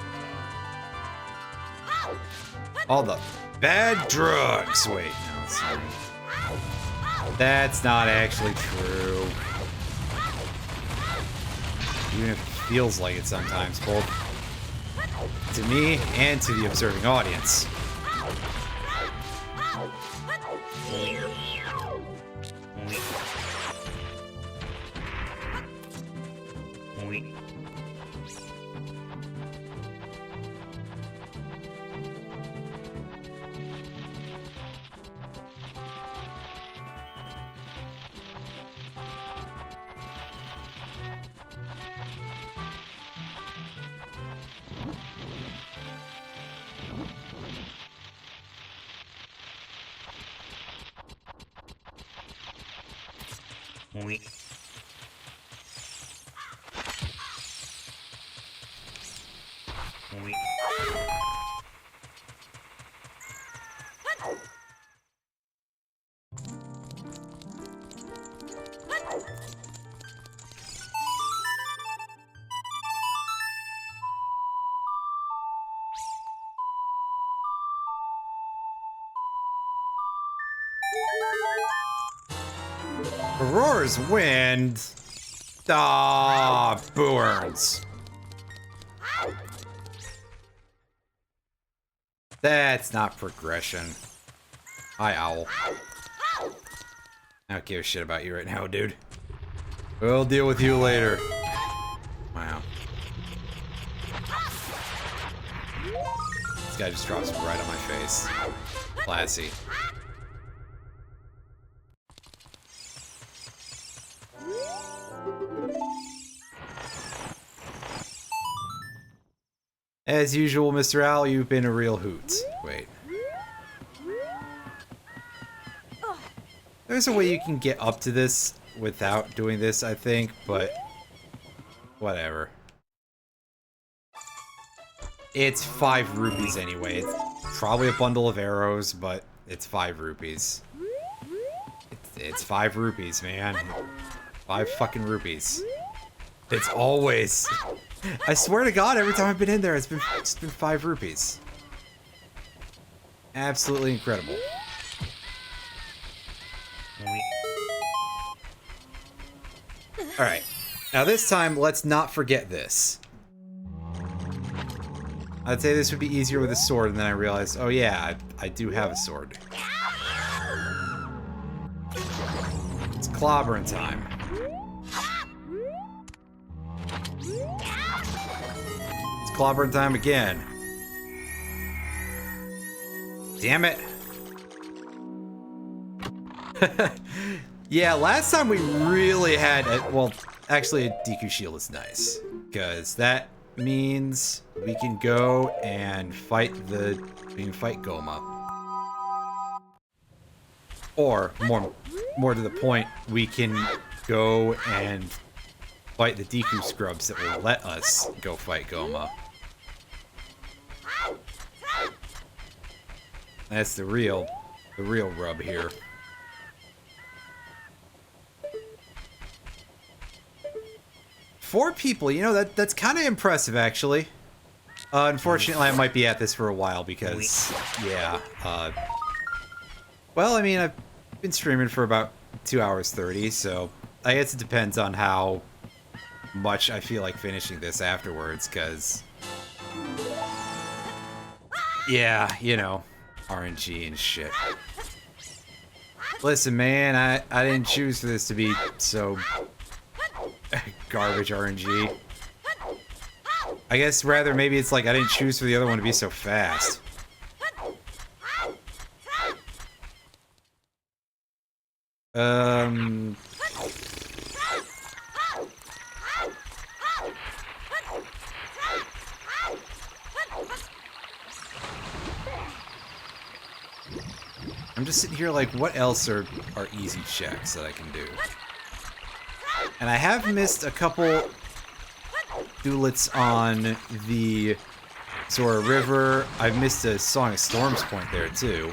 All the bad drugs. Wait, no, sorry. That's not actually true. Even if it feels like it sometimes, both to me and to the observing audience. Aurora's wind. Ah, burns. That's not progression. Hi, Owl. I don't give a shit about you right now, dude. We'll deal with you later. Wow. This guy just drops right on my face. Classy. As usual, Mr. Owl, you've been a real hoot. Wait. There's a way you can get up to this without doing this, I think, but whatever. It's 5 rupees anyway. It's probably a bundle of arrows, but it's 5 rupees. It's 5 rupees, man. 5 fucking rupees. It's always... I swear to God, every time I've been in there, it's been 5 rupees. Absolutely incredible. Alright. Now this time, let's not forget this. I'd say this would be easier with a sword, and then I realized, oh yeah, I do have a sword. It's clobbering time. It's clobbering time again. Damn it. Yeah, last time we really had well, actually a DQ shield is nice, because that means we can go and fight Goma. Or more to the point, we can go and fight the DQ scrubs that will let us go fight Goma. That's the real rub here. Four people, you know, that's kind of impressive, actually. Unfortunately, I might be at this for a while because, yeah. Well, I mean, I've been streaming for about 2 hours 30, so I guess it depends on how much I feel like finishing this afterwards, because, yeah, you know, RNG and shit. Listen, man, I didn't choose for this to be so garbage RNG. I guess rather maybe it's like I didn't choose for the other one to be so fast. I'm just sitting here like, what else are easy checks that I can do? And I have missed a couple duelets on the Zora River. I've missed a Song of Storms point there too.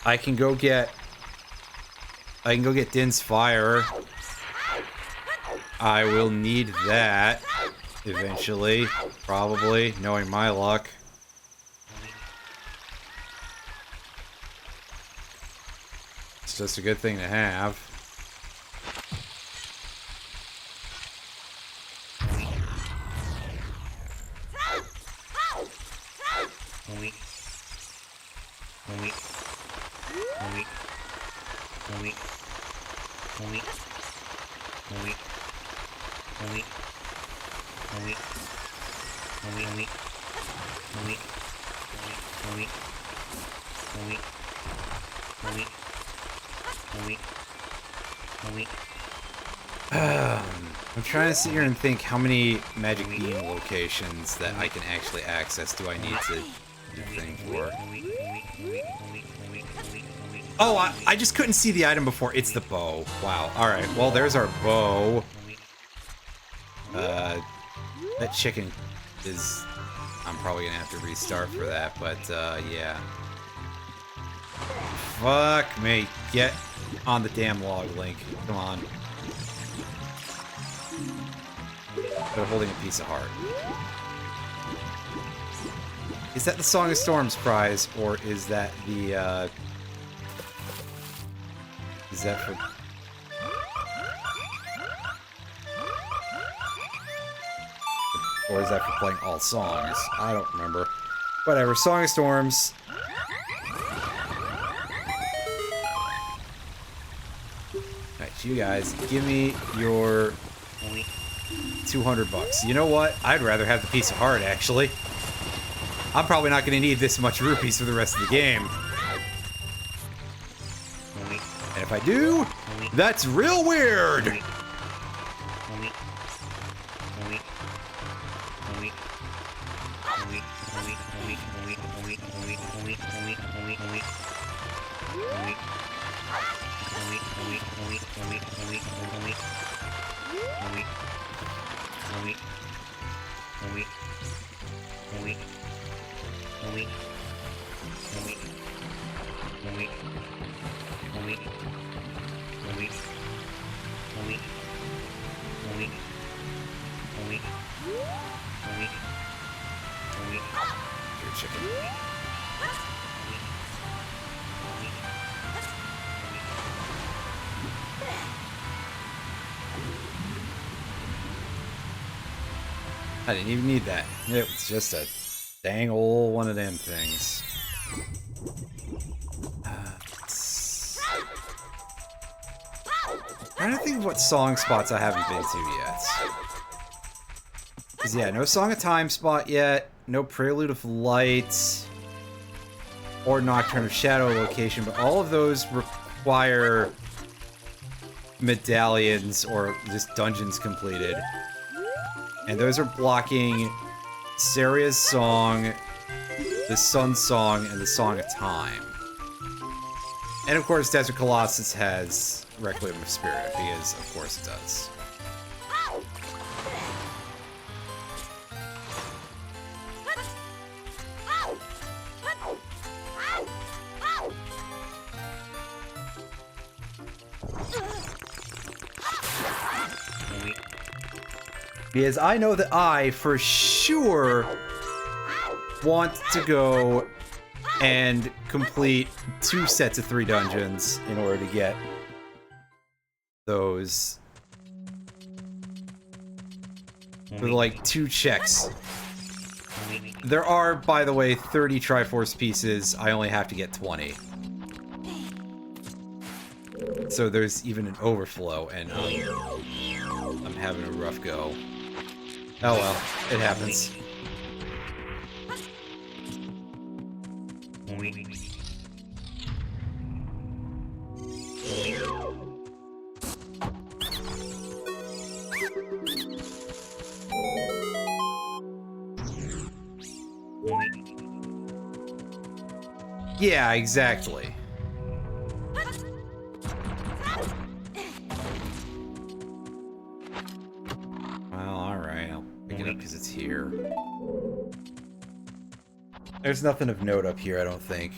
I can go get Din's Fire. I will need that eventually, probably, knowing my luck. It's just a good thing to have. I'm trying to sit here and think how many magic beam locations that I can actually access do I need to do thing for. Oh, I just couldn't see the item before. It's the bow. Wow. Alright, well, there's our bow. That chicken is... I'm probably gonna have to restart for that, but, yeah. Fuck me. Get on the damn log, Link. Come on. They're holding a piece of heart. Is that the Song of Storms prize, or is that the, is that for... Or is that for playing all songs? I don't remember. Whatever, Song of Storms. Alright, you guys, give me your 200 bucks. You know what? I'd rather have the piece of heart, actually. I'm probably not going to need this much rupees for the rest of the game. And if I do, that's real weird! I didn't even need that. It was just a dang old one of them things. I don't think of what song spots I haven't been to yet. 'Cause yeah, no Song of Time spot yet, no Prelude of Light, or Nocturne of Shadow location, but all of those require medallions or just dungeons completed. And those are blocking Saria's Song, the Sun Song, and the Song of Time. And of course, Desert Colossus has Requiem of Spirit, because of course it does. Because I know that I, for sure, want to go and complete 2 sets of 3 dungeons in order to get those. With like 2 checks. There are, by the way, 30 Triforce pieces. I only have to get 20. So there's even an overflow, and I'm having a rough go. Oh well, it happens. Yeah, exactly. Well, alright, I'll pick it up because it's here. There's nothing of note up here, I don't think.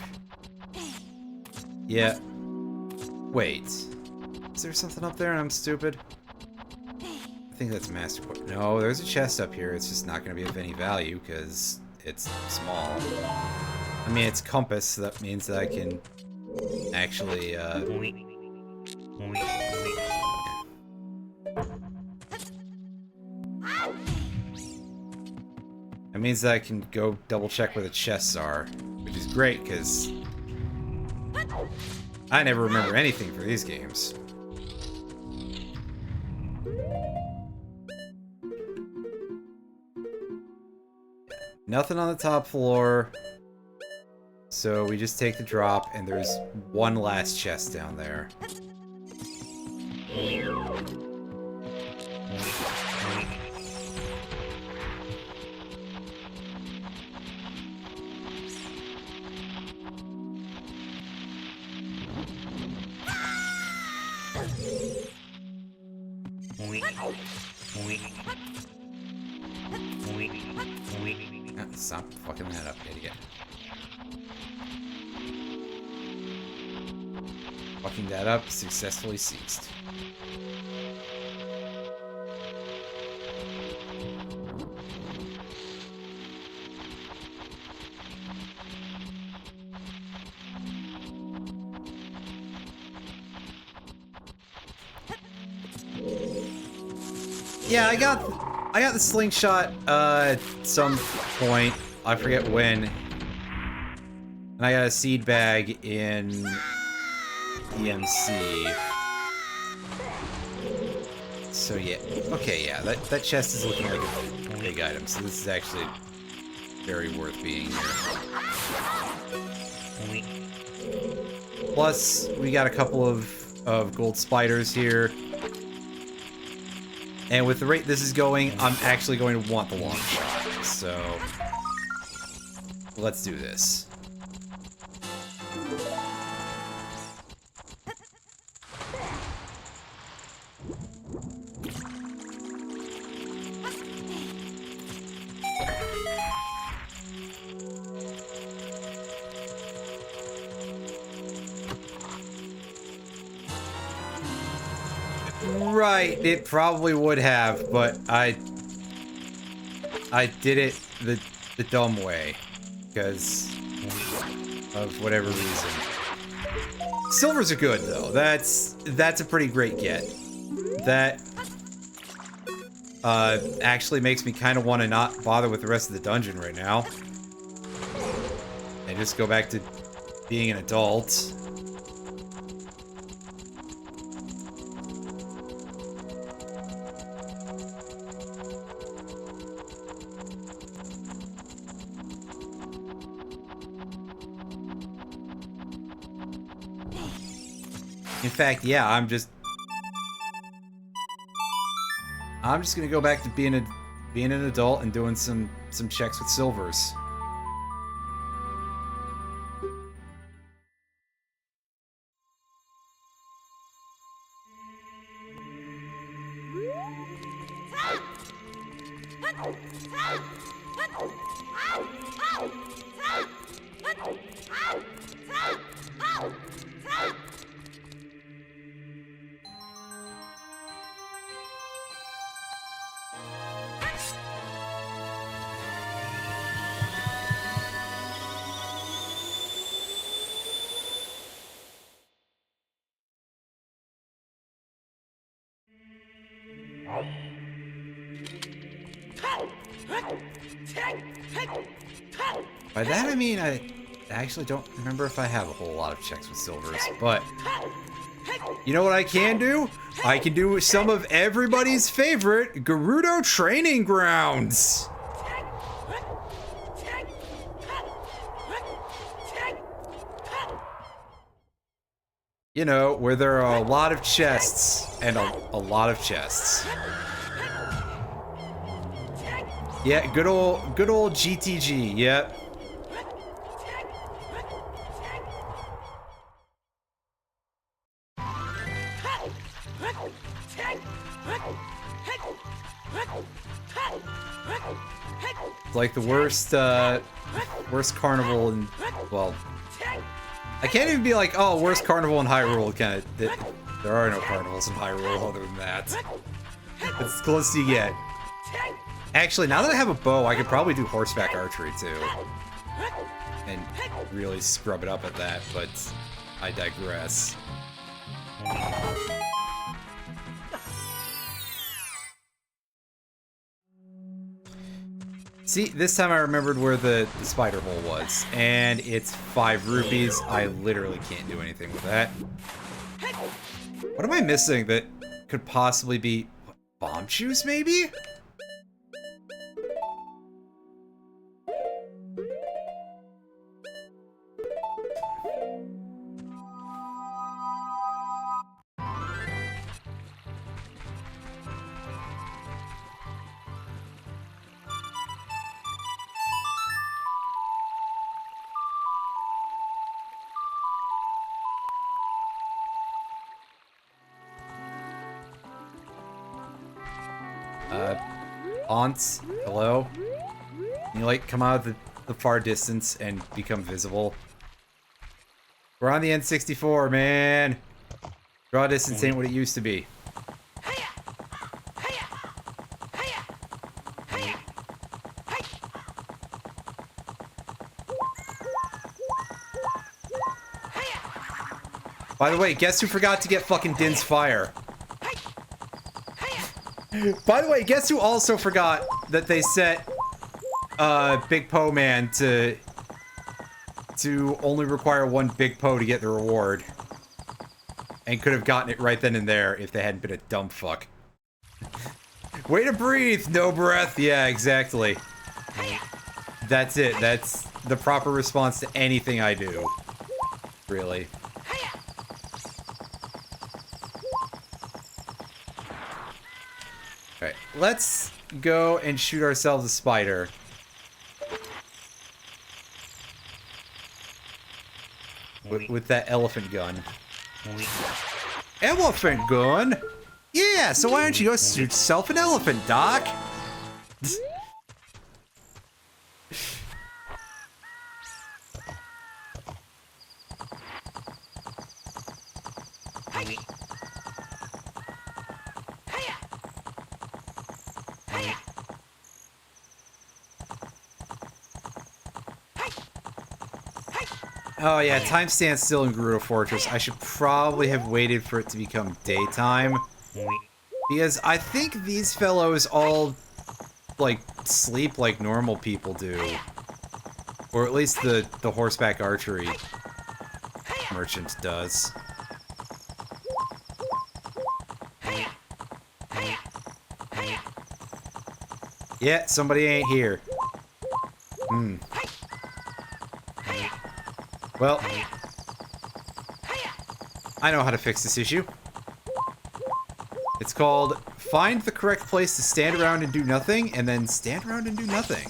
Yeah. Wait. Is there something up there and I'm stupid? I think that's Master Point. No, there's a chest up here. It's just not going to be of any value because it's small. I mean, it's compass, so that means that I can actually, That means that I can go double check where the chests are, which is great, because I never remember anything for these games. Nothing on the top floor. So we just take the drop, and there's one last chest down there. Stop fucking that up, idiot. Fucking that up, successfully ceased. Yeah, I got the slingshot at some point. I forget when. And I got a seed bag in EMC. So yeah. Okay, yeah, that chest is looking like a big item, so this is actually very worth being here. Plus, we got a couple of gold spiders here. And with the rate this is going, I'm actually going to want the long shot. So, let's do this. Right, it probably would have, but I did it the dumb way, because of whatever reason. Silvers are good though. That's a pretty great get. That actually makes me kind of want to not bother with the rest of the dungeon right now. And just go back to being an adult. In fact, yeah, I'm just gonna go back to being an adult and doing some checks with silvers. By that I mean I actually don't remember if I have a whole lot of checks with silvers, but you know what I can do? I can do some of everybody's favorite Gerudo training grounds. You know, where there are a lot of chests and a lot of chests. Yeah, good old GTG, yep. It's like the worst carnival in, well, I can't even be like, oh, worst carnival in Hyrule, kind of. There are no carnivals in Hyrule other than that. It's as close as you get. Actually, now that I have a bow, I could probably do horseback archery too. And really scrub it up at that, but I digress. See, this time I remembered where the spider hole was, and it's 5 rupees. I literally can't do anything with that. What am I missing that could possibly be bomb shoes, maybe? Aunts, hello? Can you, like, come out of the far distance and become visible? We're on the N64, man! Draw distance ain't what it used to be. By the way, guess who forgot to get fucking Din's Fire? By the way, guess who also forgot that they set Big Po Man to only require 1 Big Po to get the reward. And could have gotten it right then and there if they hadn't been a dumb fuck. Way to breathe, no breath. Yeah, exactly. That's it. That's the proper response to anything I do. Really. Alright, let's go and shoot ourselves a spider. With that elephant gun. Elephant gun? Yeah, so why don't you go shoot yourself an elephant, Doc? Oh yeah, time stands still in Gerudo Fortress. I should probably have waited for it to become daytime. Because I think these fellows all, like, sleep like normal people do. Or at least the horseback archery merchant does. Yeah, somebody ain't here. Hmm. Well, I know how to fix this issue. It's called find the correct place to stand around and do nothing, and then stand around and do nothing.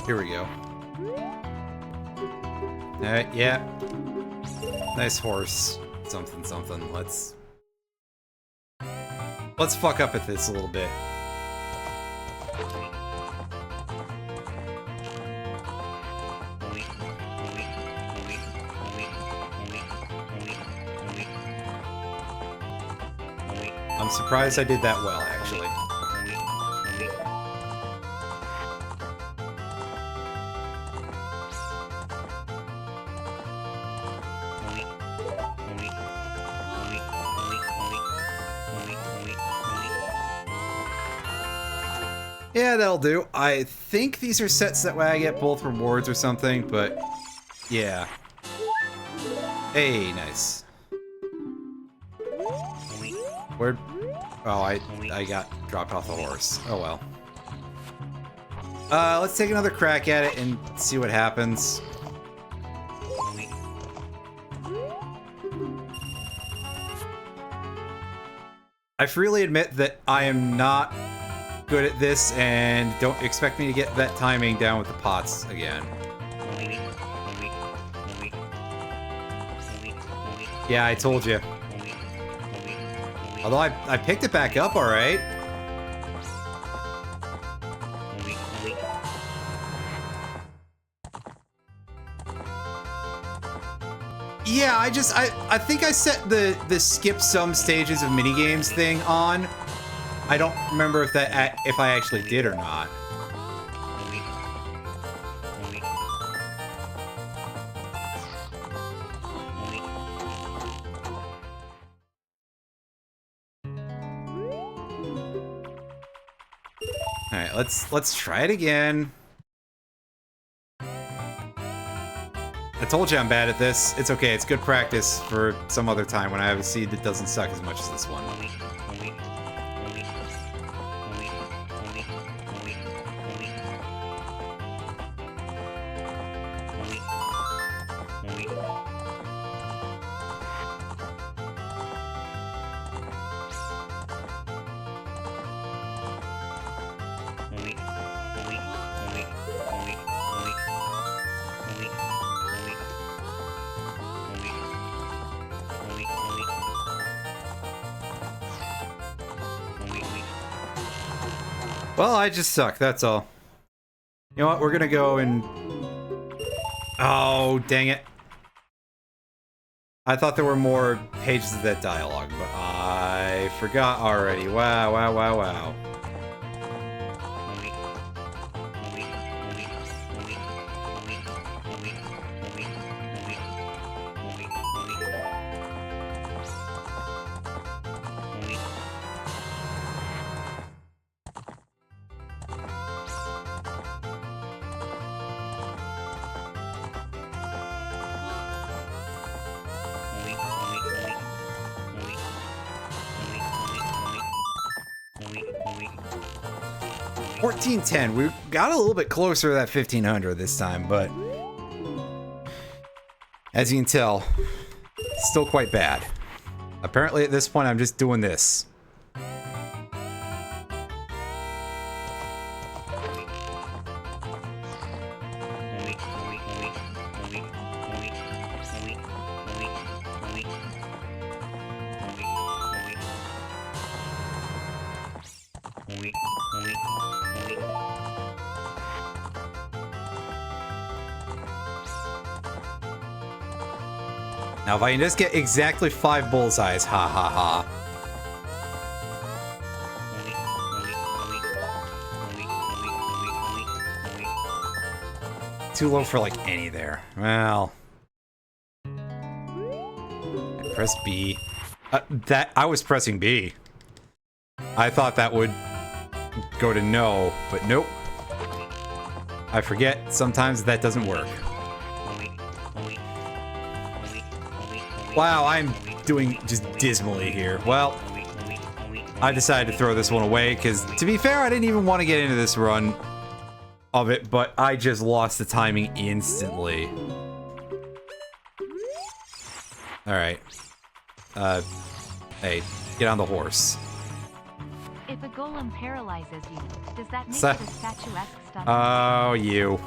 Here we go. Alright, yeah. Nice horse. Something, something. Let's fuck up at this a little bit. I'm surprised I did that well, actually. Yeah, that'll do. I think these are sets that way I get both rewards or something, but yeah. Hey, nice. Where? Oh, I got dropped off the horse. Oh well. Let's take another crack at it and see what happens. I freely admit that I am not good at this, and don't expect me to get that timing down with the pots again. Yeah, I told you. Although I picked it back up alright. Yeah, I think I set the skip some stages of minigames thing on. I don't remember if I actually did or not. All right, let's try it again. I told you I'm bad at this. It's okay. It's good practice for some other time when I have a seed that doesn't suck as much as this one. Well, I just suck, that's all. You know what, we're gonna go and... Oh, dang it. I thought there were more pages of that dialogue, but I forgot already. Wow, wow, wow, wow. 1410. We got a little bit closer to that 1500 this time, but as you can tell, still quite bad. Apparently at this point I'm just doing this. Now if I can just get exactly 5 bullseyes, ha ha ha. Too low for like any there. Well. Press B. That I was pressing B. I thought that would go to no, but nope. I forget sometimes that doesn't work. Wow, I'm doing just dismally here. Well, I decided to throw this one away because, to be fair, I didn't even want to get into this run of it, but I just lost the timing instantly. Alright. Hey, get on the horse. If a golem paralyzes you, does that make it a statuesque stuff? Oh, you.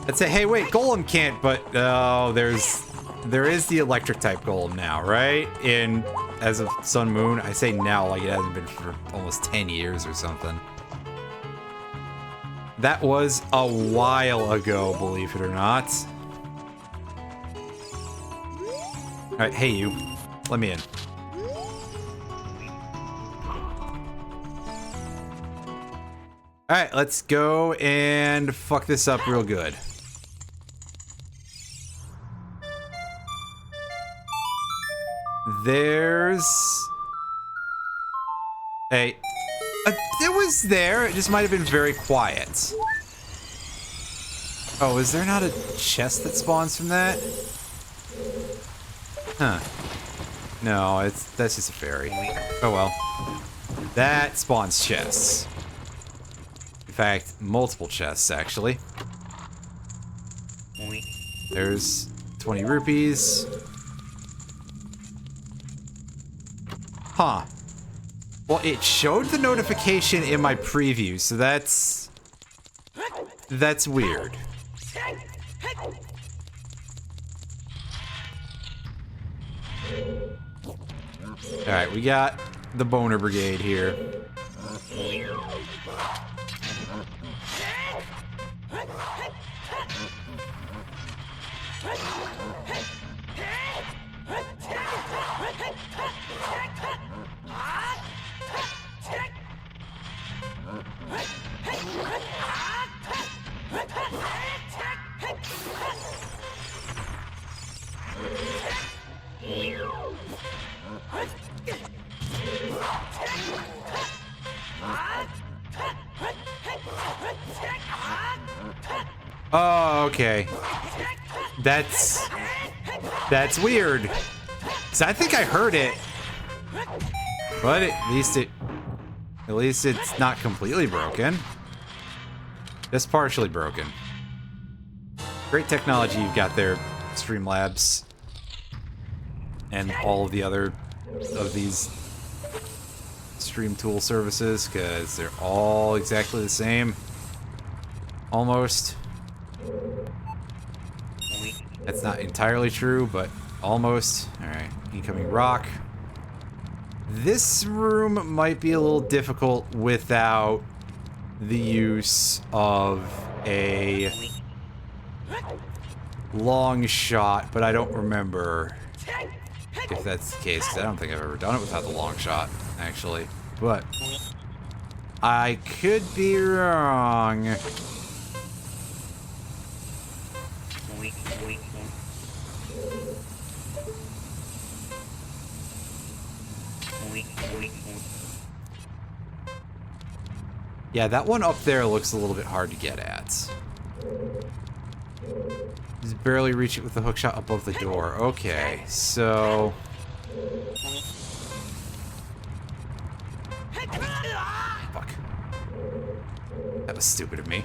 I'd say, hey, wait, golem can't, but oh, there is the electric type golem now, right? As of Sun Moon, I say now like it hasn't been for almost 10 years or something. That was a while ago, believe it or not. All right, hey you, let me in. All right, let's go and fuck this up real good. There's... Hey. It was there. It just might have been very quiet. Oh, is there not a chest that spawns from that? Huh. No, that's just a fairy. Oh well. That spawns chests. In fact, multiple chests, actually. There's 20 rupees. Huh. Well, it showed the notification in my preview, so that's weird. Alright, we got the Boner Brigade here. Oh, okay. That's weird. 'Cause I think I heard it. But at least it's not completely broken. Just partially broken. Great technology you've got there, Streamlabs. And all of the other of these stream tool services, because they're all exactly the same. Almost. That's not entirely true, but almost. Alright, incoming rock. This room might be a little difficult without the use of a long shot, but I don't remember if that's the case, 'cause I don't think I've ever done it without the long shot, actually. But I could be wrong. Yeah, that one up there looks a little bit hard to get at. Just barely reach it with the hookshot above the door. Okay, so... was stupid of me.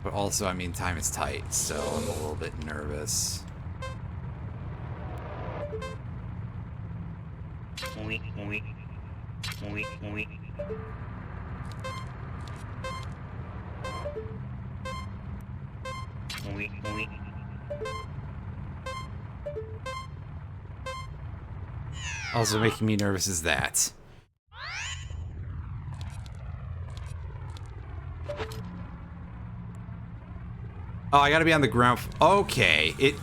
But also, I mean, time is tight, so I'm a little bit nervous. Also making me nervous is that. Oh, I gotta be on the ground. Okay, it...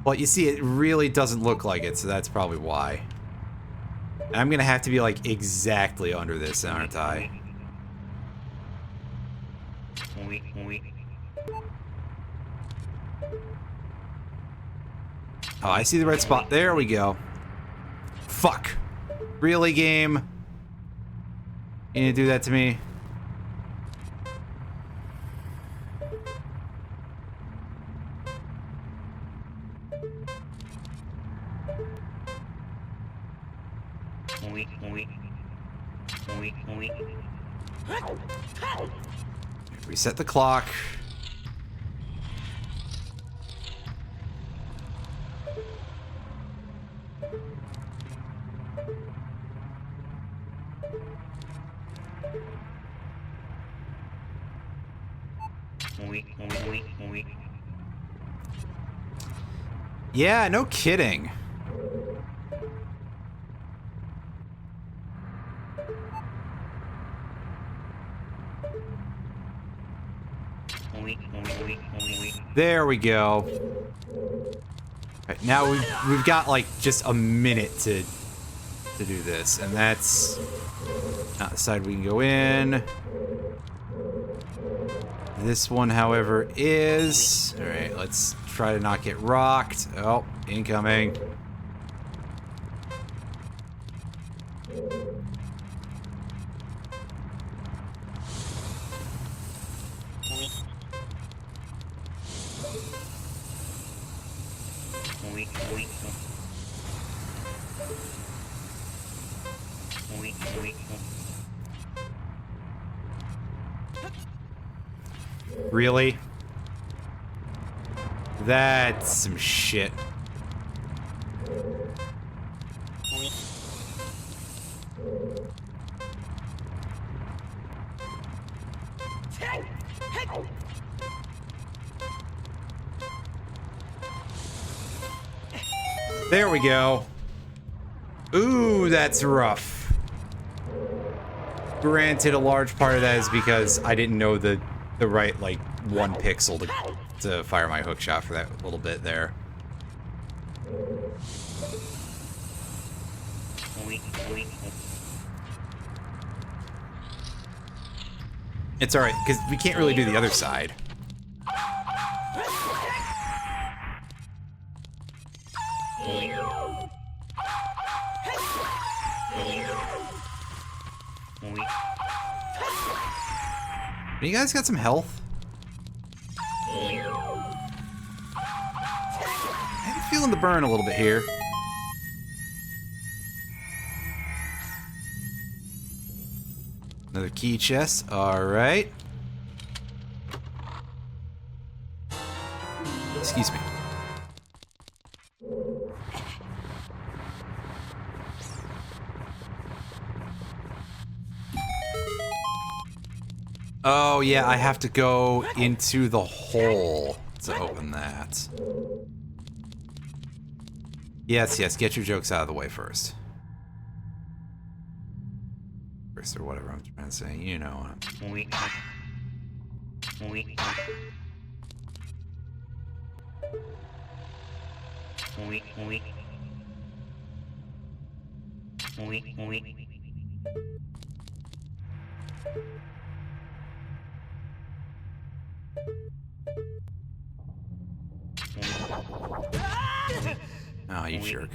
Well, you see, it really doesn't look like it, so that's probably why. And I'm gonna have to be, like, exactly under this, aren't I? Oh, I see the red spot. There we go. Fuck. Really, game? You need to do that to me? Reset the clock. Yeah, no kidding. There we go. Right, now we've got like just a minute to do this, and that's not the side we can go in. This one, however, is... Alright, let's try to not get rocked. Oh, incoming. Really? That's some shit. There we go. Ooh, that's rough. Granted, a large part of that is because I didn't know the right, like, 1 pixel to fire my hook shot for that little bit there. It's alright, because we can't really do the other side. You guys got some health? I'm feeling the burn a little bit here. Another key chest. Alright. Excuse me. Oh, yeah, I have to go into the hole to open that. Yes, yes, get your jokes out of the way first. First, or whatever I'm trying to say, you know. Oh, you jerk.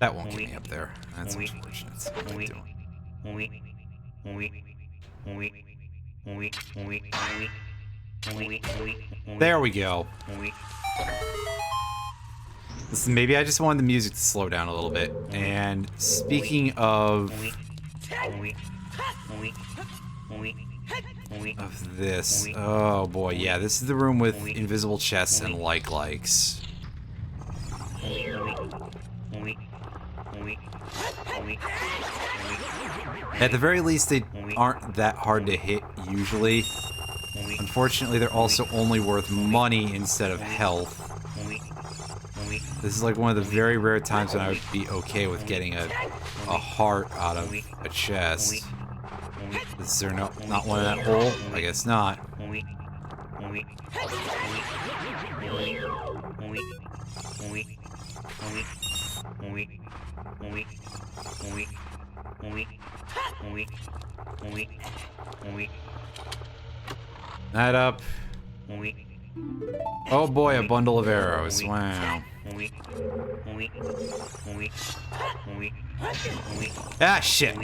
That won't get me up there. That's unfortunate. What are you doing? There we go. Listen, maybe I just wanted the music to slow down a little bit. And speaking of this, oh boy, yeah, this is the room with invisible chests and likes. At the very least, they aren't that hard to hit usually. Unfortunately, they're also only worth money instead of health. This is like one of the very rare times when I would be okay with getting a heart out of a chest. Is there not one in that hole? I guess not. That up. Oh boy, a bundle of arrows. Wow. Ah, shit.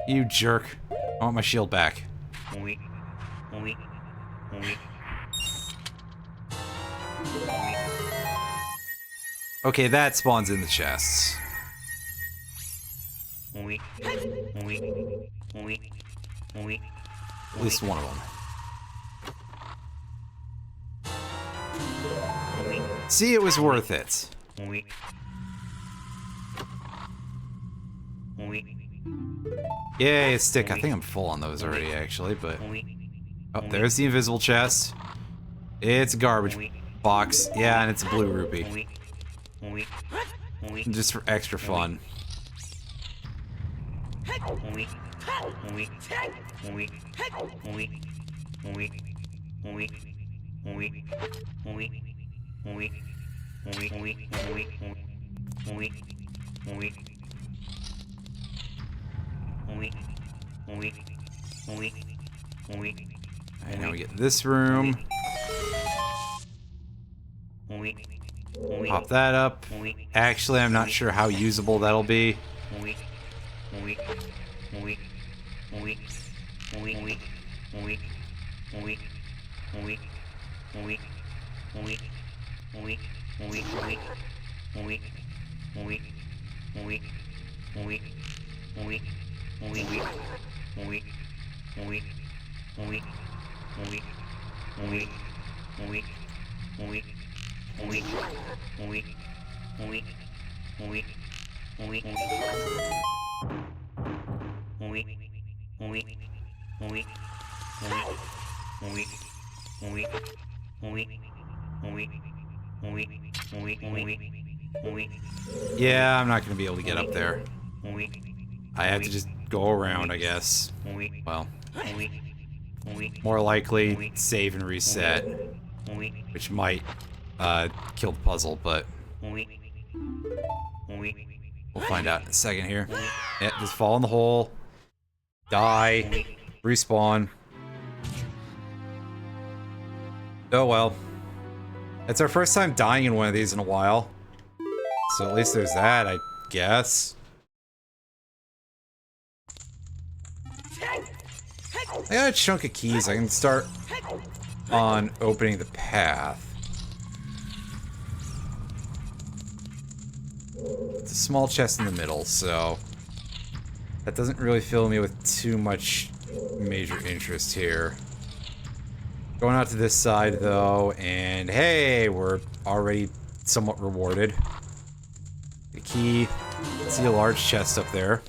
You jerk. I want my shield back. Okay, that spawns in the chests. At least one of them. See, it was worth it. Yay, a stick. I think I'm full on those already, actually, but... Oh, there's the invisible chest. It's a garbage box. Yeah, and it's a blue rupee. Just for extra fun. Alright, now we get this room. Pop that up. Actually, I'm not sure how usable that'll be. Yeah, I'm not gonna be able to get up there. I have to just go around, I guess. Well, more likely save and reset, which might kill the puzzle, but we'll find out in a second here. Yeah, just fall in the hole, die, respawn. Oh well. It's our first time dying in one of these in a while. So at least there's that, I guess. I got a chunk of keys. I can start on opening the path. It's a small chest in the middle, so that doesn't really fill me with too much major interest here. Going out to this side, though, and hey, we're already somewhat rewarded. The key. See a large chest up there.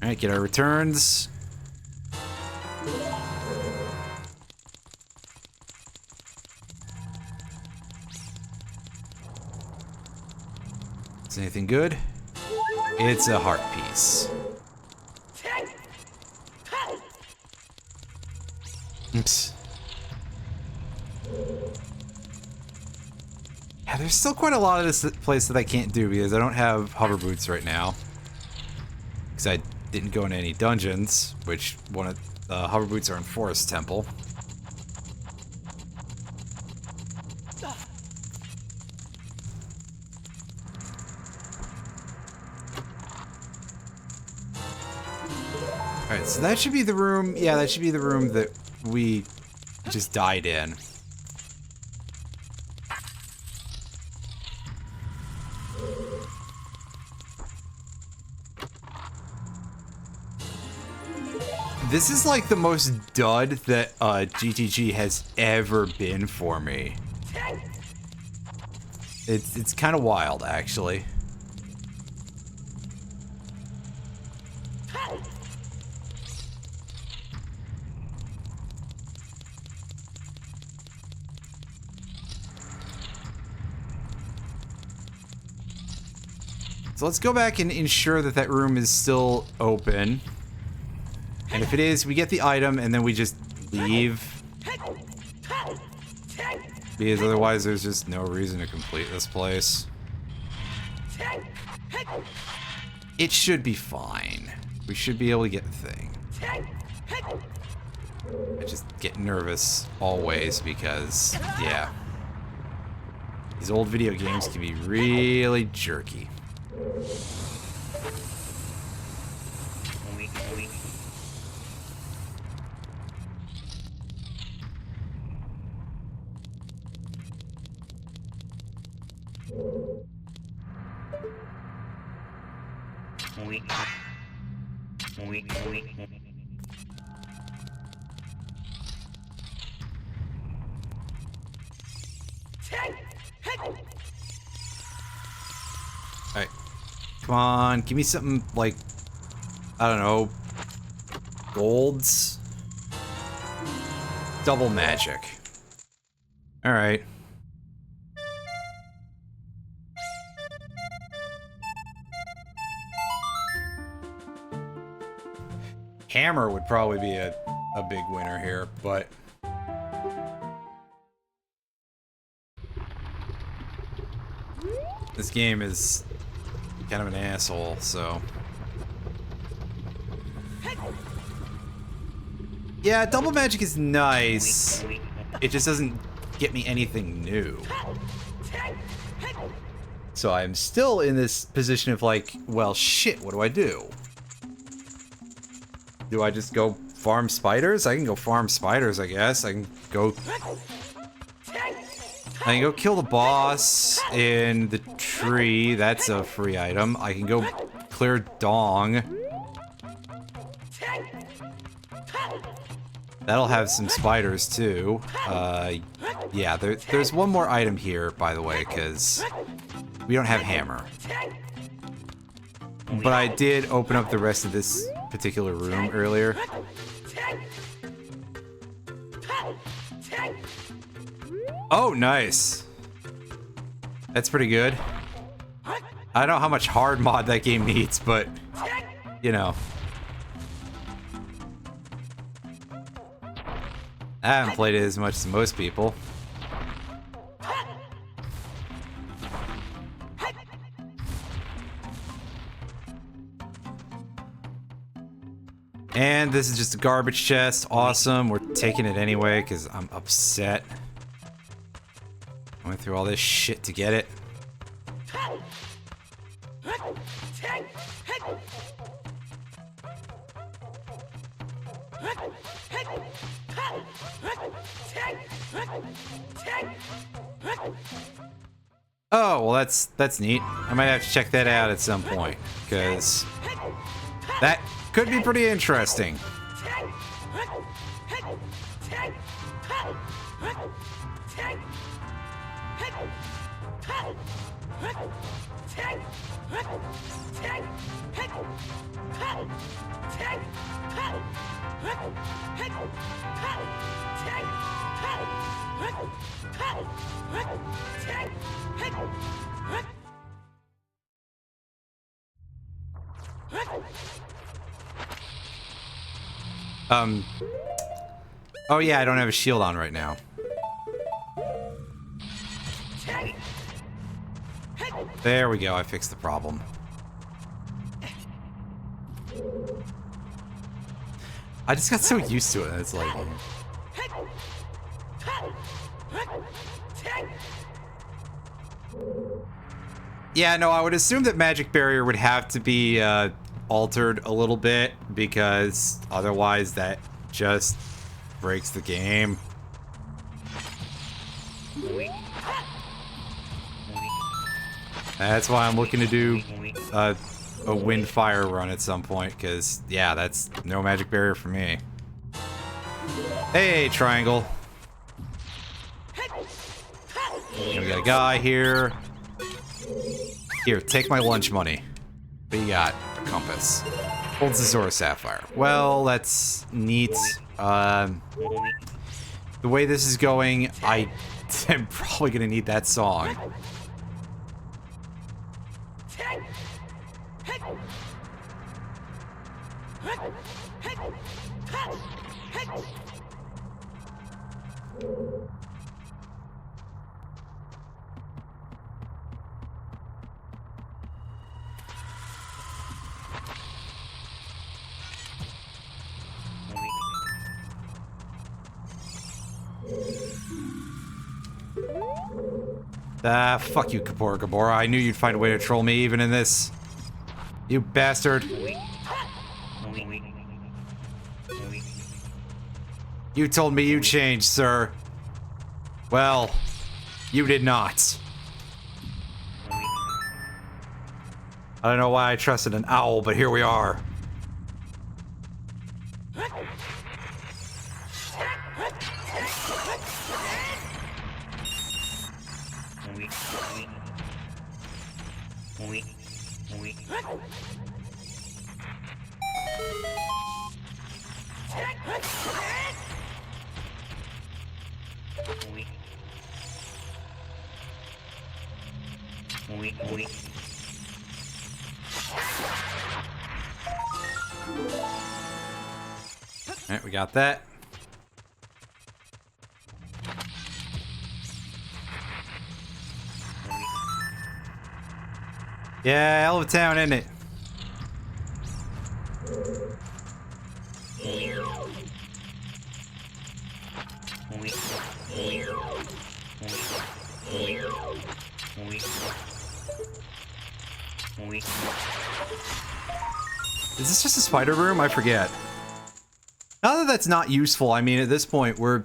Alright, get our returns. Is anything good? It's a heart piece. Oops. Yeah, there's still quite a lot of this place that I can't do because I don't have hover boots right now. Because I didn't go into any dungeons, which one of the hover boots are in Forest Temple. So that should be the room. Yeah, that should be the room that we just died in. This is like the most dud that GTG has ever been for me. It's kind of wild, actually. So let's go back and ensure that that room is still open. And if it is, we get the item and then we just leave. Because otherwise there's just no reason to complete this place. It should be fine. We should be able to get the thing. I just get nervous always because, yeah. These old video games can be really jerky. Alright. Come on, give me something like, I don't know, golds? Double magic. Alright. Hammer would probably be a big winner here, but... this game is kind of an asshole, so... yeah, double magic is nice. It just doesn't get me anything new. So I'm still in this position of like, well, shit, what do I do? Do I just go farm spiders? I can go farm spiders, I guess. I can go kill the boss in the tree. That's a free item. I can go clear Dong. That'll have some spiders too. Yeah, there's one more item here, by the way, because we don't have hammer. But I did open up the rest of this particular room earlier. Oh, nice. That's pretty good. I don't know how much hard mod that game needs, but, you know. I haven't played it as much as most people. And this is just a garbage chest. Awesome. We're taking it anyway because I'm upset. I went through all this shit to get it. Oh, well that's neat. I might have to check that out at some point, because that could be pretty interesting. Oh yeah, I don't have a shield on right now. There we go, I fixed the problem. I just got so used to it, it's like... yeah, no, I would assume that magic barrier would have to be altered a little bit, because otherwise that just breaks the game. That's why I'm looking to do a wind fire run at some point, because, yeah, that's no magic barrier for me. Hey, triangle. And we got a guy here. Here, take my lunch money. What you got? A compass. Holds the Zora Sapphire. Well, that's neat. The way this is going, I am probably gonna need that song. Ah, fuck you, Kapora Gabora. I knew you'd find a way to troll me even in this. You bastard. You told me you changed, sir. Well, you did not. I don't know why I trusted an owl, but here we are. Alright, we got that. Yeah, hell of a town, isn't it? Is this just a spider room? I forget. Not that that's not useful. I mean, at this point, we're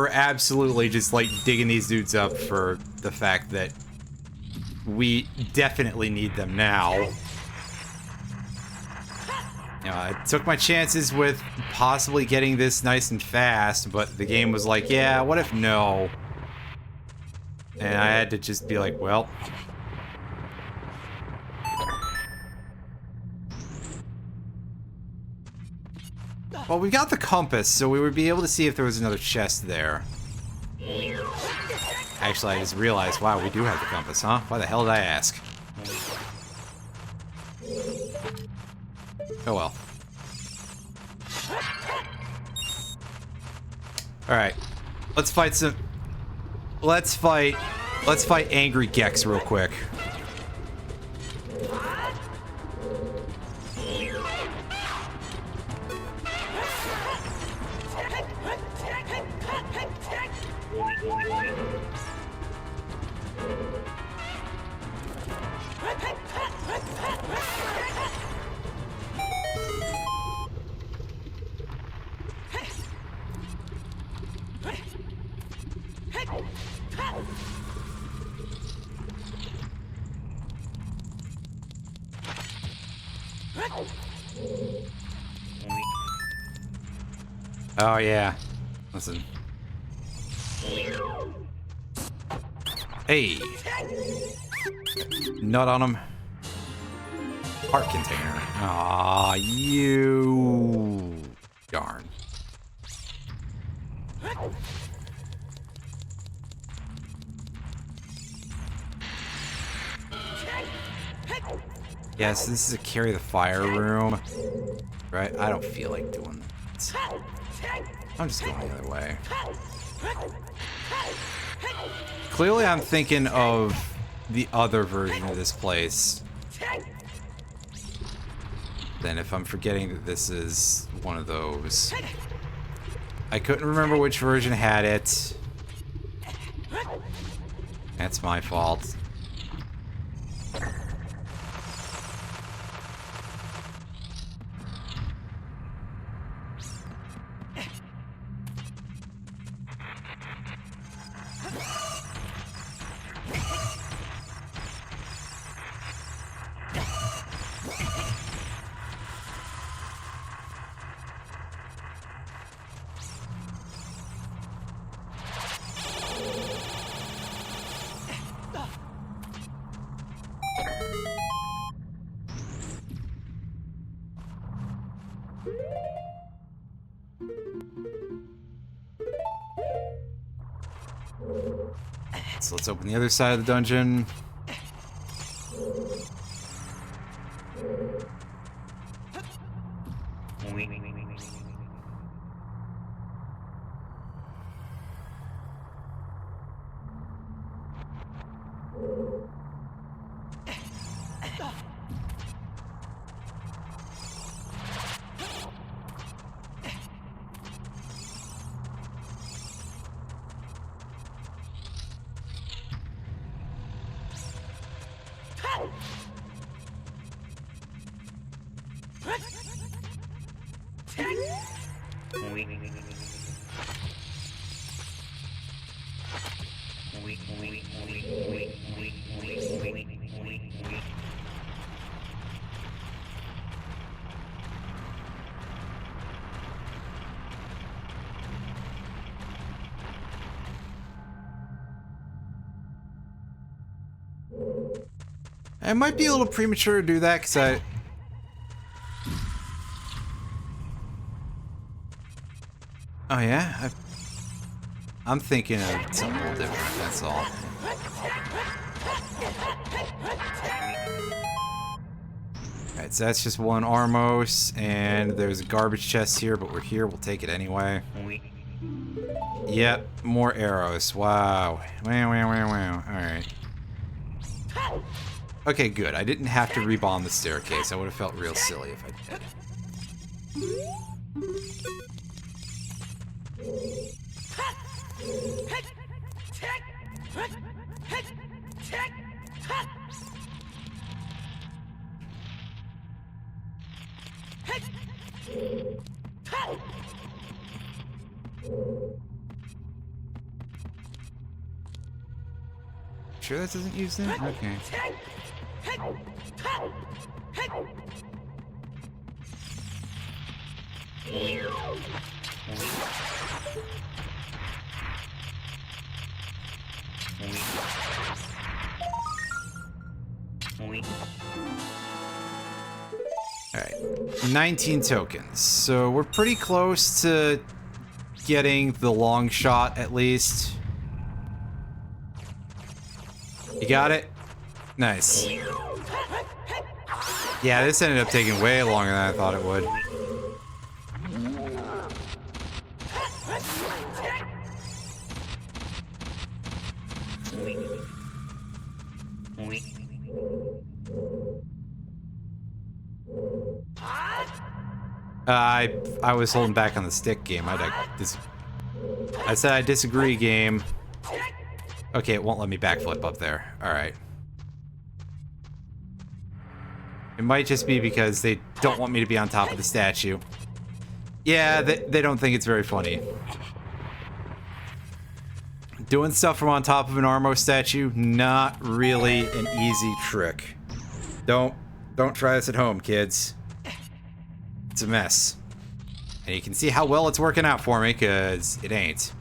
absolutely just like digging these dudes up for the fact that we definitely need them now. You know, I took my chances with possibly getting this nice and fast, but the game was like, yeah, what if no? And I had to just be like, well. Well, we got the compass, so we would be able to see if there was another chest there. Actually, I just realized, wow, we do have the compass, huh? Why the hell did I ask? Oh well. Alright. Let's fight some... Let's fight Angry Gex real quick. Oh yeah. Listen. Hey. Nut on him. Heart container. Aw, you. Darn. Yes, this is a carry the fire room. Right? I don't feel like doing that. I'm just going the other way. Clearly I'm thinking of the other version of this place. Then if I'm forgetting that this is one of those. I couldn't remember which version had it. That's my fault. So let's open the other side of the dungeon. It might be a little premature to do that because Oh yeah? I'm thinking of something a little different, that's all. Alright, so that's just one Armos, and there's a garbage chest here, but we're here, we'll take it anyway. Yep, more arrows. Wow. Wow, wow, wow, wow. Alright. Okay, good. I didn't have to rebomb the staircase. I would have felt real silly if I did. Sure that doesn't use them? Okay. Alright, 19 tokens. So we're pretty close to getting the long shot, at least. You got it? Nice. Yeah, this ended up taking way longer than I thought it would. I was holding back on the stick game. I said I disagree, game. Okay, it won't let me backflip up there. Alright. It might just be because they don't want me to be on top of the statue. Yeah, they don't think it's very funny. Doing stuff from on top of an Armo statue, not really an easy trick. Don't try this at home, kids. It's a mess. And you can see how well it's working out for me, because it ain't.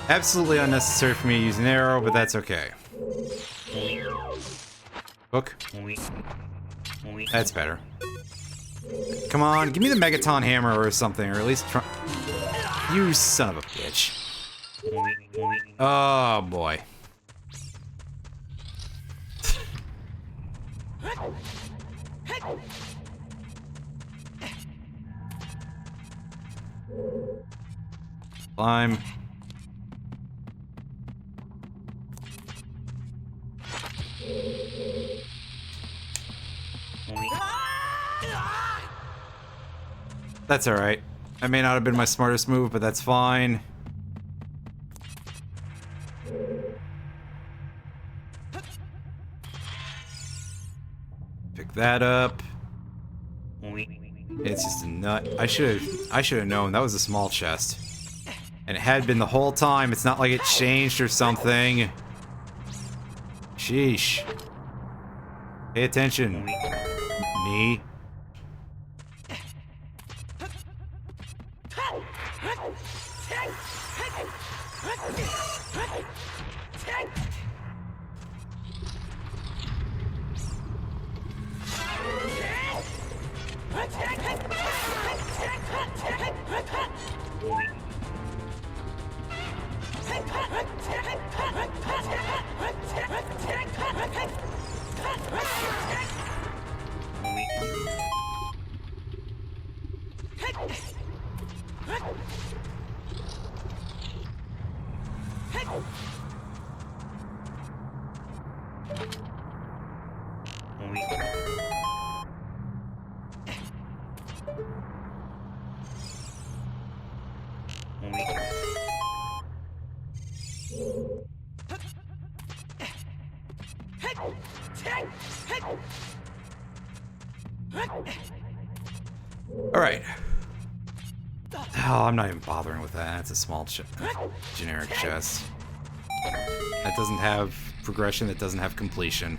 Absolutely unnecessary for me to use an arrow, but that's okay. Hook. That's better. Come on, give me the Megaton hammer or something, or at least try. You son of a bitch. Oh boy. Climb. That's alright. That may not have been my smartest move, but that's fine. Pick that up. It's just a nut. I should have known. That was a small chest. And it had been the whole time. It's not like it changed or something. Sheesh. Pay attention. Me. Alright. Oh, I'm not even bothering with that. It's a small generic chest. That doesn't have progression, that doesn't have completion.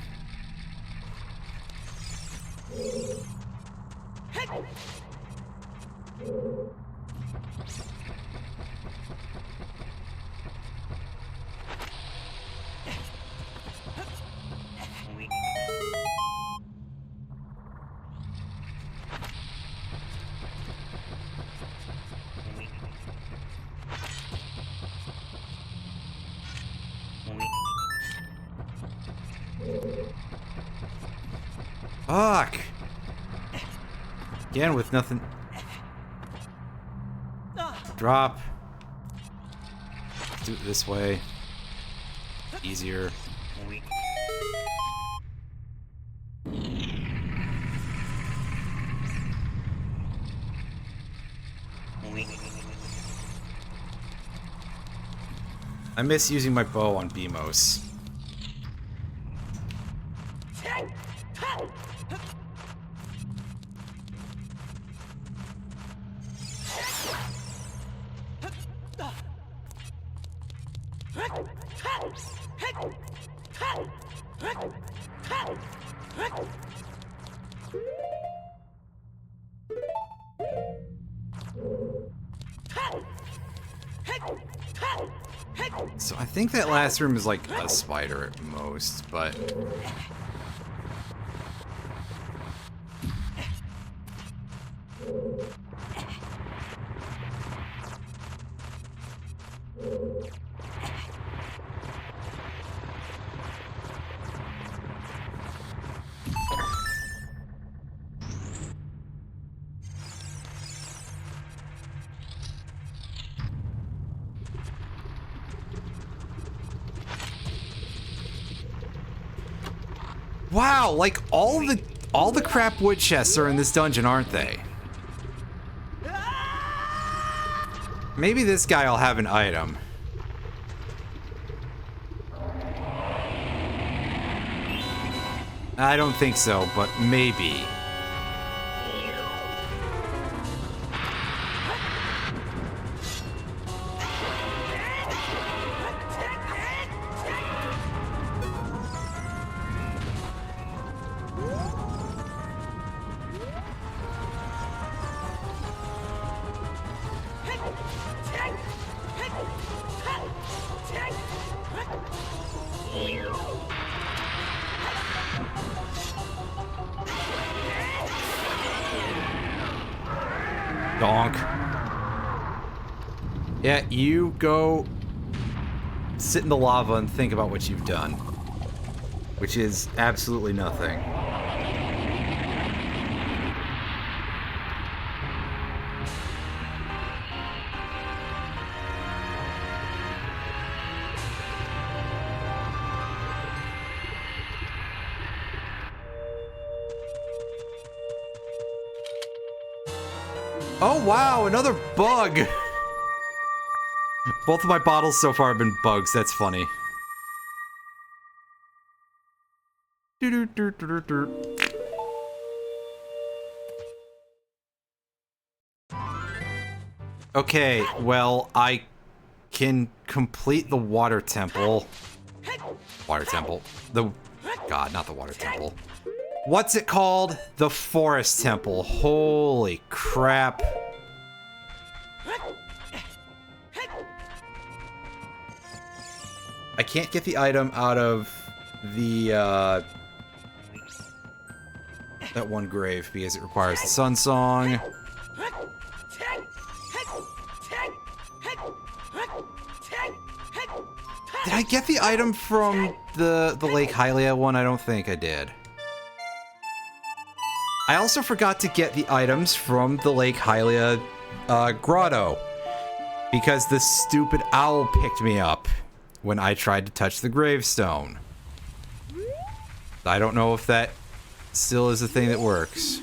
Fuck! Again with nothing. Drop. Do it this way. Easier. I miss using my bow on BMOS. So I think that last room is like a spider at most, but... Wow, like all the crap wood chests are in this dungeon, aren't they? Maybe this guy will have an item. I don't think so, but maybe. Donk. Yeah, you go sit in the lava and think about what you've done. Which is absolutely nothing. Oh, wow, another bug. Both of my bottles so far have been bugs. That's funny. Okay, well, I can complete the water temple. Water temple. God, not the water temple. What's it called? The forest temple. Holy crap. I can't get the item out of the, that one grave because it requires the sun song. Did I get the item from the Lake Hylia one? I don't think I did. I also forgot to get the items from the Lake Hylia grotto because the stupid owl picked me up when I tried to touch the gravestone. I don't know if that still is a thing that works.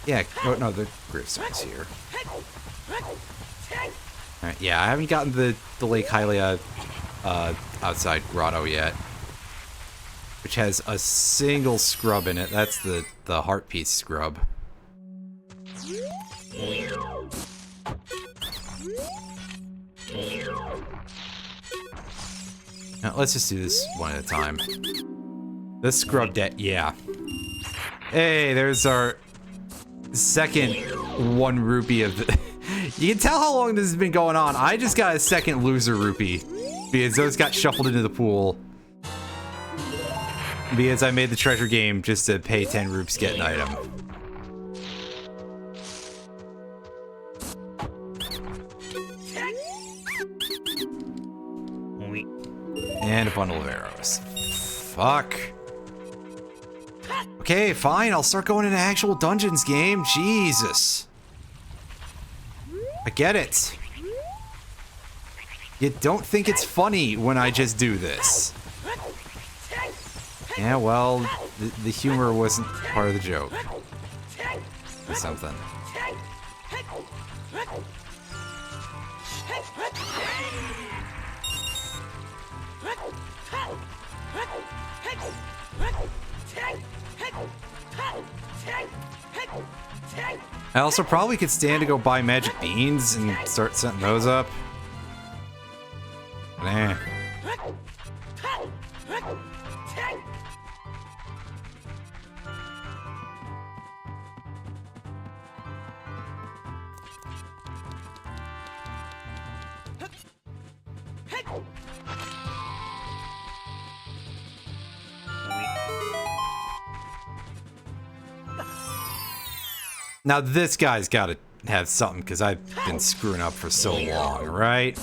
Yeah, oh no, the gravestone's here. Alright, yeah, I haven't gotten the Lake Hylia outside grotto yet. Which has a single scrub in it. That's the heart piece scrub. Now, let's just do this one at a time. This scrub debt, yeah. Hey, there's our second 1 rupee of the... You can tell how long this has been going on. I just got a second loser rupee because those got shuffled into the pool. Because I made the treasure game just to pay 10 rupees to get an item. And a bundle of arrows. Fuck. Okay, fine. I'll start going into actual dungeons game. Jesus. I get it. You don't think it's funny when I just do this. Yeah, well, the humor wasn't part of the joke. Or something. I also probably could stand to go buy magic beans and start setting those up. But eh. Now this guy's got to have something because I've been screwing up for so long, right?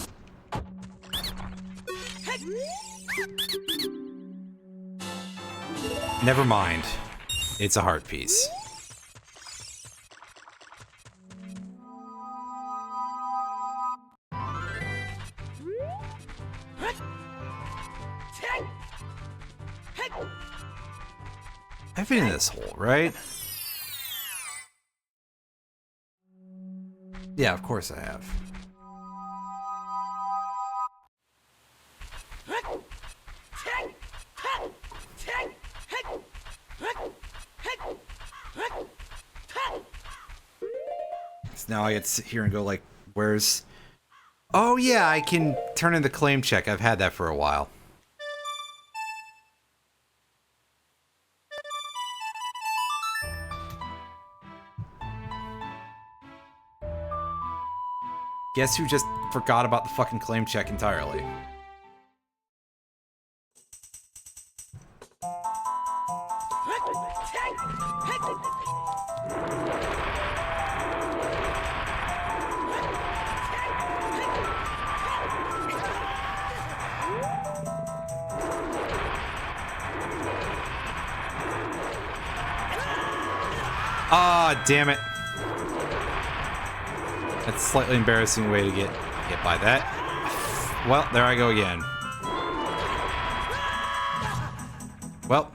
Never mind. It's a heart piece. I've been in this hole, right? Yeah, of course I have. So now I get to sit here and go like, where's... Oh yeah, I can turn in the claim check. I've had that for a while. Guess who just forgot about the fucking claim check entirely? Ah, damn it. That's a slightly embarrassing way to get hit by that. Well, there I go again. Well.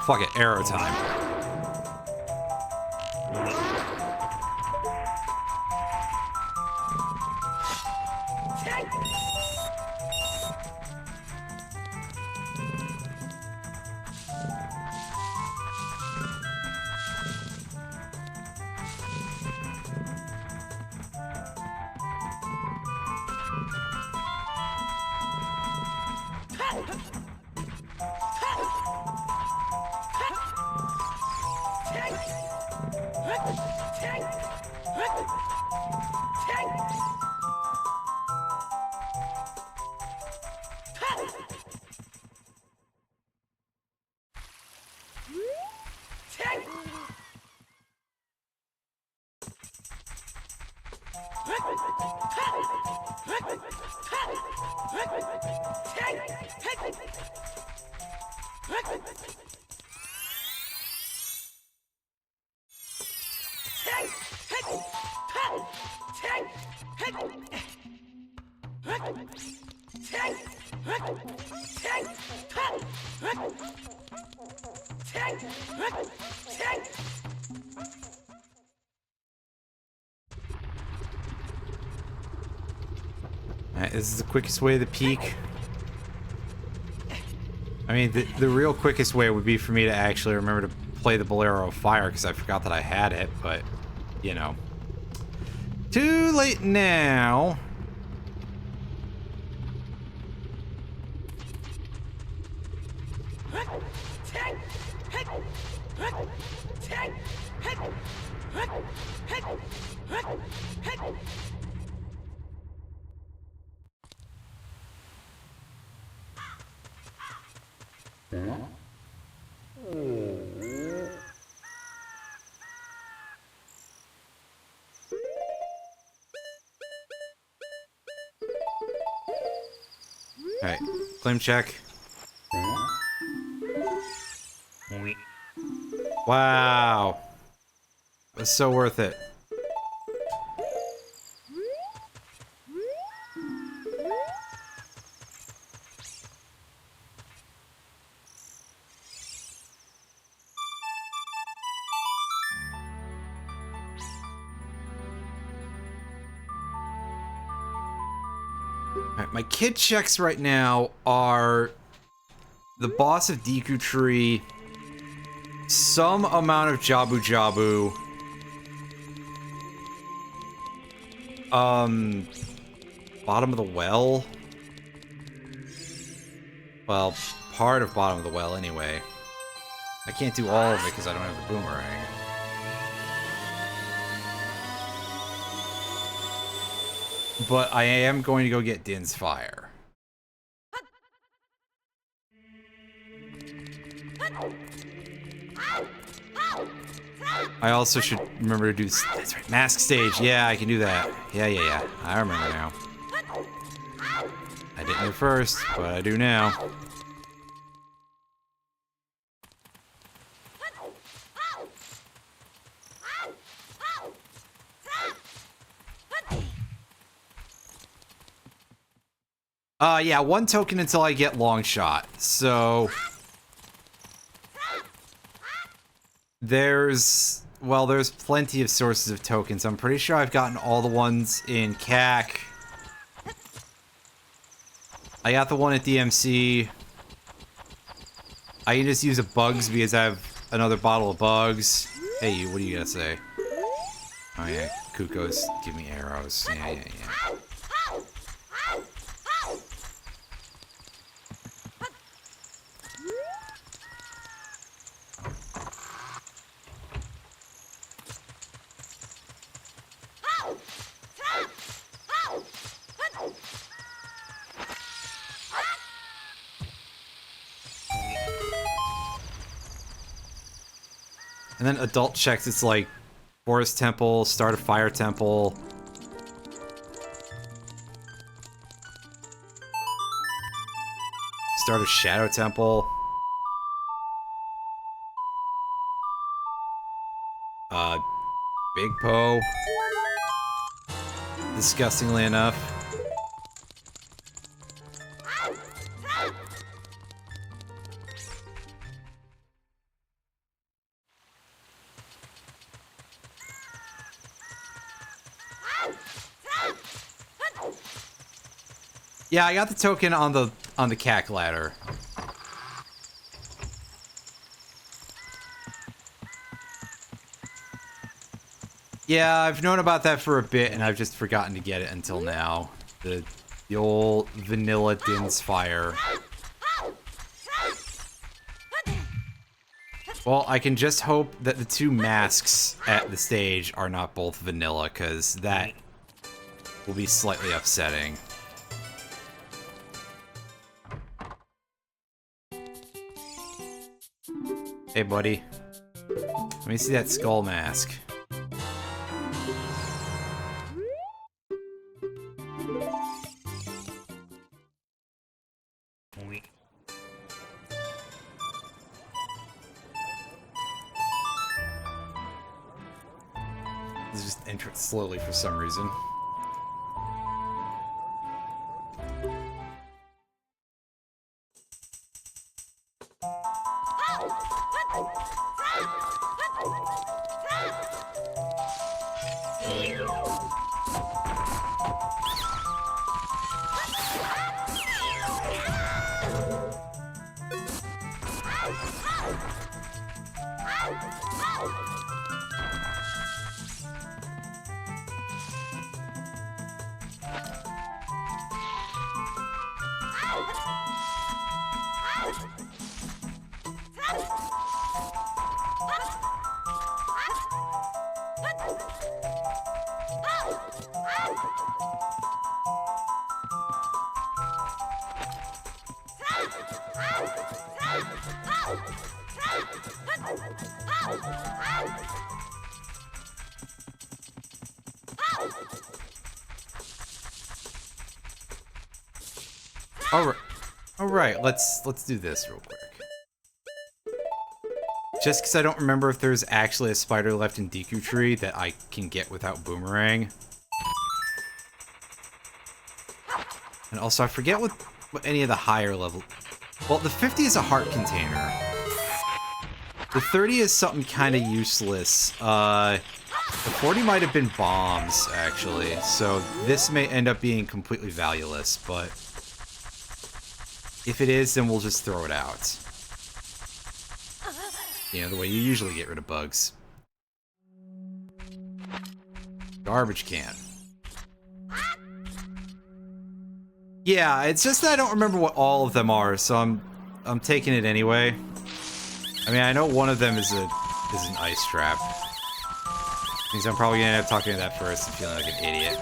Fuck it, arrow time. Alright, this is the quickest way to the peak. I mean, the real quickest way would be for me to actually remember to play the Bolero of Fire, because I forgot that I had it, but, you know. Too late now. Alright, flame check. Wow. That's so worth it. Alright, my kid checks right now are the boss of Deku Tree, some amount of Jabu Jabu, bottom of the well? Well, part of bottom of the well anyway. I can't do all of it because I don't have the boomerang. But I am going to go get Din's Fire. I also should remember to do... That's right, Mask Stage. Yeah, I can do that. Yeah. I remember now. I didn't at first, but I do now. Yeah, 1 token until I get Long Shot. So... There's plenty of sources of tokens. I'm pretty sure I've gotten all the ones in CAC. I got the one at DMC. I can just use a bugs because I have another bottle of bugs. Hey, you, what do you gotta say? Oh yeah, Kuko's give me arrows. Yeah. And then adult checks, it's like Forest Temple, start a Fire Temple. Start a Shadow Temple. Big Poe. Disgustingly enough. Yeah, I got the token on the CAC ladder. Yeah, I've known about that for a bit, and I've just forgotten to get it until now. The old vanilla Din's Fire. Well, I can just hope that the two masks at the stage are not both vanilla, because that will be slightly upsetting. Hey, buddy. Let me see that skull mask. This just enters slowly for some reason. Alright, let's do this real quick. Just because I don't remember if there's actually a spider left in Deku Tree that I can get without Boomerang. And also, I forget what any of the higher level... Well, the 50 is a heart container. The 30 is something kind of useless. The 40 might have been bombs, actually. So this may end up being completely valueless, but... if it is, then we'll just throw it out. You know, the way you usually get rid of bugs. Garbage can. Yeah, it's just that I don't remember what all of them are, so I'm taking it anyway. I mean, I know one of them is an ice trap. Means I'm probably gonna end up talking to that first and feeling like an idiot.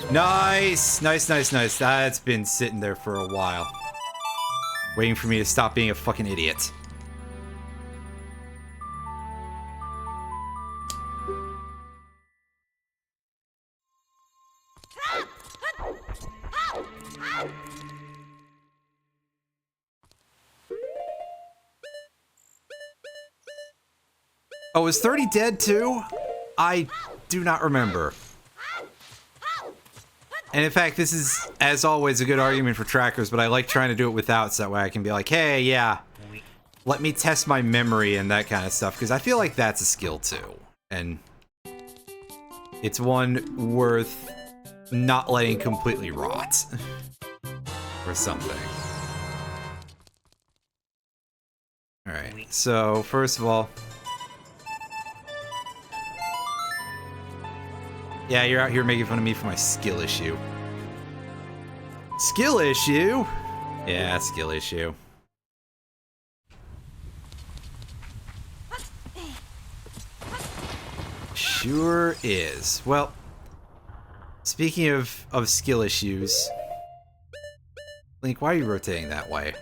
Nice! Nice, nice, nice. That's been sitting there for a while. Waiting for me to stop being a fucking idiot. Oh, is 30 dead too? I do not remember. And in fact, this is, as always, a good argument for trackers, but I like trying to do it without, so that way I can be like, hey, yeah, let me test my memory and that kind of stuff, because I feel like that's a skill too. And it's one worth not letting completely rot. Or something. Alright, so first of all... yeah, you're out here making fun of me for my skill issue. Skill issue? Yeah, skill issue. Sure is. Well, speaking of skill issues... Link, why are you rotating that way?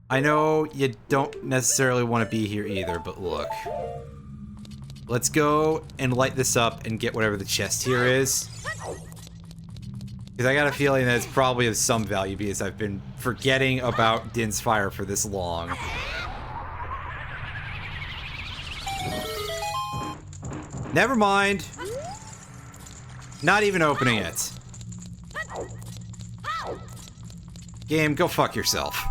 I know you don't necessarily want to be here either, but look. Let's go and light this up and get whatever the chest here is. Because I got a feeling that it's probably of some value because I've been forgetting about Din's Fire for this long. Never mind. Not even opening it. Game, go fuck yourself.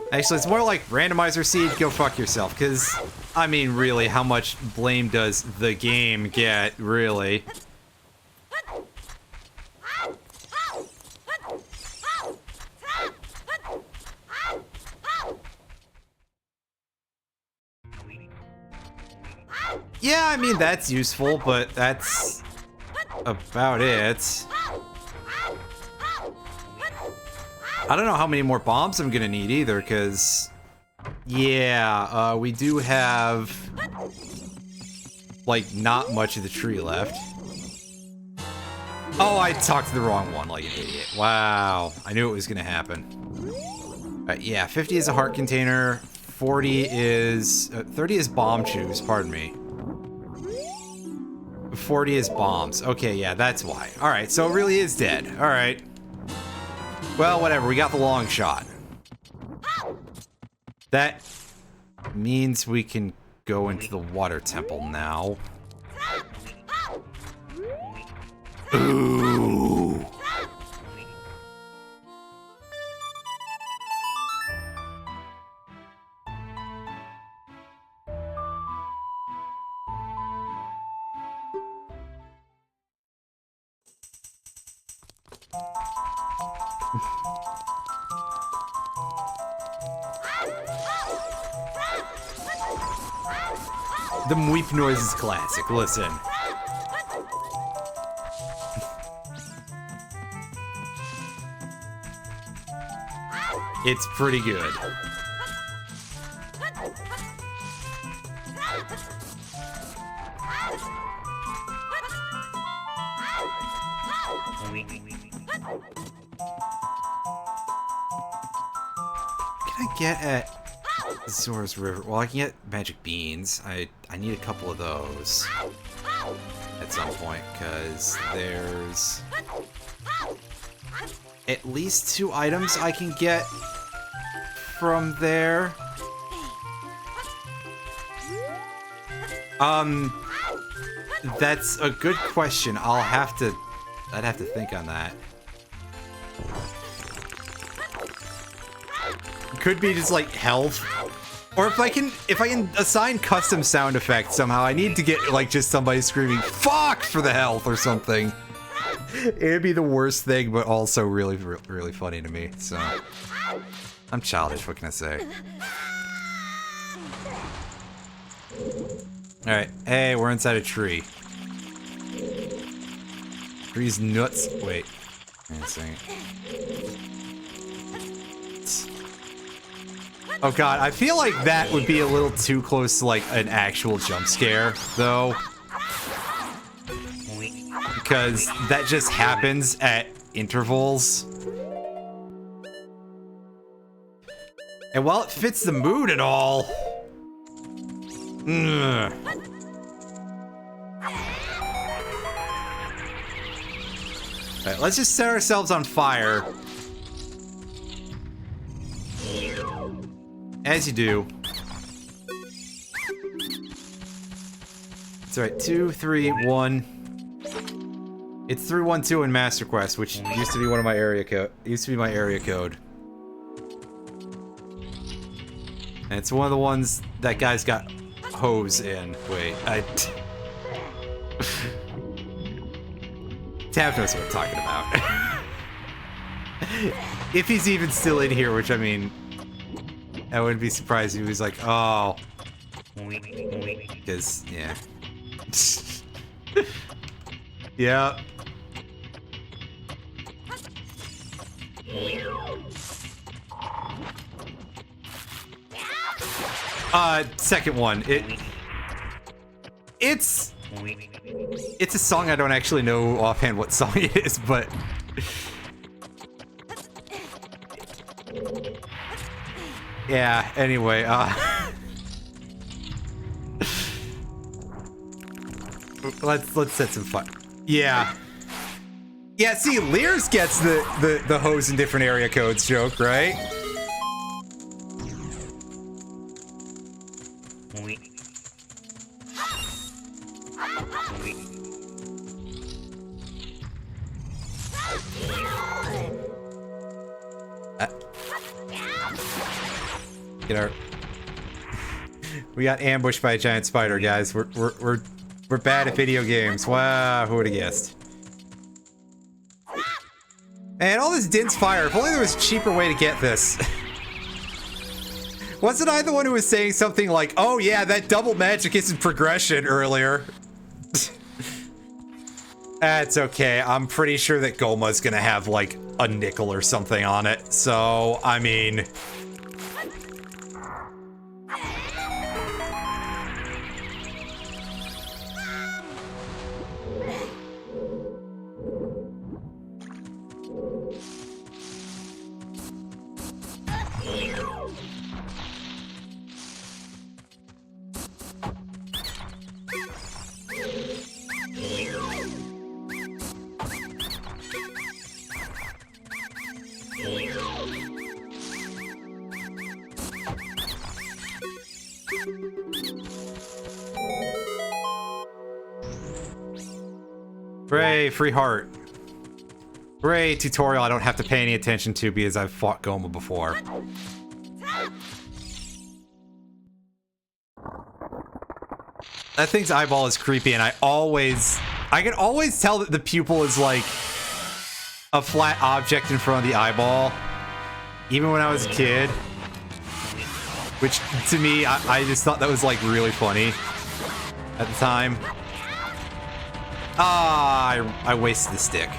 Actually, it's more like randomizer seed, go fuck yourself, because, I mean, really, how much blame does the game get, really? Yeah, I mean, that's useful, but that's about it. I don't know how many more bombs I'm gonna need either, because... Yeah, we do have... like, not much of the tree left. Oh, I talked to the wrong one like an idiot. Wow, I knew it was gonna happen. Yeah, 50 is a heart container, 40 is... 30 is bomb chews, pardon me. 40 is bombs. Okay, yeah, that's why. Alright, so it really is dead. Alright. Well, whatever, we got the long shot. That means we can go into the water temple now. Ooh. The Mweep noise is classic, listen. It's pretty good. Can I get at Zora's River? Well, I can get magic beans. I need a couple of those at some point, because there's at least 2 items I can get from there. That's a good question. I'd have to think on that. Could be just like health, or if I can assign custom sound effects somehow. I need to get like just somebody screaming "fuck" for the health or something. It'd be the worst thing, but also really, really funny to me. So I'm childish. What can I say? All right. Hey, we're inside a tree. Tree's nuts. Wait. Wait a second. Oh god, I feel like that would be a little too close to like an actual jump scare, though. Because that just happens at intervals. And while it fits the mood and all... Alright, let's just set ourselves on fire. As you do. It's alright, 2, 3, 1. It's 312 in Master Quest, which used to be one of my area code. Used to be my area code. And it's one of the ones that guy's got hose in. Wait, Tav knows what I'm talking about. If he's even still in here, which I mean, I wouldn't be surprised if he was like, oh. Because, yeah. Yeah. Second one. It's a song I don't actually know offhand what song it is, but yeah, anyway, let's set some fun. Yeah. Yeah, see, Lears gets the hose in different area codes joke, right? Get our... We got ambushed by a giant spider, guys. We're bad at video games. Wow, who would have guessed? And all this Din's fire. If only there was a cheaper way to get this. Wasn't I the one who was saying something like, oh yeah, that double magic isn't progression earlier? That's okay. I'm pretty sure that Goma's gonna have like a nickel or something on it. So, I mean... Hooray, free heart. Hooray, tutorial I don't have to pay any attention to because I've fought Goma before. That thing's eyeball is creepy, and I can always tell that the pupil is like a flat object in front of the eyeball. Even when I was a kid. Which, to me, I just thought that was like really funny at the time. Ah, I wasted the stick.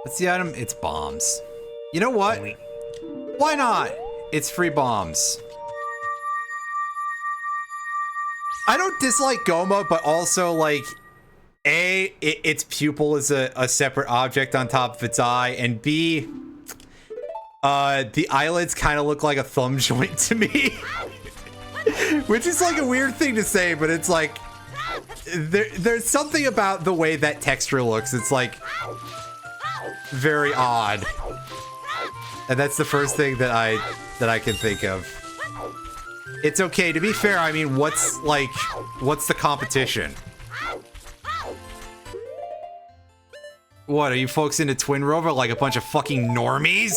What's the item? It's bombs. You know what? Why not? It's free bombs. I don't dislike Goma, but also, like, A, its pupil is a separate object on top of its eye, and B, the eyelids kind of look like a thumb joint to me. Which is, like, a weird thing to say, but it's like, there's something about the way that texture looks. It's, like, very odd. And that's the first thing that I can think of. It's okay. To be fair, I mean, what's the competition? What, are you folks into Twin Rover like a bunch of fucking normies?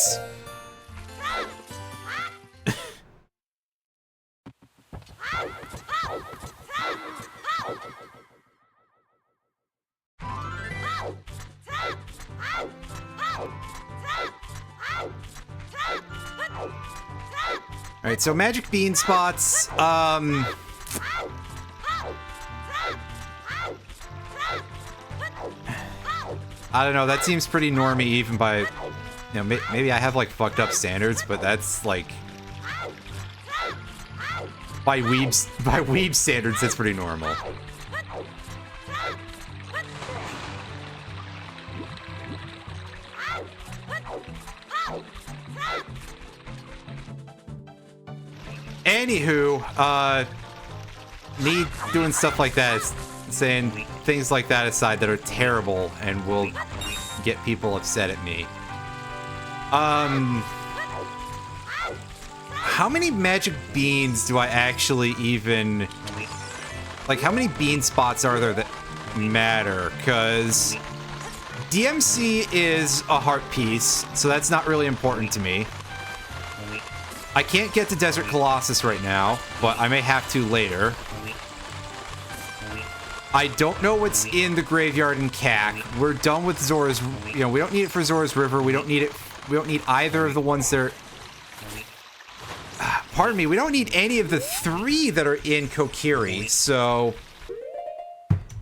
Alright, so magic bean spots, I don't know, that seems pretty normie even by, you know, maybe I have like fucked up standards, but that's like, by weeb standards, that's pretty normal. Anywho, me doing stuff like that, saying things like that aside that are terrible and will get people upset at me. How many magic beans do I actually even... Like, how many bean spots are there that matter? Because DMC is a heart piece, so that's not really important to me. I can't get to Desert Colossus right now, but I may have to later. I don't know what's in the graveyard in CAC. We're done with Zora's, you know, we don't need it for Zora's River. We don't need either of the ones that are... Pardon me, we don't need any of the 3 that are in Kokiri, so...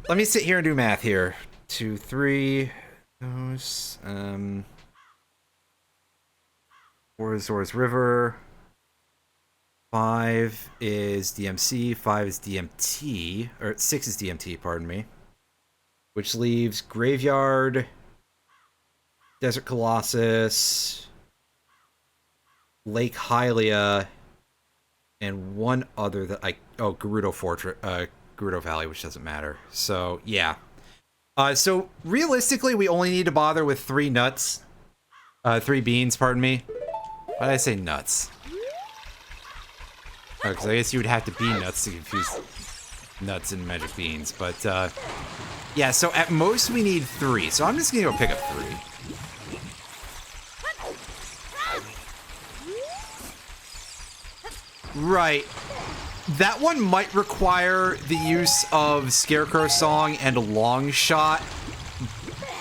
Let me sit here and do math here. 2, 3... Those, 4 is Zora's River... 5 is DMC, 5 is DMT, or 6 is DMT, pardon me. Which leaves Graveyard, Desert Colossus, Lake Hylia, and one other that Gerudo Fortress, Gerudo Valley, which doesn't matter. So yeah. So realistically, we only need to bother with 3 nuts. 3 beans, pardon me. Why did I say nuts? Because I guess you would have to be nuts to confuse nuts and magic beans. But, yeah, so at most we need 3. So I'm just going to go pick up 3. Right. That one might require the use of Scarecrow Song and Long Shot.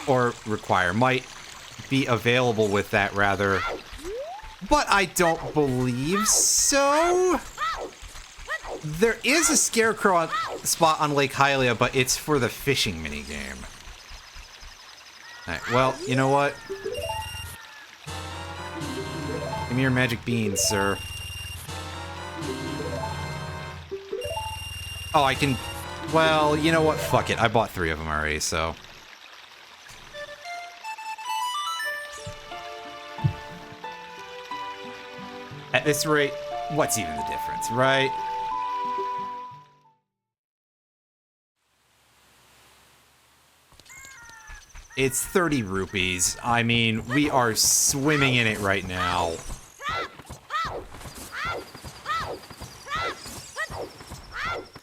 Or might be available with that, rather. But I don't believe so. There is a Scarecrow spot on Lake Hylia, but it's for the fishing minigame. Alright, well, you know what? Give me your magic beans, sir. Oh, I can... Well, you know what? Fuck it. I bought 3 of them already, so... At this rate, what's even the difference, right? It's 30 rupees. I mean, we are swimming in it right now.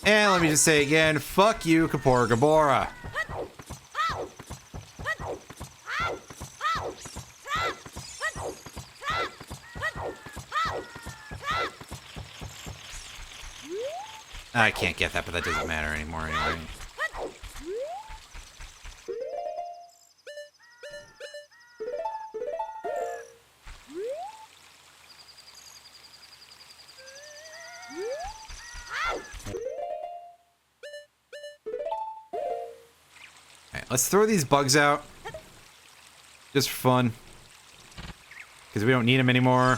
And let me just say again, fuck you, Kapora Gabora. I can't get that, but that doesn't matter anymore anyway. Alright, let's throw these bugs out. Just for fun. Because we don't need them anymore.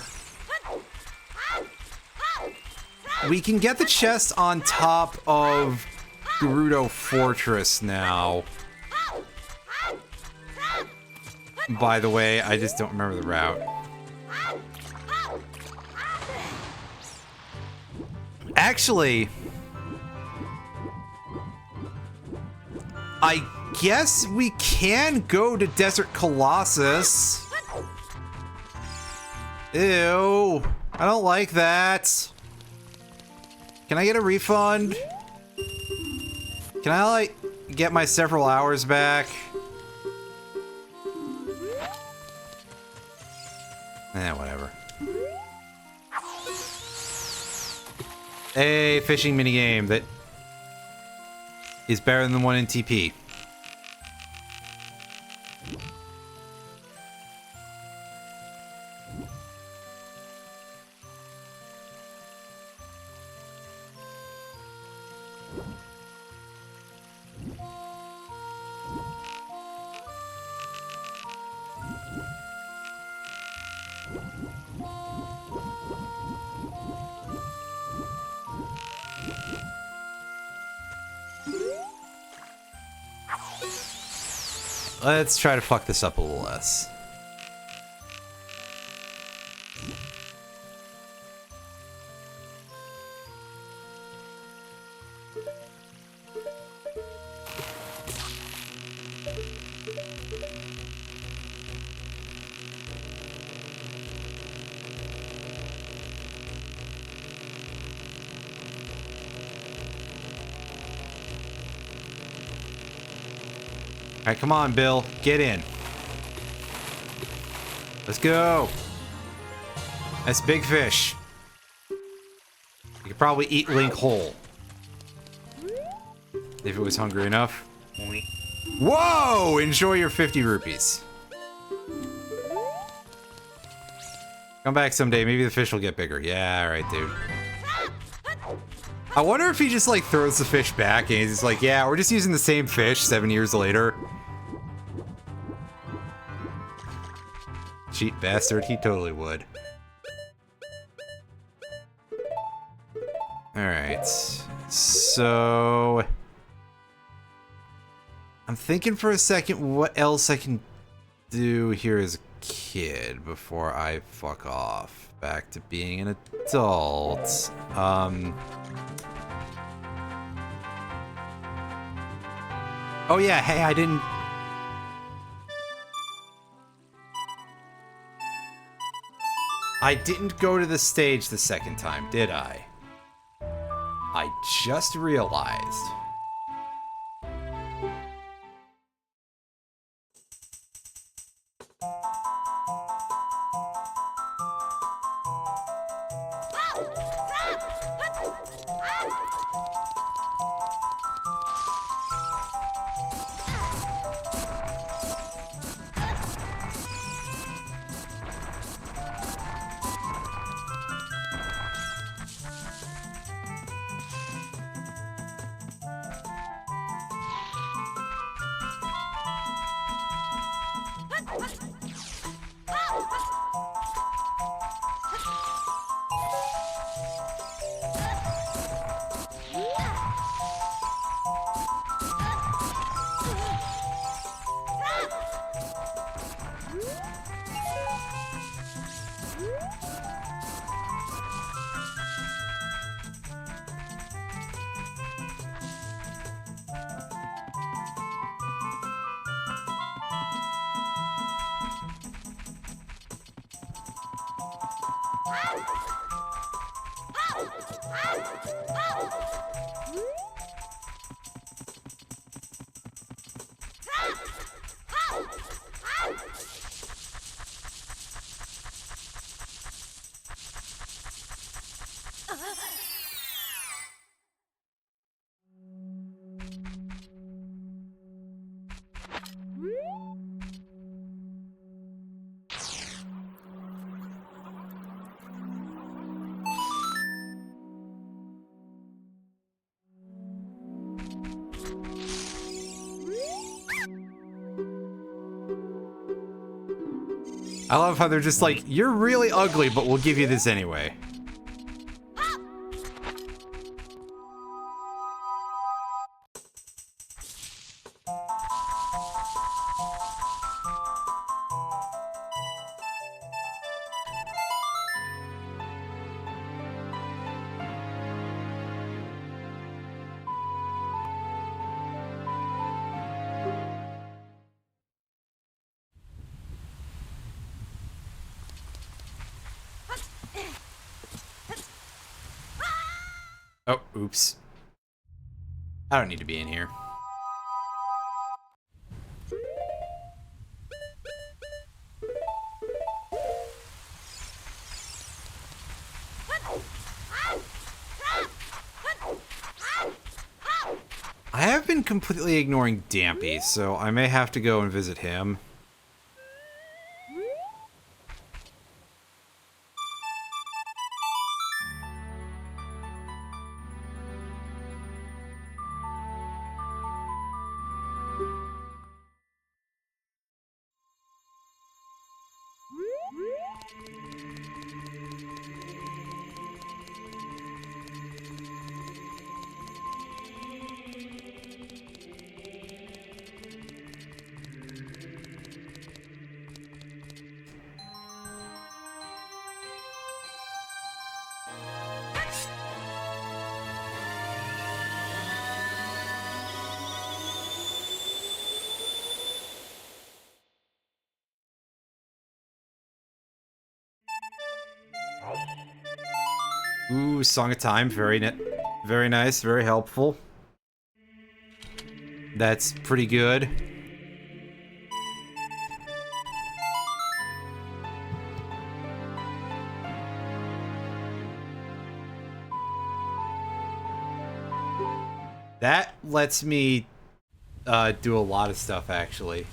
We can get the chest on top of Gerudo Fortress now. By the way, I just don't remember the route. Actually, I guess we can go to Desert Colossus. Ew, I don't like that. Can I get a refund? Can I, like, get my several hours back? Whatever. A fishing minigame that is better than the one in TP. Let's try to fuck this up a little less. All right, come on, Bill. Get in. Let's go. That's big fish. You could probably eat Link whole. If it was hungry enough. Whoa! Enjoy your 50 rupees. Come back someday. Maybe the fish will get bigger. Yeah, all right, dude. I wonder if he just, like, throws the fish back and he's just like, yeah, we're just using the same fish 7 years later. Cheat bastard, he totally would. Alright. So... I'm thinking for a second what else I can do here as a kid before I fuck off back to being an adult? Oh yeah, hey, I didn't go to the stage the second time, did I? I just realized. I love how they're just like, you're really ugly, but we'll give you this anyway. Oh, oops. I don't need to be in here. I have been completely ignoring Dampy, so I may have to go and visit him. Ooh, Song of Time, very nice, very helpful. That's pretty good. That lets me do a lot of stuff, actually.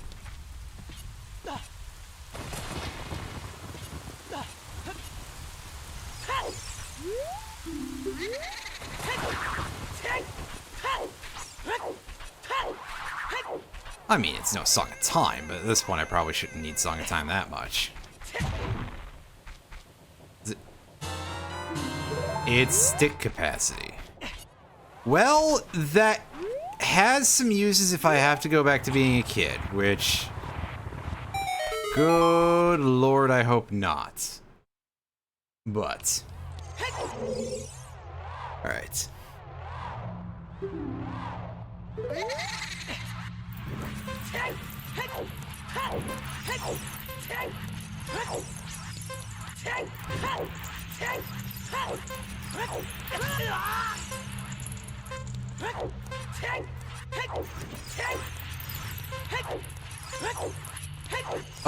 I mean, it's no Song of Time, but at this point I probably shouldn't need Song of Time that much. It's stick capacity. Well, that has some uses if I have to go back to being a kid, which Good lord, I hope not. But... Alright.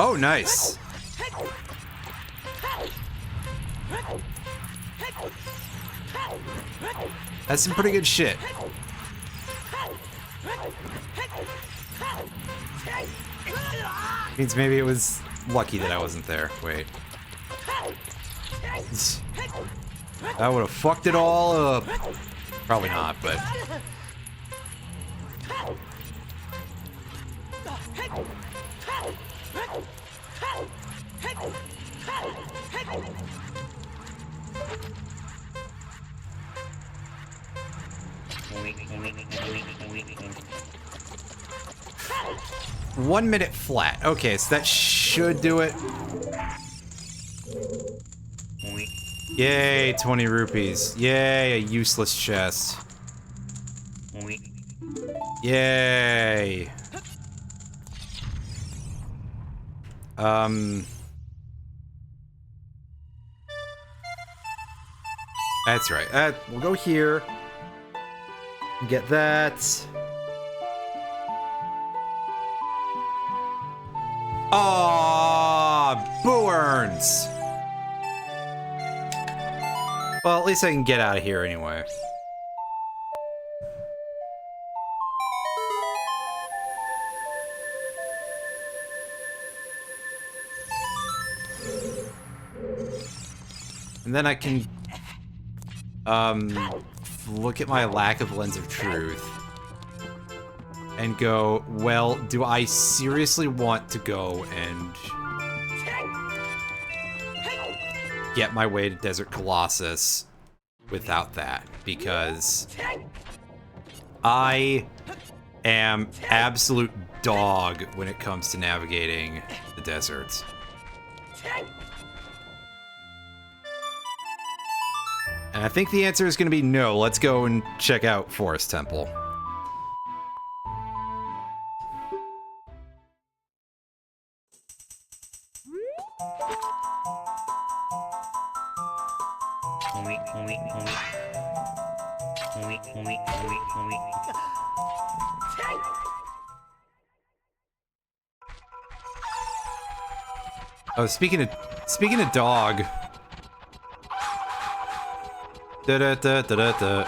Oh, nice. That's some pretty good shit. Means maybe it was lucky that I wasn't there. Wait. I would have fucked it all up. Probably not, but... .1 minute flat. Okay, so that should do it. Yay, 20 rupees. Yay, a useless chest. Yay. That's right. We'll go here. Get that. Aww, boo-earns. Well, at least I can get out of here anyway. And then I can, look at my lack of lens of truth. And go, well, do I seriously want to go and get my way to Desert Colossus without that? Because I am absolute dog when it comes to navigating the deserts. And I think the answer is going to be no. Let's go and check out Forest Temple. Oh, speaking of dog. Da da da da da da.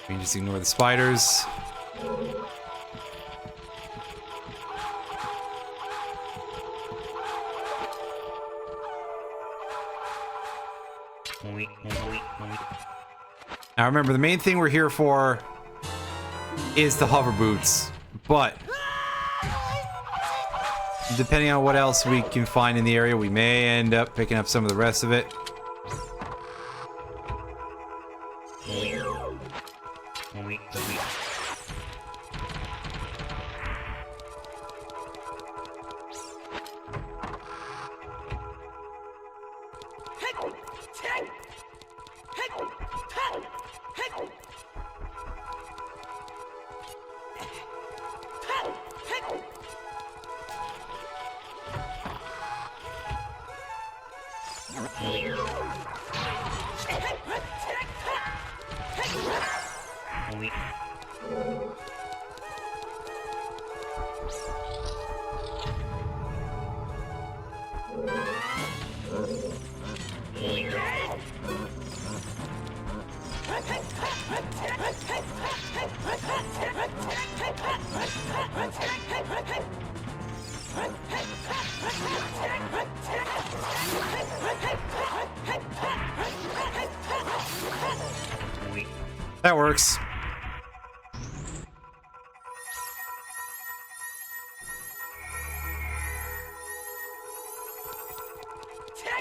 We can just ignore the spiders. Now remember, the main thing we're here for is the hover boots, but depending on what else we can find in the area, we may end up picking up some of the rest of it. That works.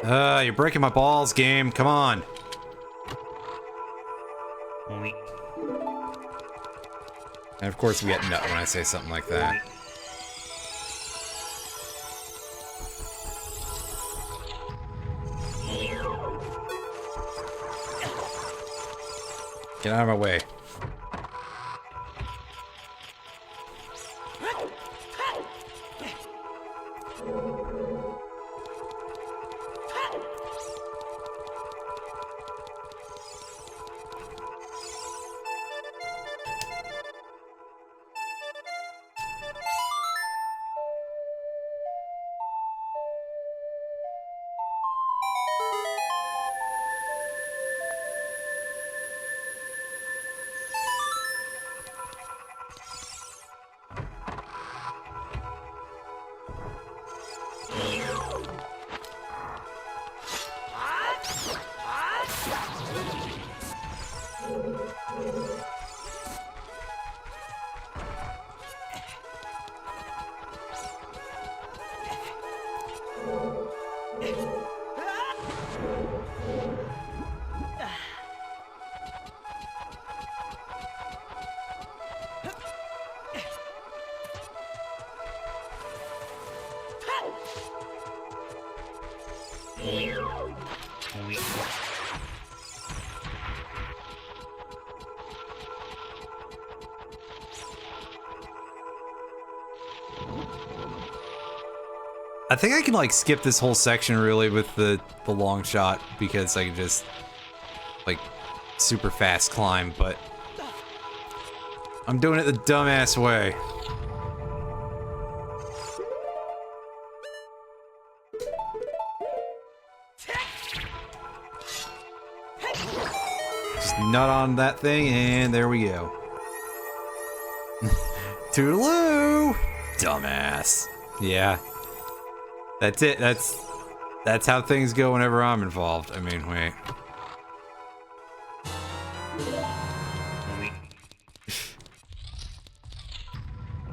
You're breaking my balls, game. Come on. And of course we get nut when I say something like that. Get out of my way. I think I can like skip this whole section really with the long shot because I can just like super fast climb, but I'm doing it the dumbass way. Just nut on that thing and there we go. Toodaloo! Dumbass. Yeah. That's it. That's how things go whenever I'm involved. I mean, wait.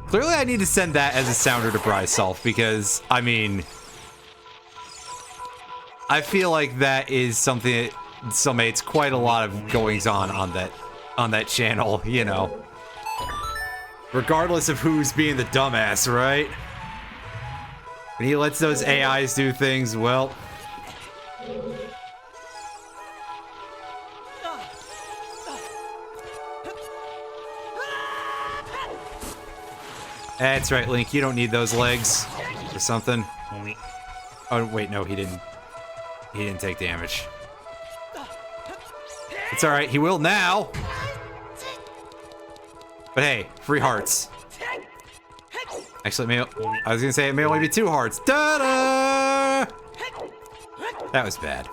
Clearly I need to send that as a sounder to Bryself because, I mean, I feel like that is something that summates quite a lot of goings on that channel, you know. Regardless of who's being the dumbass, right? When he lets those AIs do things, well... That's right, Link, you don't need those legs or something. Oh, wait, no, he didn't. He didn't take damage. It's alright, he will now! But hey, free hearts. Actually, I was gonna say it may only be 2 hearts. Ta-da! That was bad.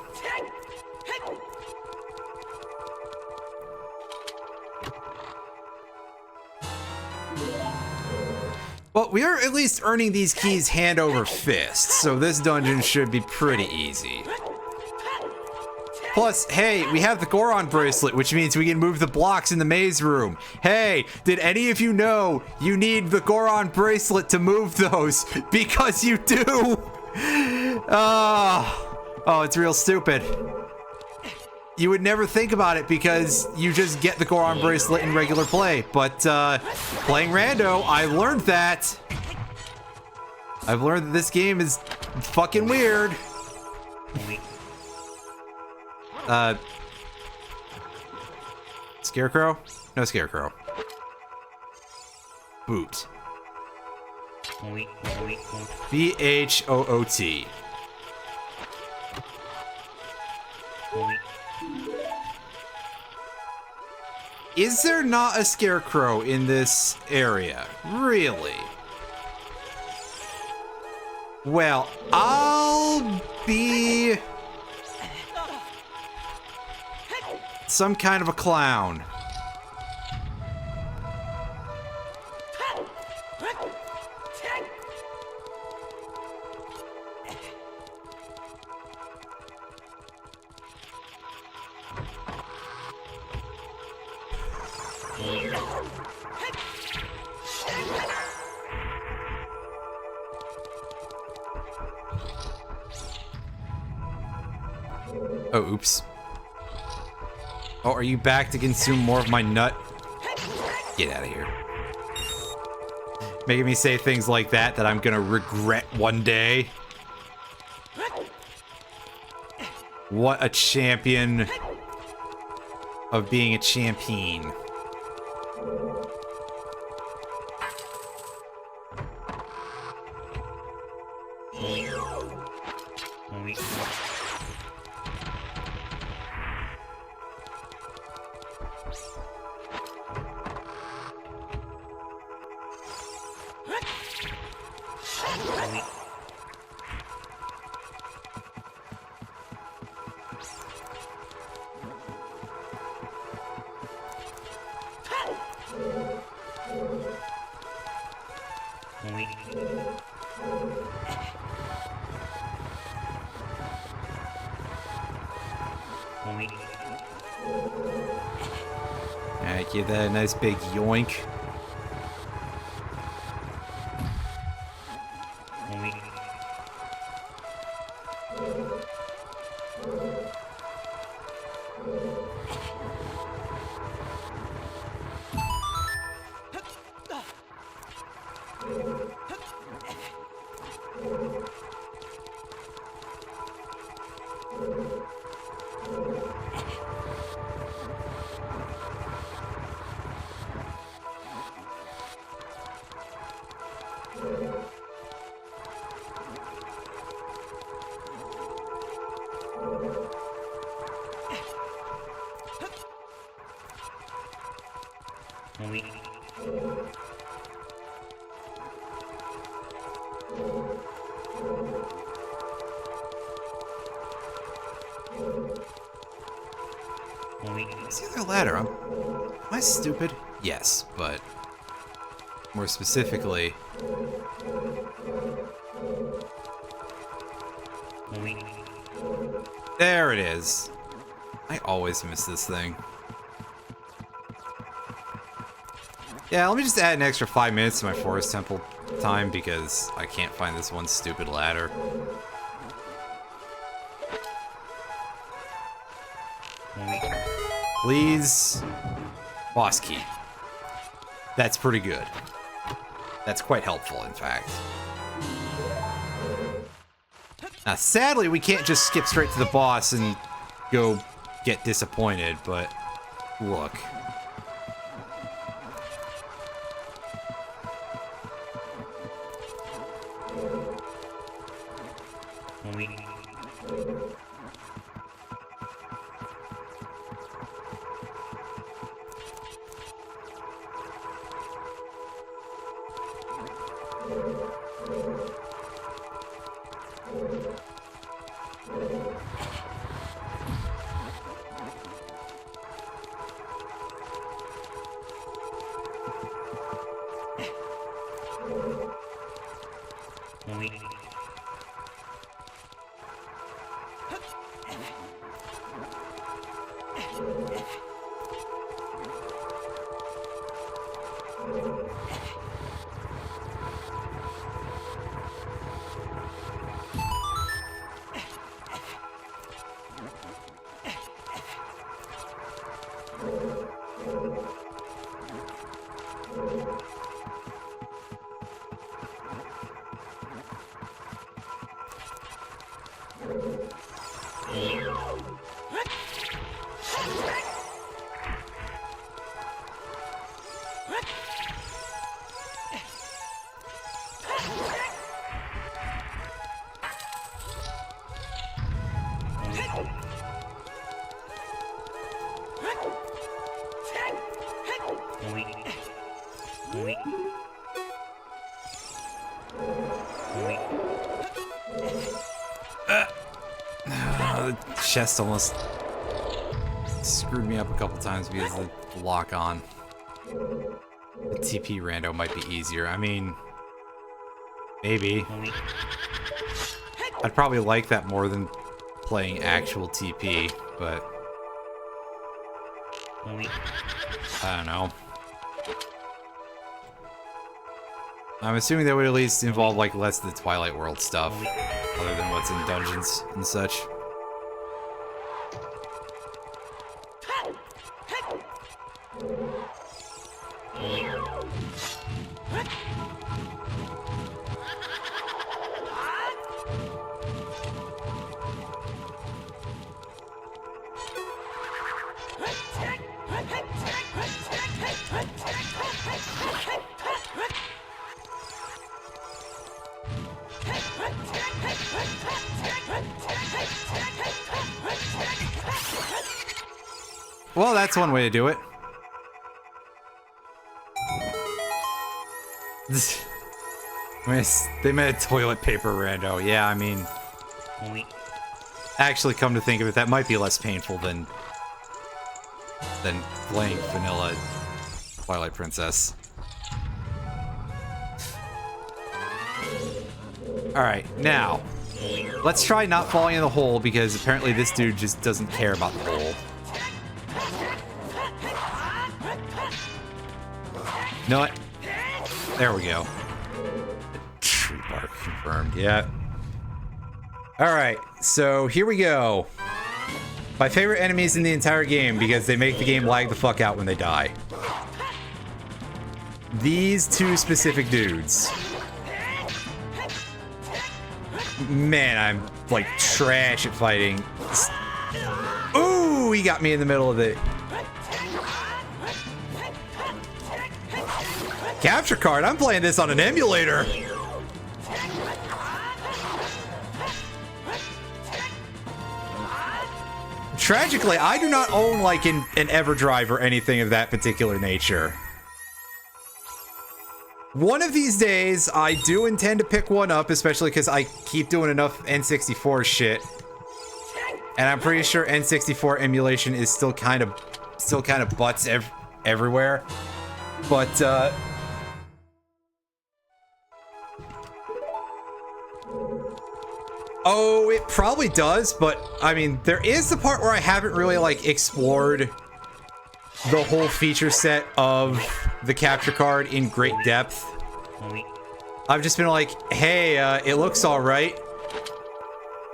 Well, we are at least earning these keys hand over fist, so this dungeon should be pretty easy. Plus, hey, we have the Goron bracelet, which means we can move the blocks in the maze room. Hey, did any of you know you need the Goron bracelet to move those? Because you do! Oh, it's real stupid. You would never think about it because you just get the Goron bracelet in regular play. But, playing Rando, I learned that. I've learned that this game is fucking weird. Scarecrow? No Scarecrow. Boot. B-H-O-O-T. Is there not a Scarecrow in this area? Really? Well, I'll be... some kind of a clown. Oh, oops. Oh, are you back to consume more of my nut? Get out of here. Making me say things like that I'm gonna regret one day. What a champion of being a champion. Alright, give that a nice big yoink. What's the other ladder? Am I stupid? Yes, but more specifically, there it is. I always miss this thing. Yeah, let me just add an extra 5 minutes to my Forest Temple time because I can't find this one stupid ladder. Please. Boss key. That's pretty good. That's quite helpful, in fact. Now, sadly, we can't just skip straight to the boss and go get disappointed, but look. The chest almost screwed me up a couple times because of the lock on. The TP rando might be easier. I mean, maybe. I'd probably like that more than playing actual TP, but I don't know. I'm assuming that would at least involve like less of the Twilight World stuff, other than what's in dungeons and such. Well, that's one way to do it. They made a toilet paper rando. Yeah, I mean... Actually, come to think of it, that might be less painful than playing vanilla Twilight Princess. Alright, now, let's try not falling in the hole, because apparently this dude just doesn't care about the hole. You know what? There we go. Tree bark confirmed, yeah. Alright, so here we go. My favorite enemies in the entire game, because they make the game lag the fuck out when they die. These two specific dudes. Man, I'm like trash at fighting. Ooh, he got me in the middle of it. Capture card, I'm playing this on an emulator. Tragically, I do not own like an EverDrive or anything of that particular nature. One of these days, I do intend to pick one up, especially because I keep doing enough N64 shit. And I'm pretty sure N64 emulation is still kind of butts everywhere. But, oh, it probably does, but, I mean, there is the part where I haven't really, like, explored the whole feature set of the capture card in great depth. I've just been like, hey, it looks alright.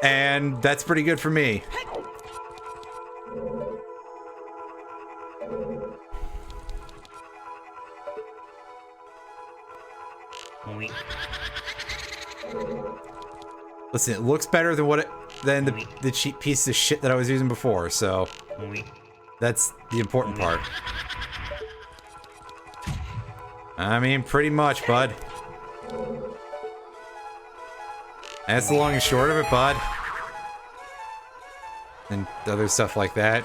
And that's pretty good for me. Listen, it looks better than the cheap piece of shit that I was using before, so that's the important part. I mean, pretty much, bud. That's the long and short of it, bud. And other stuff like that.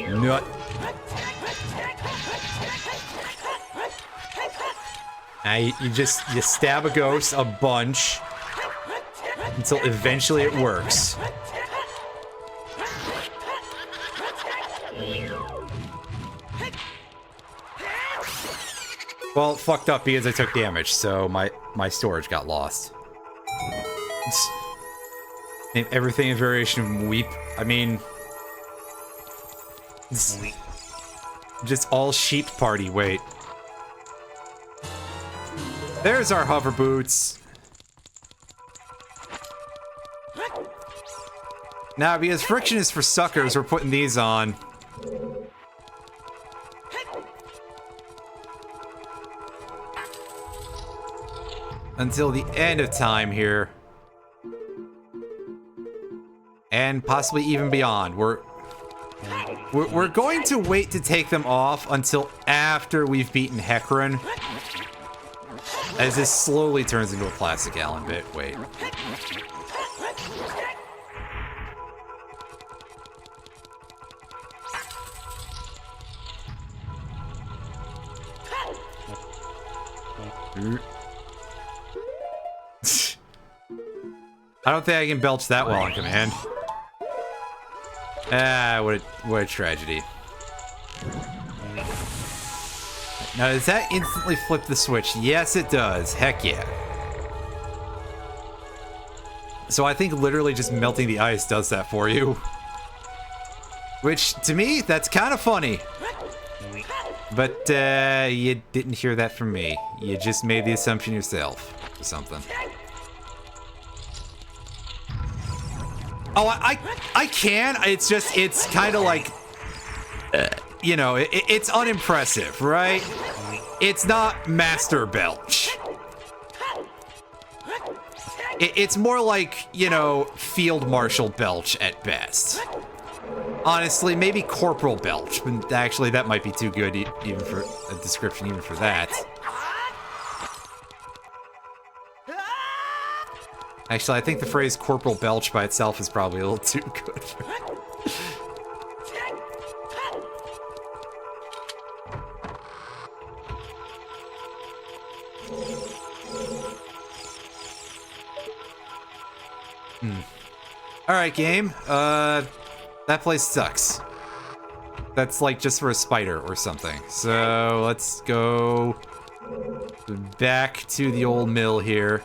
Nut. Now you stab a ghost a bunch until eventually it works. Well, it fucked up because I took damage, so my storage got lost. And everything is variation of weep. I mean, it's just all sheep party. Wait. There's our hover boots. Now, because friction is for suckers, we're putting these on. Until the end of time here. And possibly even beyond. We're going to wait to take them off until after we've beaten Hecarim. As this slowly turns into a plastic Allen bit. Wait. I don't think I can belch that well on command. Ah, what a tragedy. Now, does that instantly flip the switch? Yes, it does. Heck yeah. So I think literally just melting the ice does that for you. Which, to me, that's kind of funny. But, you didn't hear that from me. You just made the assumption yourself. Or something. Oh, I can. It's just, it's kind of like, you know, it's unimpressive, right? It's not Master Belch. It's more like, you know, Field Marshal Belch at best. Honestly, maybe Corporal Belch, but actually that might be too good even for a description, even for that. Actually, I think the phrase Corporal Belch by itself is probably a little too good. Alright, game. That place sucks. That's like just for a spider or something. So let's go back to the old mill here.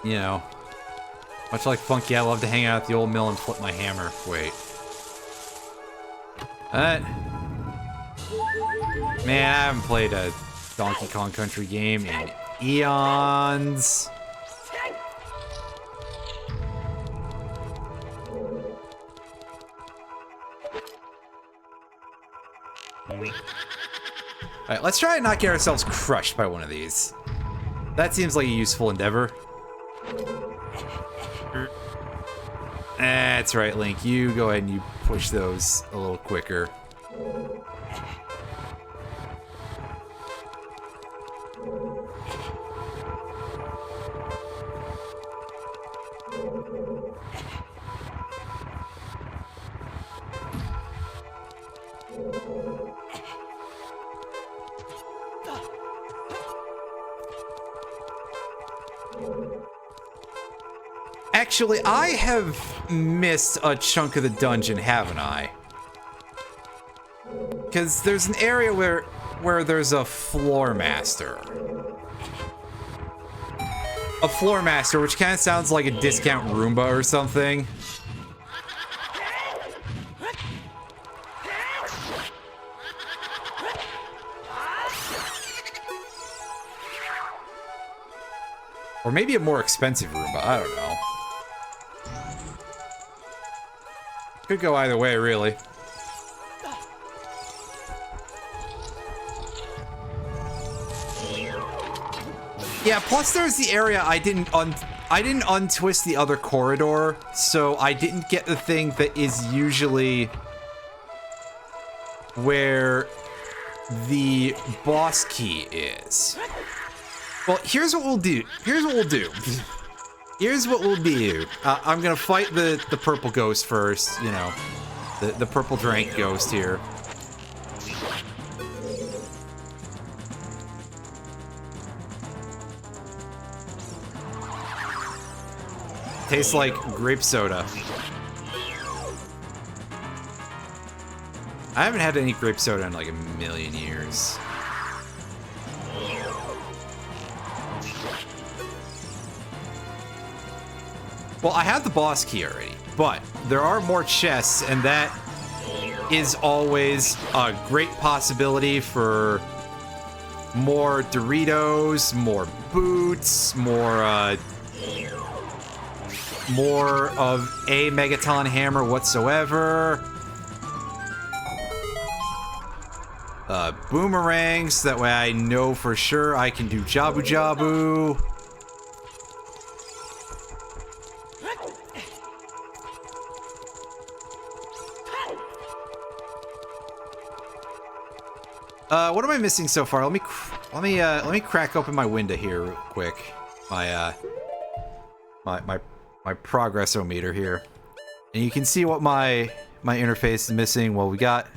You know, much like Funky, I love to hang out at the old mill and flip my hammer. Wait. Man, I haven't played a Donkey Kong Country game in eons. Alright, let's try and not get ourselves crushed by one of these. That seems like a useful endeavor. That's right, Link. You go ahead and you push those a little quicker. Actually, I have missed a chunk of the dungeon, haven't I? Because there's an area where there's a floor master. A floor master, which kind of sounds like a discount Roomba or something. Or maybe a more expensive Roomba, I don't know. Could go either way, really. Yeah, plus there's the area I didn't untwist the other corridor, so I didn't get the thing that is usually where the boss key is. Well, here's what we'll do. I'm gonna fight the purple ghost first, you know, the purple drank ghost here. Tastes like grape soda. I haven't had any grape soda in like a million years. Well, I have the boss key already, but there are more chests, and that is always a great possibility for more Doritos, more boots, more of a Megaton hammer whatsoever. Boomerangs, that way I know for sure I can do Jabu Jabu. What am I missing so far? Let me crack open my window here real quick. My progress-o-meter here. And you can see what my interface is missing. Well, we don't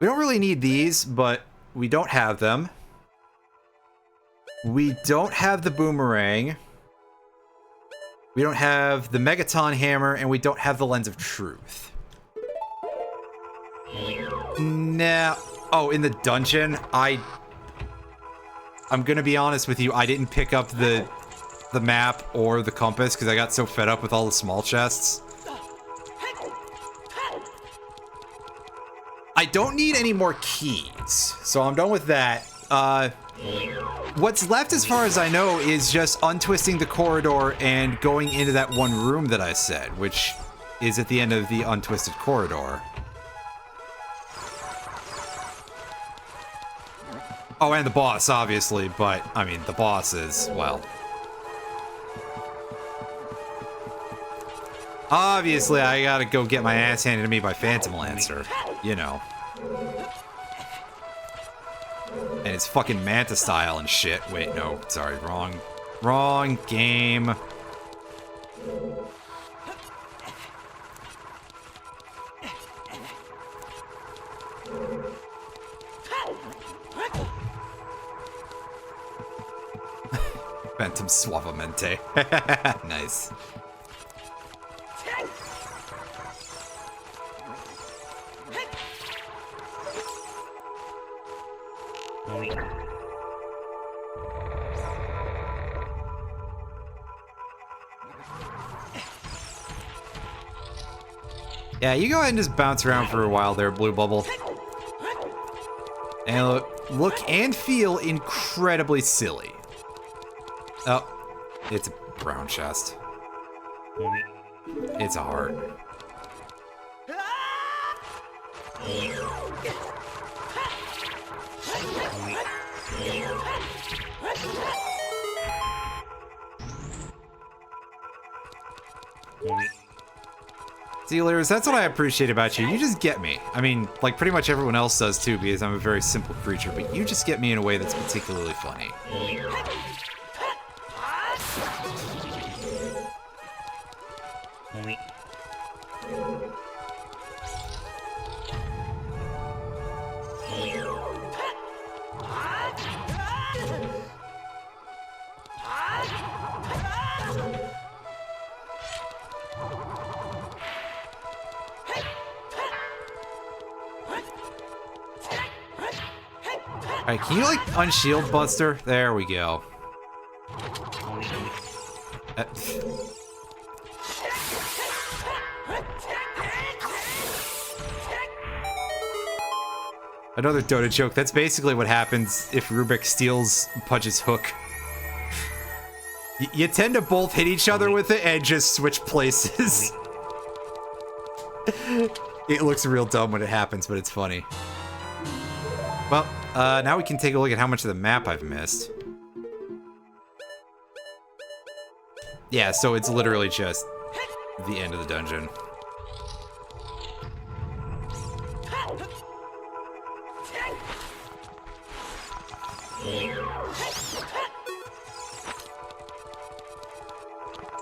really need these, but we don't have them. We don't have the boomerang. We don't have the Megaton hammer, and we don't have the lens of truth. Now, oh, in the dungeon, I'm gonna be honest with you, I didn't pick up the map or the compass because I got so fed up with all the small chests. I don't need any more keys, so I'm done with that. What's left, as far as I know, is just untwisting the corridor and going into that one room that I said, which is at the end of the untwisted corridor. Oh, and the boss, obviously, but, I mean, the boss is, well... Obviously, I gotta go get my ass handed to me by Phantom Lancer. You know. And it's fucking Manta style and shit. Wait, no, sorry, wrong game. Phantom Suavemente. Nice. Yeah, you go ahead and just bounce around for a while there, Blue Bubble. And look and feel incredibly silly. Oh, it's a brown chest. It's a heart. Steelers, that's what I appreciate about you. You just get me. I mean, like pretty much everyone else does too, because I'm a very simple creature, but you just get me in a way that's particularly funny. Alright, can you, like, unshield Buster? There we go. Another Dota joke. That's basically what happens if Rubik steals Pudge's hook. You tend to both hit each other with it and just switch places. It looks real dumb when it happens, but it's funny. Well, now we can take a look at how much of the map I've missed. Yeah, so it's literally just the end of the dungeon.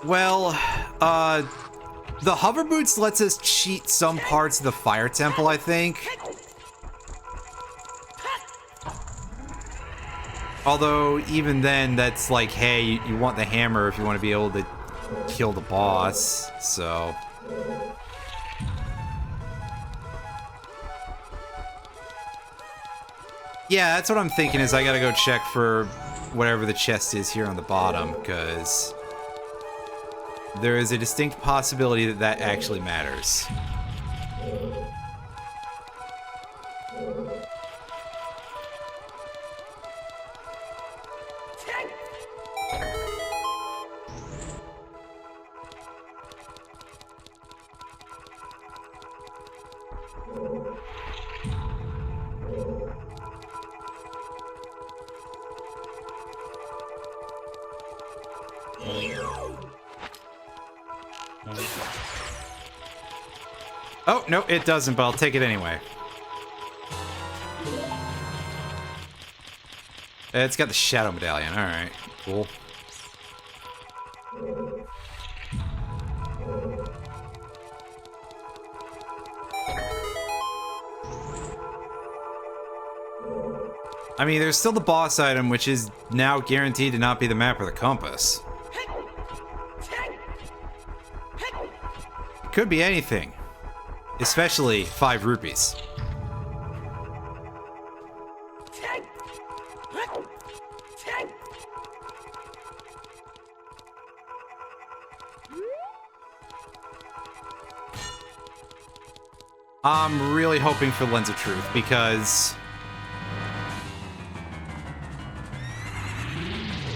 Well, the hover boots lets us cheat some parts of the fire temple, I think. Although, even then, that's like, hey, you want the hammer if you want to be able to kill the boss, so... Yeah, that's what I'm thinking, is I gotta go check for whatever the chest is here on the bottom, because... there is a distinct possibility that that actually matters. Oh, no, it doesn't, but I'll take it anyway. It's got the Shadow Medallion, alright, cool. I mean, there's still the boss item, which is now guaranteed to not be the map or the compass. It could be anything. Especially 5 rupees. I'm really hoping for Lens of Truth, because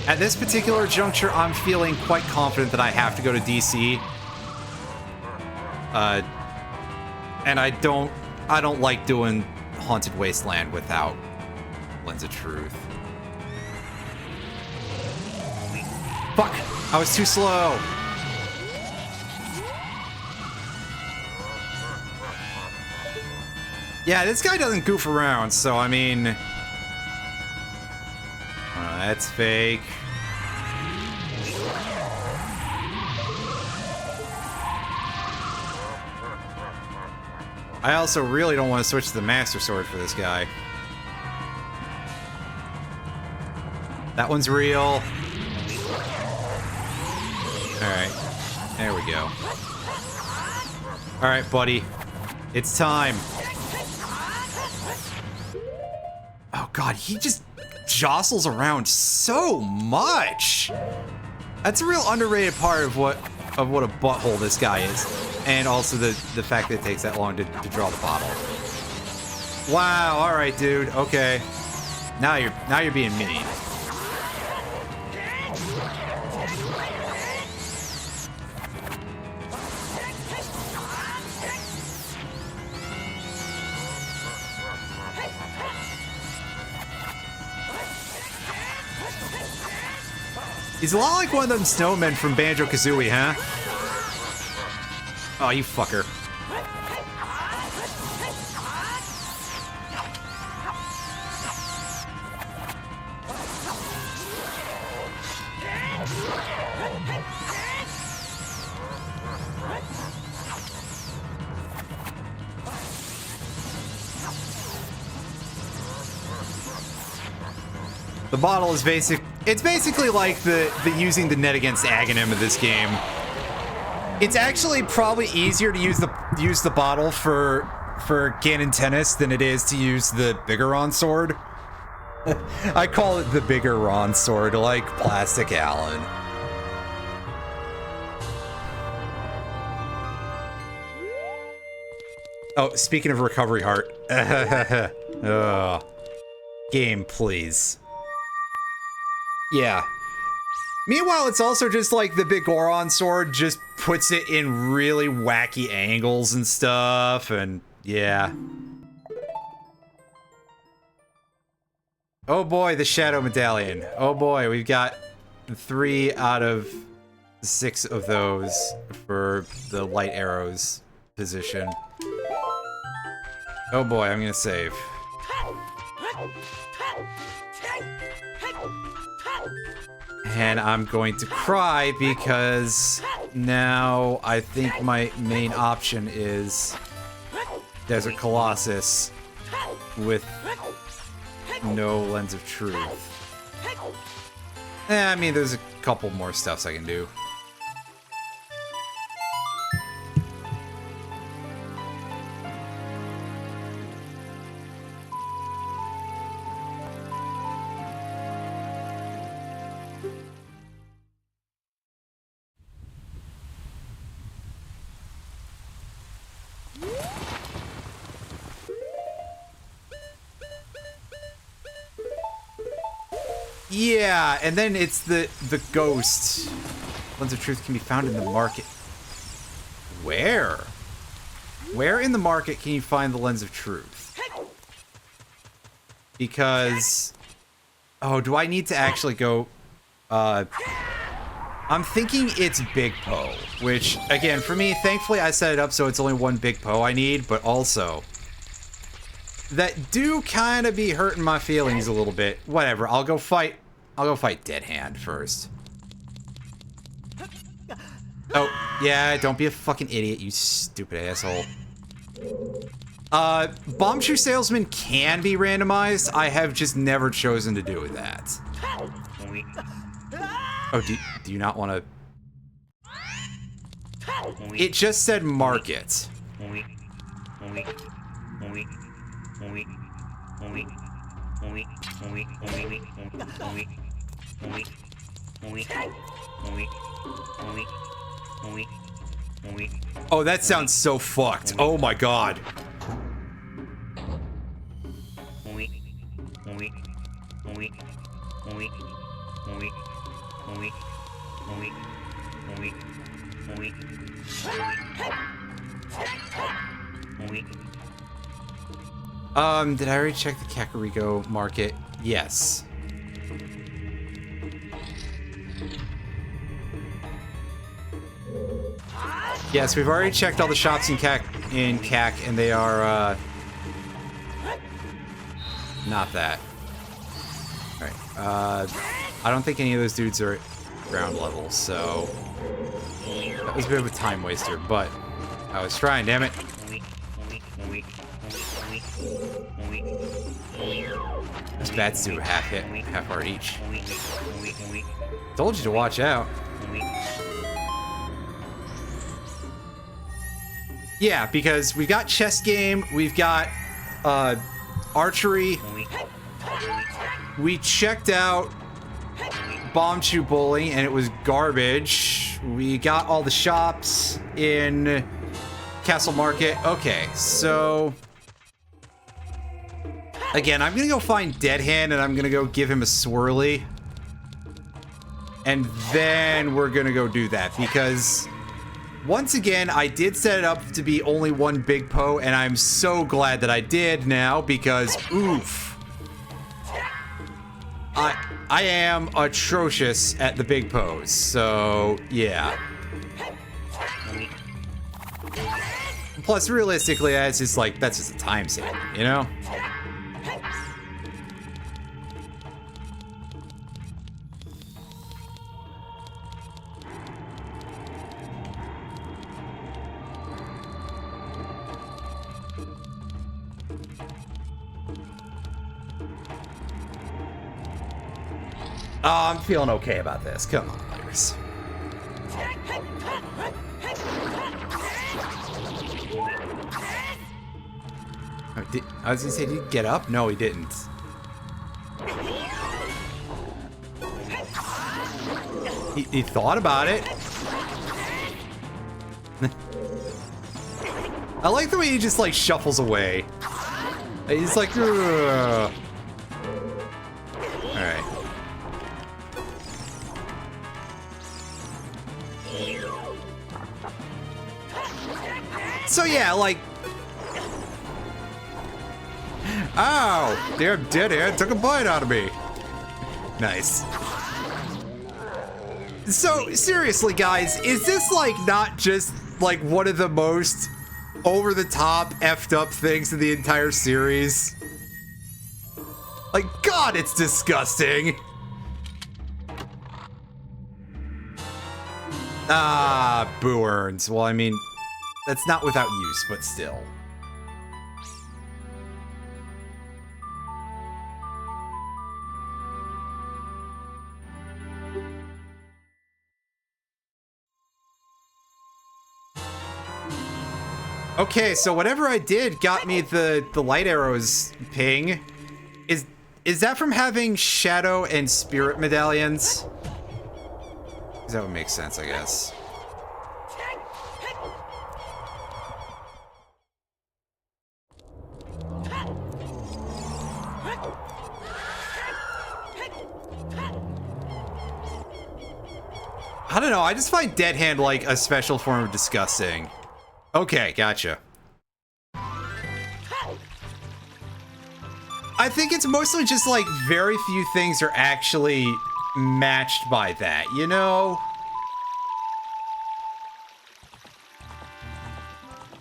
at this particular juncture, I'm feeling quite confident that I have to go to DC. And I don't like doing Haunted Wasteland without Lens of Truth. Fuck! I was too slow! Yeah, this guy doesn't goof around, so I mean... that's fake. I also really don't want to switch to the Master Sword for this guy. That one's real. Alright. There we go. Alright, buddy. It's time. Oh god, he just jostles around so much. That's a real underrated part of what a butthole this guy is. And also the fact that it takes that long to draw the bottle. Wow, alright dude, okay. Now you're being mean. He's a lot like one of them snowmen from Banjo-Kazooie, huh? Oh, you fucker. The bottle is it's basically like the using the net against Aghanim of this game. It's actually probably easier to use the bottle for Ganon Tennis than it is to use the bigger Ron sword. I call it the bigger Ron sword, like Plastic Alan. Oh, speaking of recovery heart. Game, please. Yeah. Meanwhile, it's also just like the big Goron sword just puts it in really wacky angles and stuff, and yeah. Oh boy, the Shadow Medallion. Oh boy, we've got 3 out of 6 of those for the light arrows position. Oh boy, I'm gonna save. And I'm going to cry because now I think my main option is Desert Colossus with no Lens of Truth. I mean, there's a couple more stuffs I can do. Yeah, and then it's the ghost. Lens of Truth can be found in the market. Where? Where in the market can you find the Lens of Truth? Because... oh, do I need to actually go... I'm thinking it's Big Poe, which, again, for me, thankfully I set it up so it's only one Big Poe I need, but also... that do kind of be hurting my feelings a little bit. Whatever, I'll go fight Dead Hand first. Oh, yeah, don't be a fucking idiot, you stupid asshole. Bombshell Salesman can be randomized. I have just never chosen to do that. Oh, do you not want to... it just said market. Oh, that sounds so fucked. Oh my god. Did I already check the Kakariko market? Yes. Yes, we've already checked all the shops in CAC, and they are, not that. Alright, I don't think any of those dudes are at ground level, so... That was a bit of a time waster, but I was trying, damn it. Those bats do a half hit, half heart each. Told you to watch out. Yeah, because we've got chess game, we've got archery. We checked out Bomb Chew Bowling and it was garbage. We got all the shops in Castle Market. Okay, so again, I'm gonna go find Dead Hand and I'm gonna go give him a swirly. And then we're gonna go do that because once again, I did set it up to be only one big Poe, and I'm so glad that I did now because, oof. I am atrocious at the big Poes, so yeah. Plus, realistically, that's just like, that's just a time saver, you know? Oh, I'm feeling okay about this. Come on, players. I was gonna say, did he get up? No, he didn't. He thought about it. I like the way he just like shuffles away. He's like, ugh. All right. So yeah, like, ow, damn deadhead took a bite out of me. Nice. So seriously, guys, is this like not just like one of the most over-the-top effed up things in the entire series? Like, God, it's disgusting. Ah, boo earns. Well, I mean, that's not without use, but still. Okay, so whatever I did got me the light arrows ping. Is that from having shadow and spirit medallions? 'Cause that would make sense, I guess. I don't know, I just find Dead Hand like a special form of disgusting. Okay, gotcha. I think it's mostly just like very few things are actually matched by that, you know?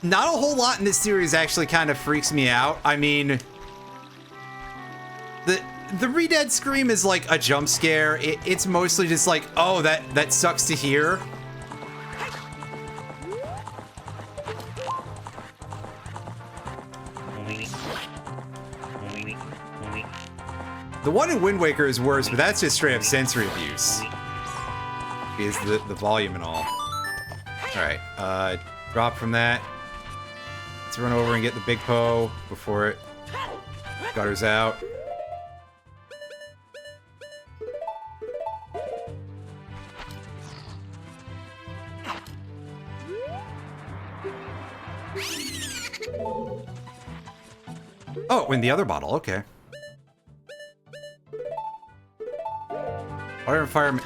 Not a whole lot in this series actually kind of freaks me out. I mean, the Re-Dead scream is like a jump scare. It's mostly just like, oh, that sucks to hear. The one in Wind Waker is worse, but that's just straight up sensory abuse. Is the volume and all. Alright, drop from that. Let's run over and get the big Poe before it gutters out. Oh, in the other bottle, okay. Water and fire.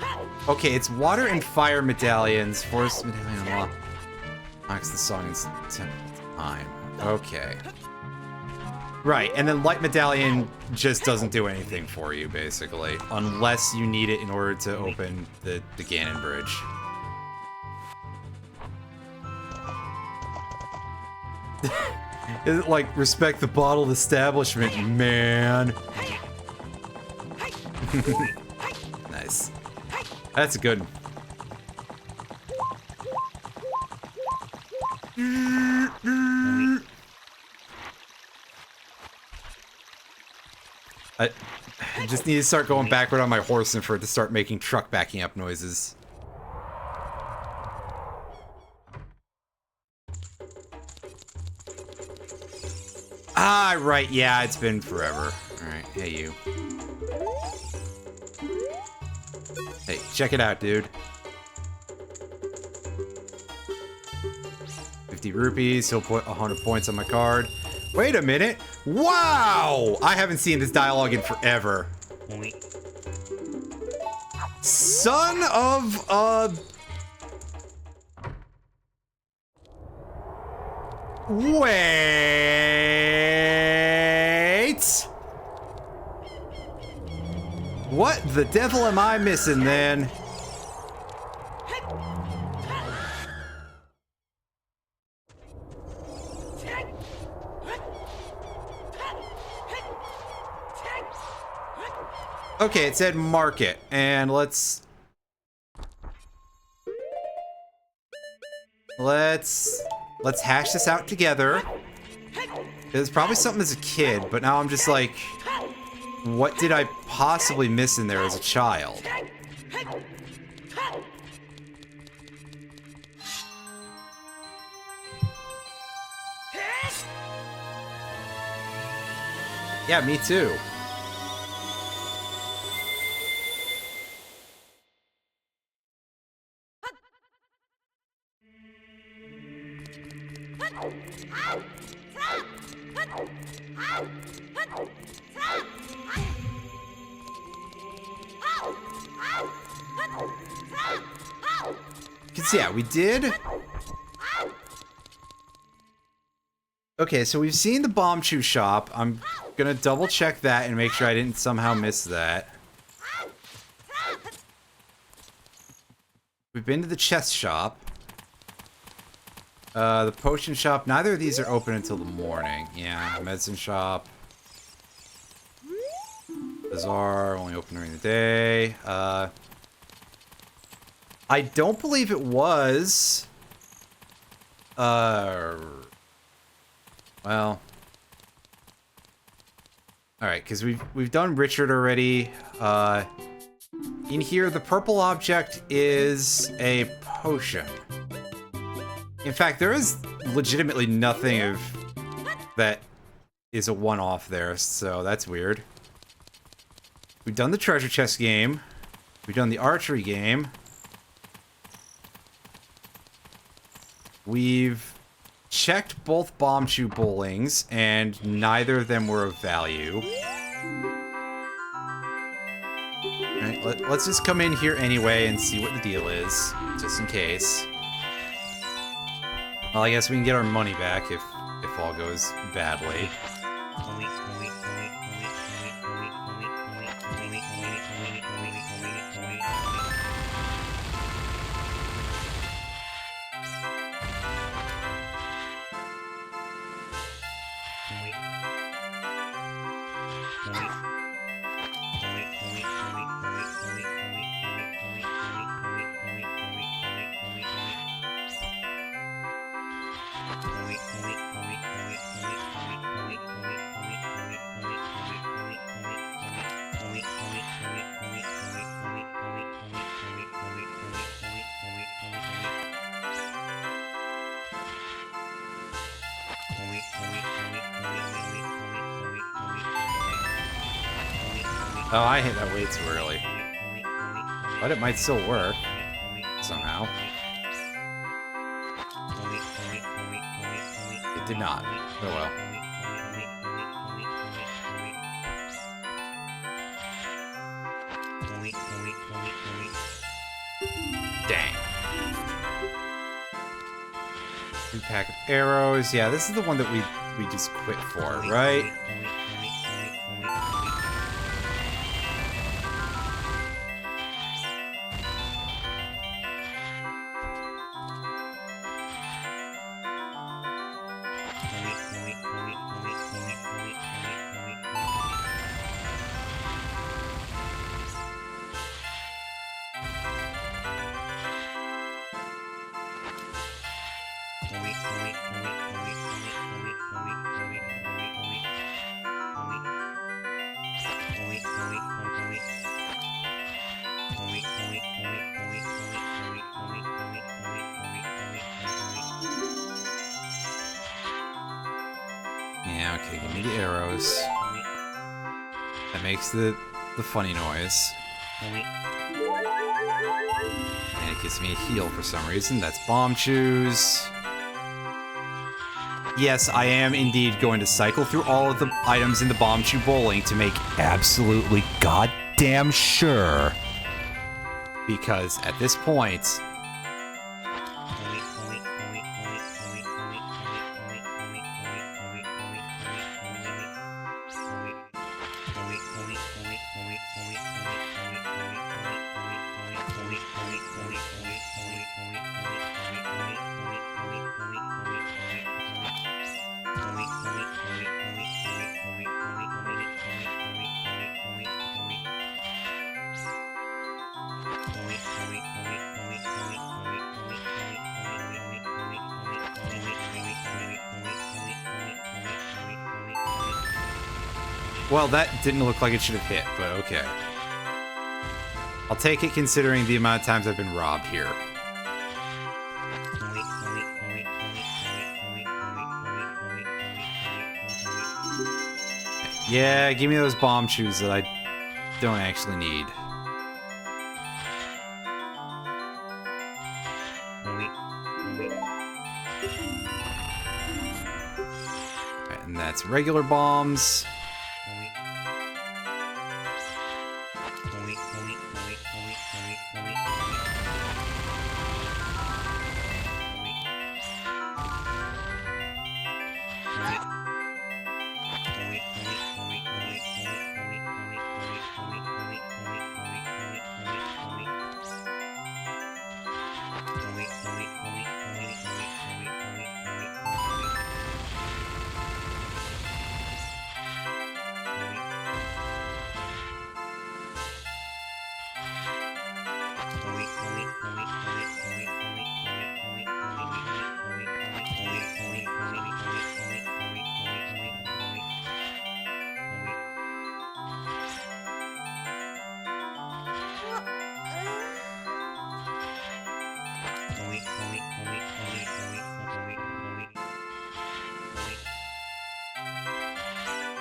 Okay, it's water and fire medallions. Forest medallion unlocked. Knocks the song in temple time. Okay. Right, and then Light Medallion just doesn't do anything for you, basically. Unless you need it in order to open the Ganon Bridge. Is it like, respect the bottled establishment, man? Nice. That's a good one. I just need to start going backward on my horse and for it to start making truck backing up noises. Ah, right, yeah, it's been forever. Alright, hey you. Hey, check it out, dude. 50 rupees, he'll put 100 points on my card. Wait a minute! Wow! I haven't seen this dialogue in forever. Son of a... Wait! What the devil am I missing then? Okay, it said market, and let's hash this out together. It was probably something as a kid, but now I'm just like, what did I possibly miss in there as a child? Yeah, me too. Yeah, we did. Okay, so we've seen the Bomb Chew shop. I'm gonna double check that and make sure I didn't somehow miss that. We've been to the chest shop. The potion shop. Neither of these are open until the morning. Yeah, medicine shop. Bazaar, only open during the day. I don't believe it was. Well. Alright, because we've done Richard already. In here, the purple object is a potion. In fact, there is legitimately nothing of that is a one-off there, so that's weird. We've done the treasure chest game. We've done the archery game. We've checked both Bomb Chew bowlings, and neither of them were of value. Alright, let's just come in here anyway and see what the deal is, just in case. Well, I guess we can get our money back if all goes badly. Oh, I hit that way too early. But it might still work. Somehow. It did not. Oh well. Dang. pack of arrows. Yeah, this is the one that we just quit for, right? Yeah, okay, give me the arrows. That makes the funny noise. And it gives me a heal for some reason. That's bomb chews. Yes, I am indeed going to cycle through all of the items in the bomb chew bowling to make absolutely goddamn sure. Because at this point... Well, that didn't look like it should have hit, but okay. I'll take it considering the amount of times I've been robbed here. Yeah, give me those bomb chews that I don't actually need. Right, and that's regular bombs.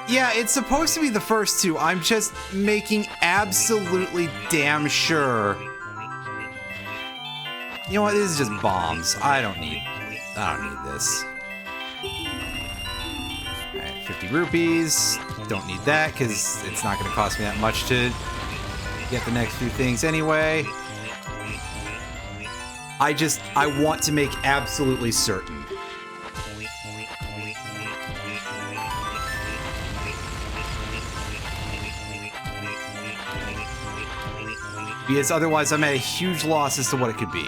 Yeah, it's supposed to be the first two. I'm just making absolutely damn sure. You know what? This is just bombs. I don't need this. Alright, 50 rupees. Don't need that because it's not going to cost me that much to get the next few things anyway. I want to make absolutely certain. Because otherwise I'm at a huge loss as to what it could be.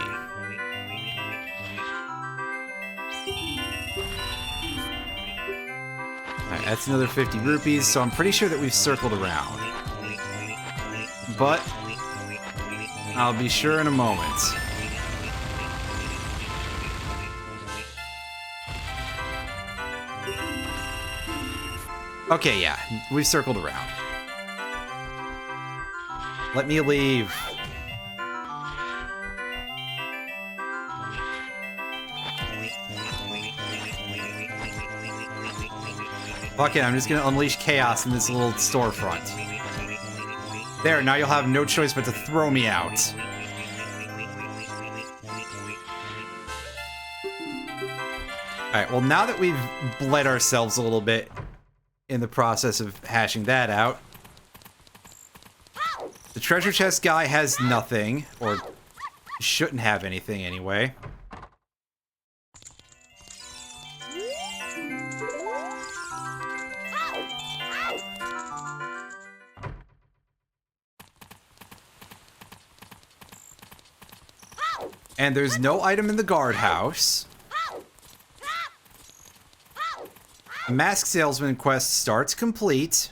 Alright, that's another 50 rupees, so I'm pretty sure that we've circled around. But I'll be sure in a moment. Okay, yeah, we've circled around. Let me leave. Fuck it, I'm just gonna unleash chaos in this little storefront. There, now you'll have no choice but to throw me out. Alright, well now that we've bled ourselves a little bit in the process of hashing that out, the treasure chest guy has nothing, or shouldn't have anything anyway. And there's no item in the guardhouse. Mask Salesman quest starts complete.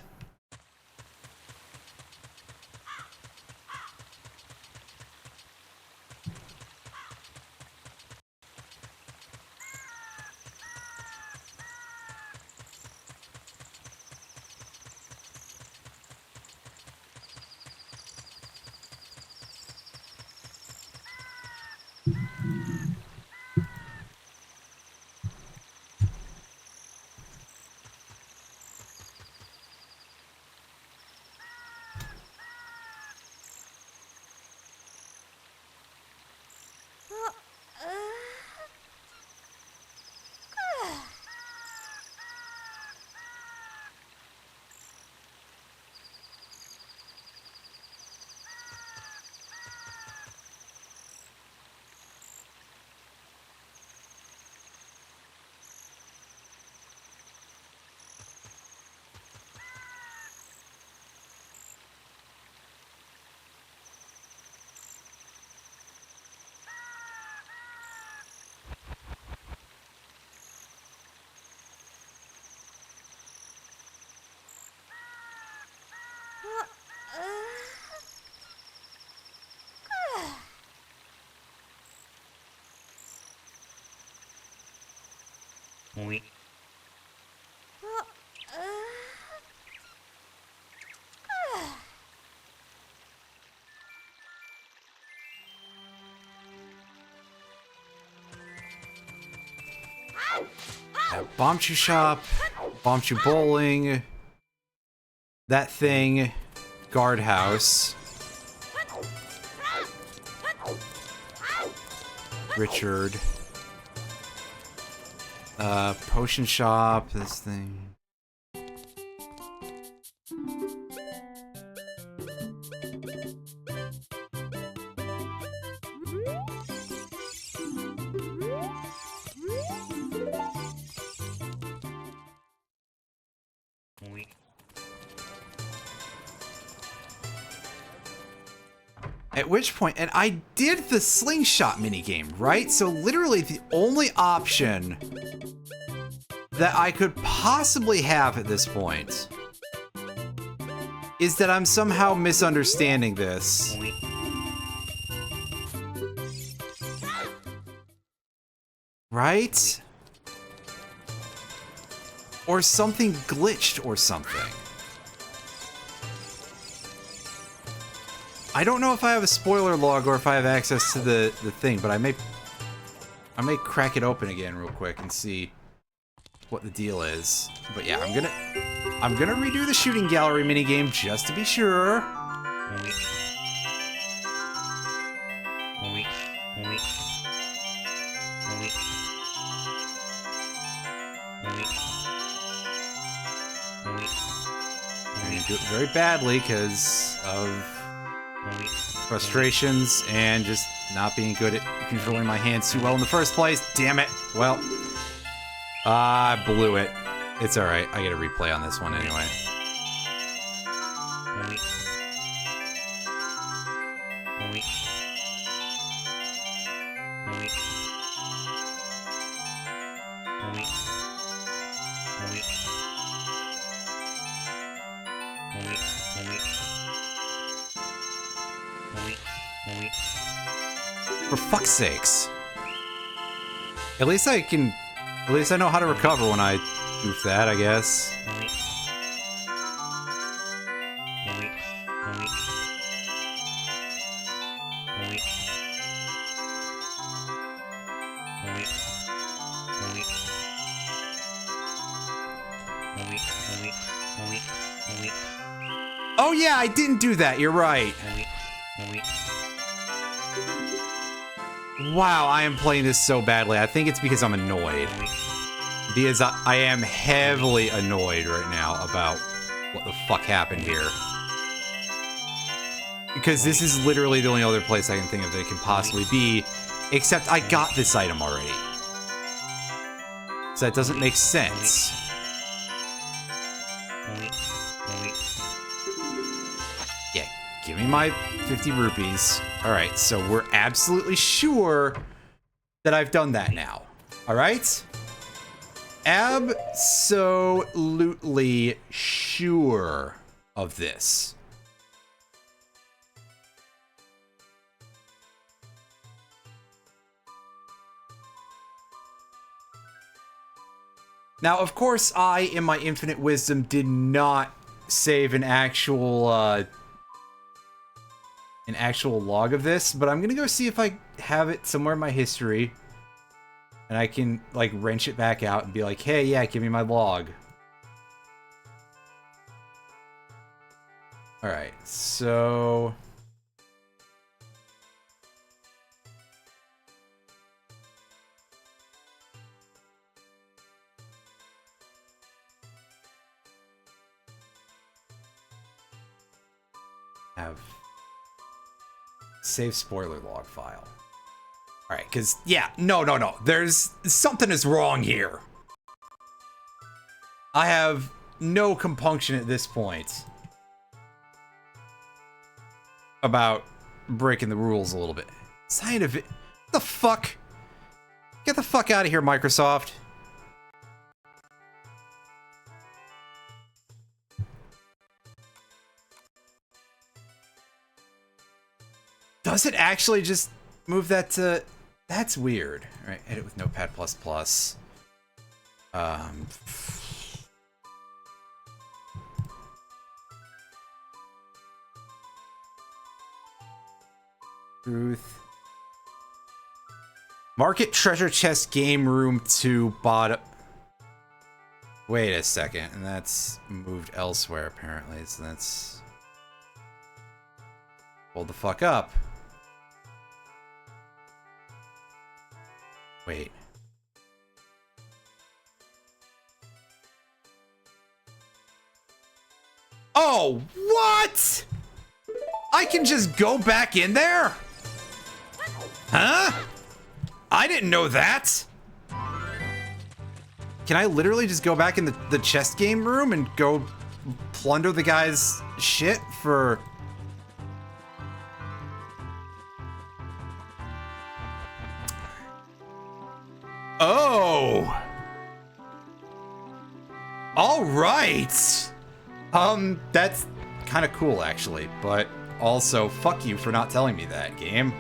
Bombchu shop, Bombchu bowling, that thing, guardhouse, Richard, potion shop, this thing. At which point, and I did the slingshot minigame, right? So literally the only option that I could possibly have at this point is that I'm somehow misunderstanding this. Right? Or something glitched or something. I don't know if I have a spoiler log or if I have access to the thing, but I may crack it open again real quick and see what the deal is. But yeah, I'm gonna redo the shooting gallery minigame just to be sure. I'm gonna do it very badly because of frustrations and just not being good at controlling my hands too well in the first place. Damn it. Well, I blew it. It's alright. I get a replay on this one anyway. For fuck's sakes. At least I know how to recover when I goof that, I guess. Oh yeah, I didn't do that, you're right. Wow, I am playing this so badly. I think it's because I'm annoyed. Because I am heavily annoyed right now about what the fuck happened here. Because this is literally the only other place I can think of that it can possibly be, except I got this item already. So that doesn't make sense. Yeah, Give me my 50 rupees. All right, so we're absolutely sure that I've done that now. All right? Absolutely sure of this. Now, of course, I, in my infinite wisdom, did not save an actual log of this, but I'm gonna go see if I have it somewhere in my history, and I can like wrench it back out and be like, hey, yeah, give me my log. All right, so have save spoiler log file. All right, because yeah, no, there's something is wrong here. I have no compunction at this point about breaking the rules a little bit. Scientific, the fuck? Get the fuck out of here, Microsoft. Does it actually just move that to... That's weird. All right, edit with Notepad++. Truth. Market treasure chest game room to bottom. Wait a second, and that's moved elsewhere apparently, so that's... Hold the fuck up. Wait. Oh, what? I can just go back in there? Huh? I didn't know that. Can I literally just go back in the chess game room and go plunder the guy's shit for... Oh. All right. That's kind of cool actually, but also fuck you for not telling me that, game.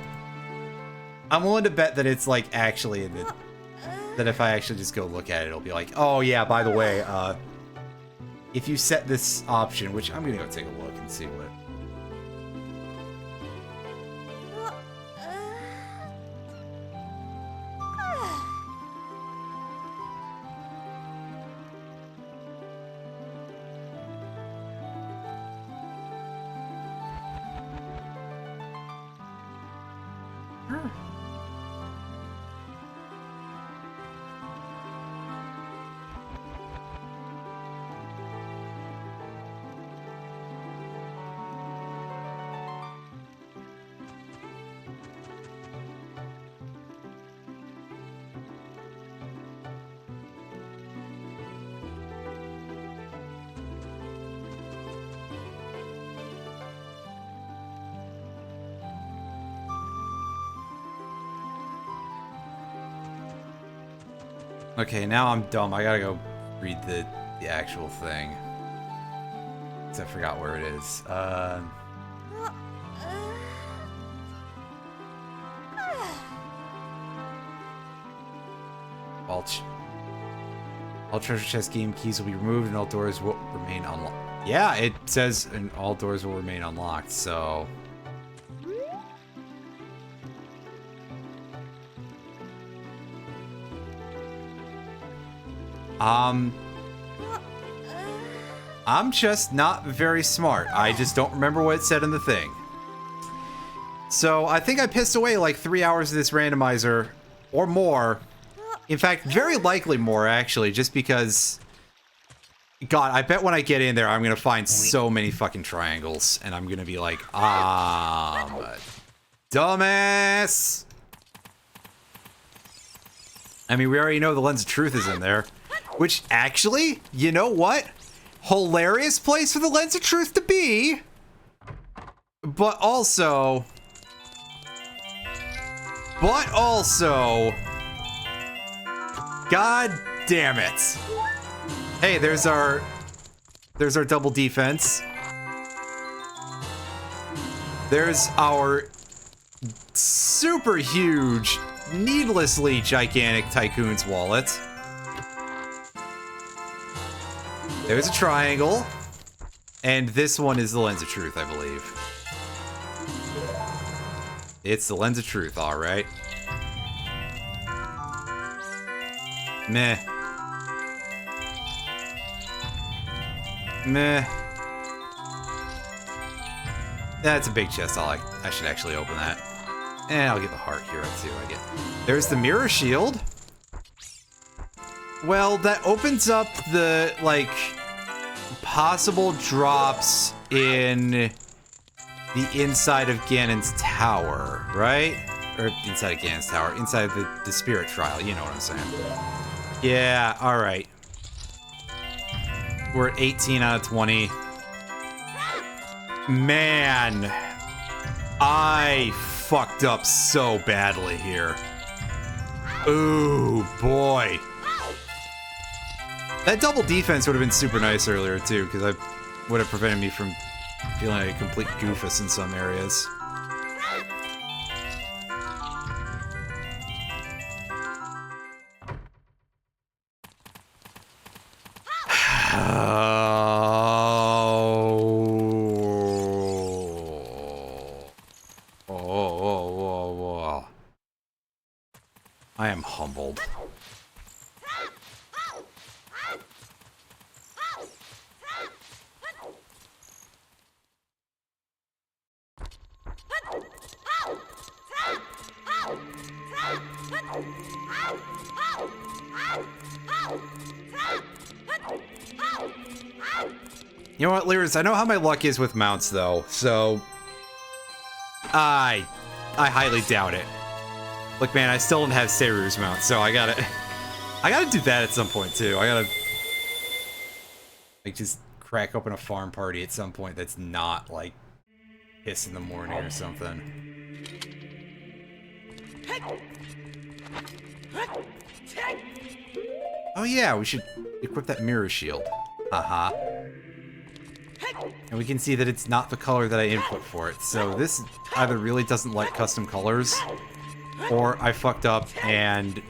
I'm willing to bet that it's like actually in the, that if I actually just go look at it, it'll be like, oh yeah, by the way, if you set this option, which I'm gonna go take a look and see what. Okay, now I'm dumb. I gotta go read the actual thing. 'Cause I forgot where it is. All treasure chest game keys will be removed and all doors will remain unlocked. Yeah, it says and all doors will remain unlocked, so... I'm just not very smart. I just don't remember what it said in the thing. So I think I pissed away like 3 hours of this randomizer, or more. In fact, very likely more actually, just because... God, I bet when I get in there, I'm gonna find so many fucking triangles, and I'm gonna be like, dumbass! I mean, we already know the Lens of Truth is in there. Which, actually, you know what? Hilarious place for the Lens of Truth to be. But also... God damn it. Hey, there's our double defense. There's our super huge, needlessly gigantic Tycoon's wallet. There's a triangle. And this one is the Lens of Truth, I believe. It's the Lens of Truth, alright. Meh. Meh. That's a big chest. I should actually open that. And I'll get the heart hero too. There's the mirror shield. Well, that opens up the, like, possible drops in the inside of Ganon's tower, right? Or inside of Ganon's tower, inside of the spirit trial, you know what I'm saying. Yeah, alright. We're at 18 out of 20. Man, I fucked up so badly here. Ooh, boy. That double defense would have been super nice earlier, too, because I would have prevented me from feeling like a complete goofus in some areas. I am humbled. You know what, Lyris? I know how my luck is with mounts, though, so I highly doubt it. Look, man, I still don't have Seru's mount, so I gotta do that at some point too. I gotta like just crack open a farm party at some point that's not like piss in the morning or something. Oh yeah, we should equip that mirror shield. Haha. And we can see that it's not the color that I input for it. So this either really doesn't like custom colors, or I fucked up and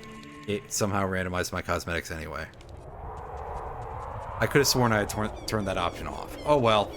it somehow randomized my cosmetics anyway. I could have sworn I had turned that option off. Oh well.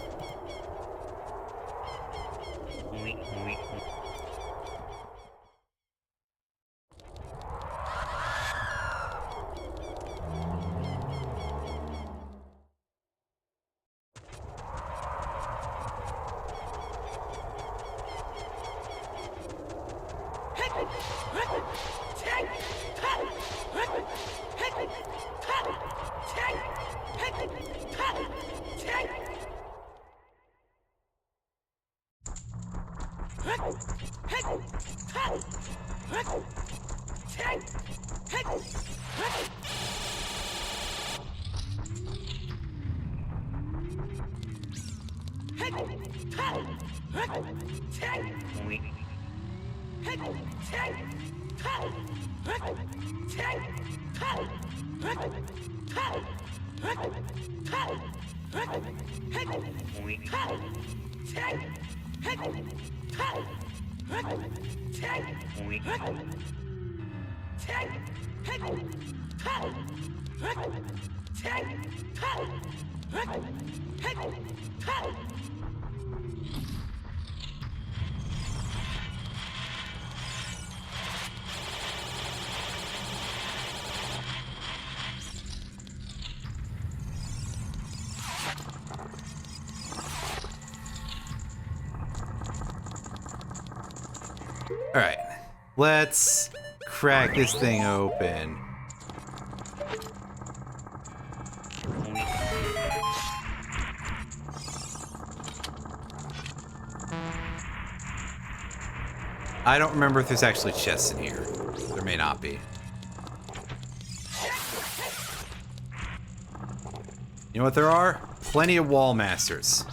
Alright, let's crack this thing open. I don't remember if there's actually chests in here. There may not be. You know what there are? Plenty of wall masters.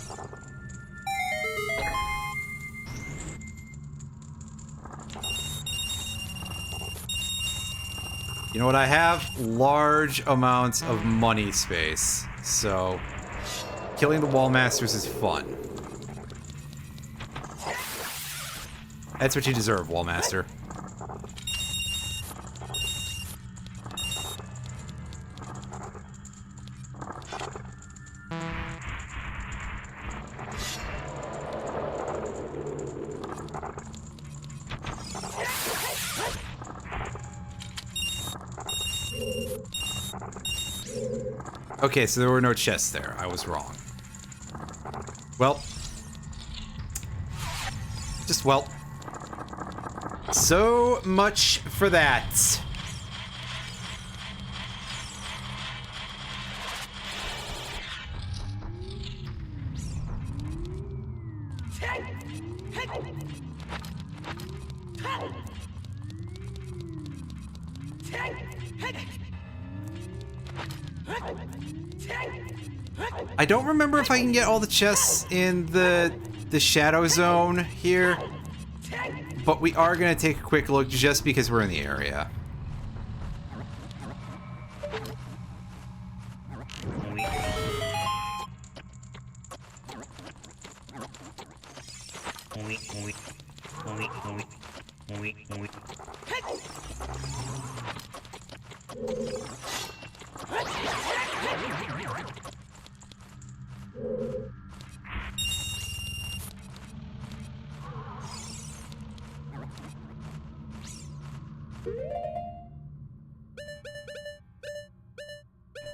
You know what? I have large amounts of money space, so killing the wall masters is fun. That's what you deserve, wall master. Okay, so there were no chests there. I was wrong. Well. Just, well. So much for that. I don't remember if I can get all the chests in the shadow zone here, but we are gonna take a quick look just because we're in the area.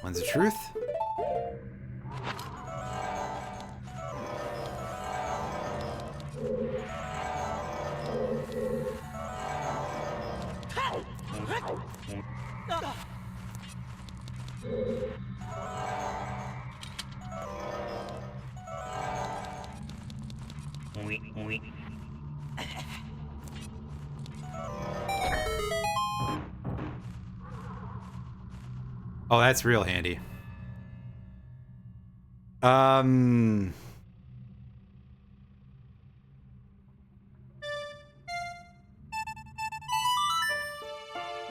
One's the truth. Oh, that's real handy.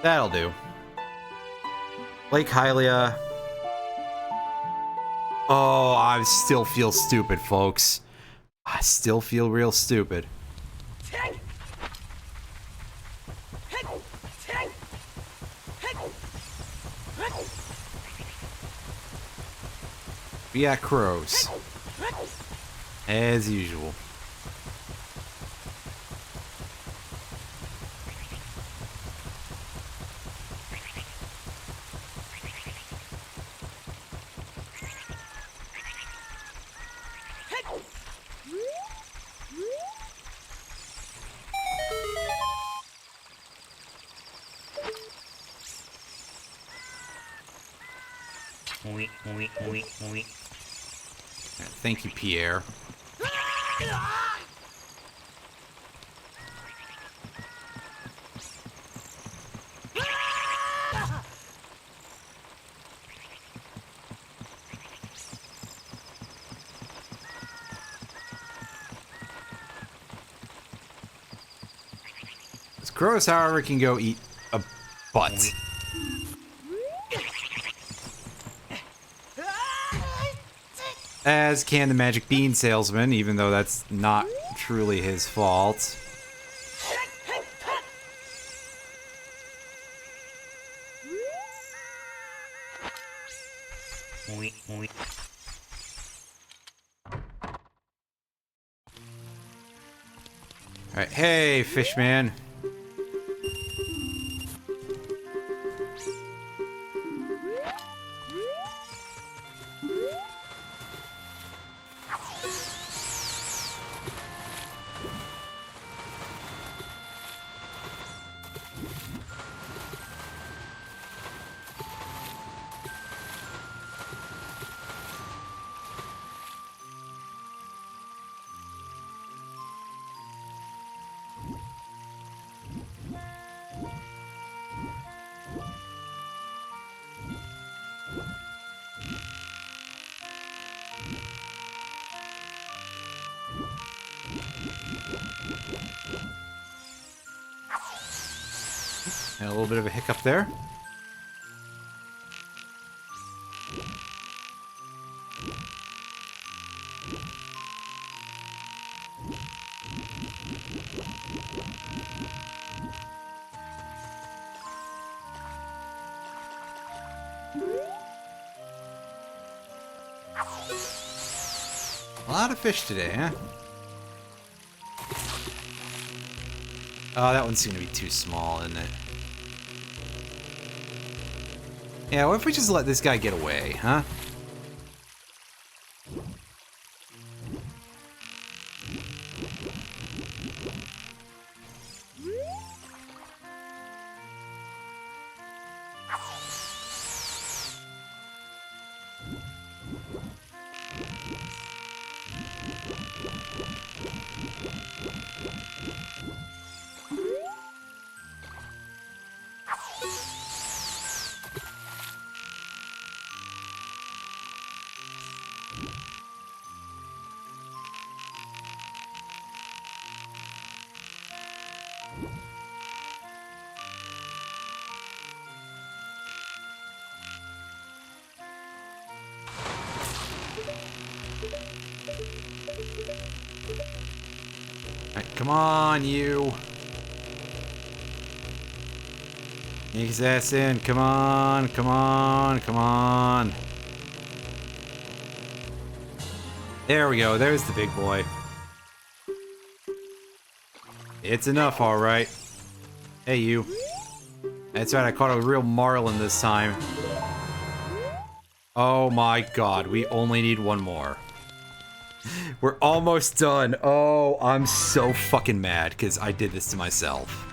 That'll do. Lake Hylia. Oh, I still feel stupid, folks. I still feel real stupid. We got crows. As usual. Thank you, Pierre. This crows, however, can go eat a butt. As can the magic bean salesman, even though that's not truly his fault. Alright, hey, fishman. A little bit of a hiccup there. A lot of fish today, huh? Oh, that one's gonna be too small, isn't it? Yeah, what if we just let this guy get away, huh? Alright, come on, you. Sneak his ass in. Come on, come on, come on. There we go. There's the big boy. It's enough, alright. Hey, you. That's right, I caught a real marlin this time. Oh my god, we only need one more. We're almost done. Oh, I'm so fucking mad because I did this to myself.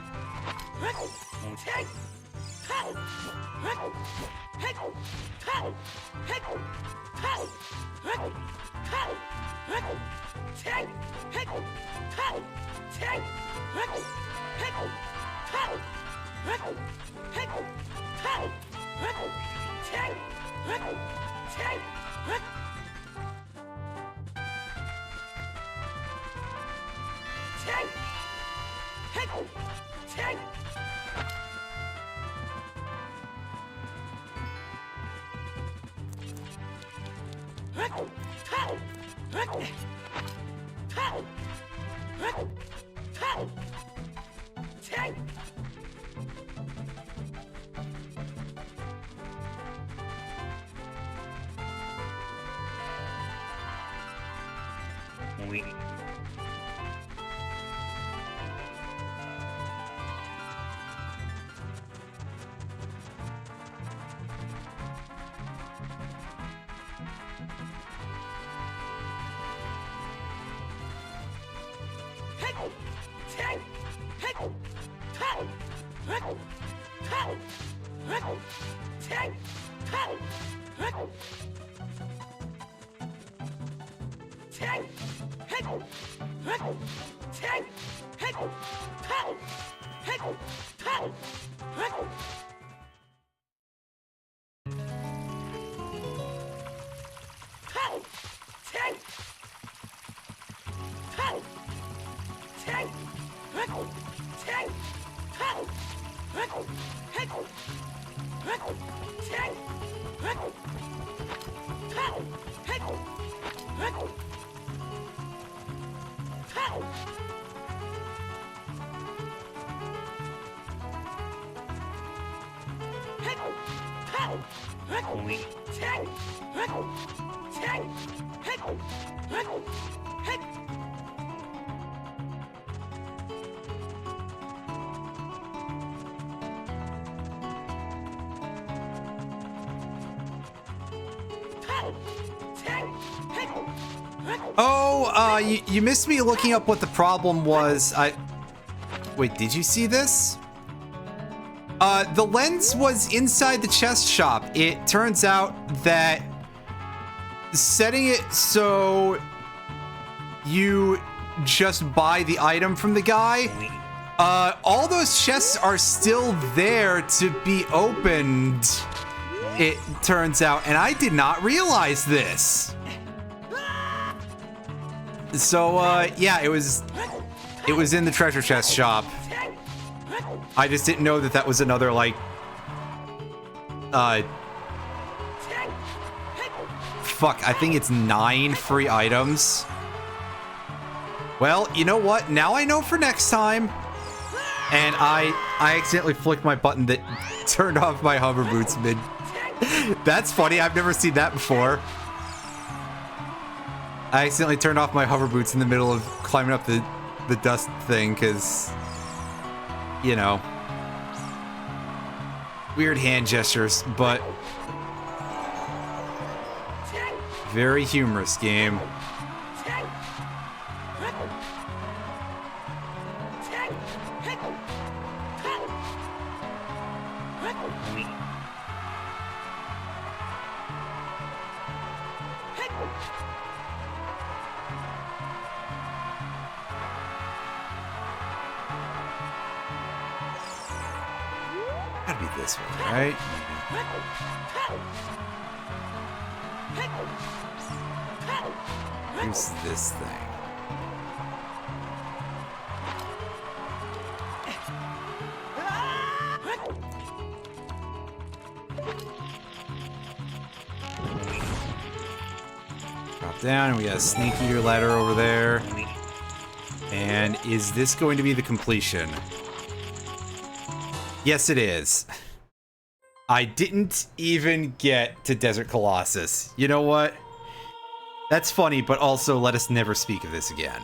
Oh, you missed me looking up what the problem was. Wait, did you see this? The lens was inside the chest shop. It turns out that setting it so you just buy the item from the guy, all those chests are still there to be opened, it turns out, and I did not realize this. So, yeah, it was in the treasure chest shop. I just didn't know that that was another, like, fuck, I think it's 9 free items. Well, you know what? Now I know for next time. And I accidentally flicked my button that turned off my hover boots mid. That's funny. I've never seen that before. I accidentally turned off my hover boots in the middle of climbing up the dust thing because, you know, weird hand gestures, but very humorous game. Gotta be this one, right? Here's this thing. Drop down, and we got a snake eater ladder over there. And is this going to be the completion? Yes, it is. I didn't even get to Desert Colossus. You know what? That's funny, but also let us never speak of this again.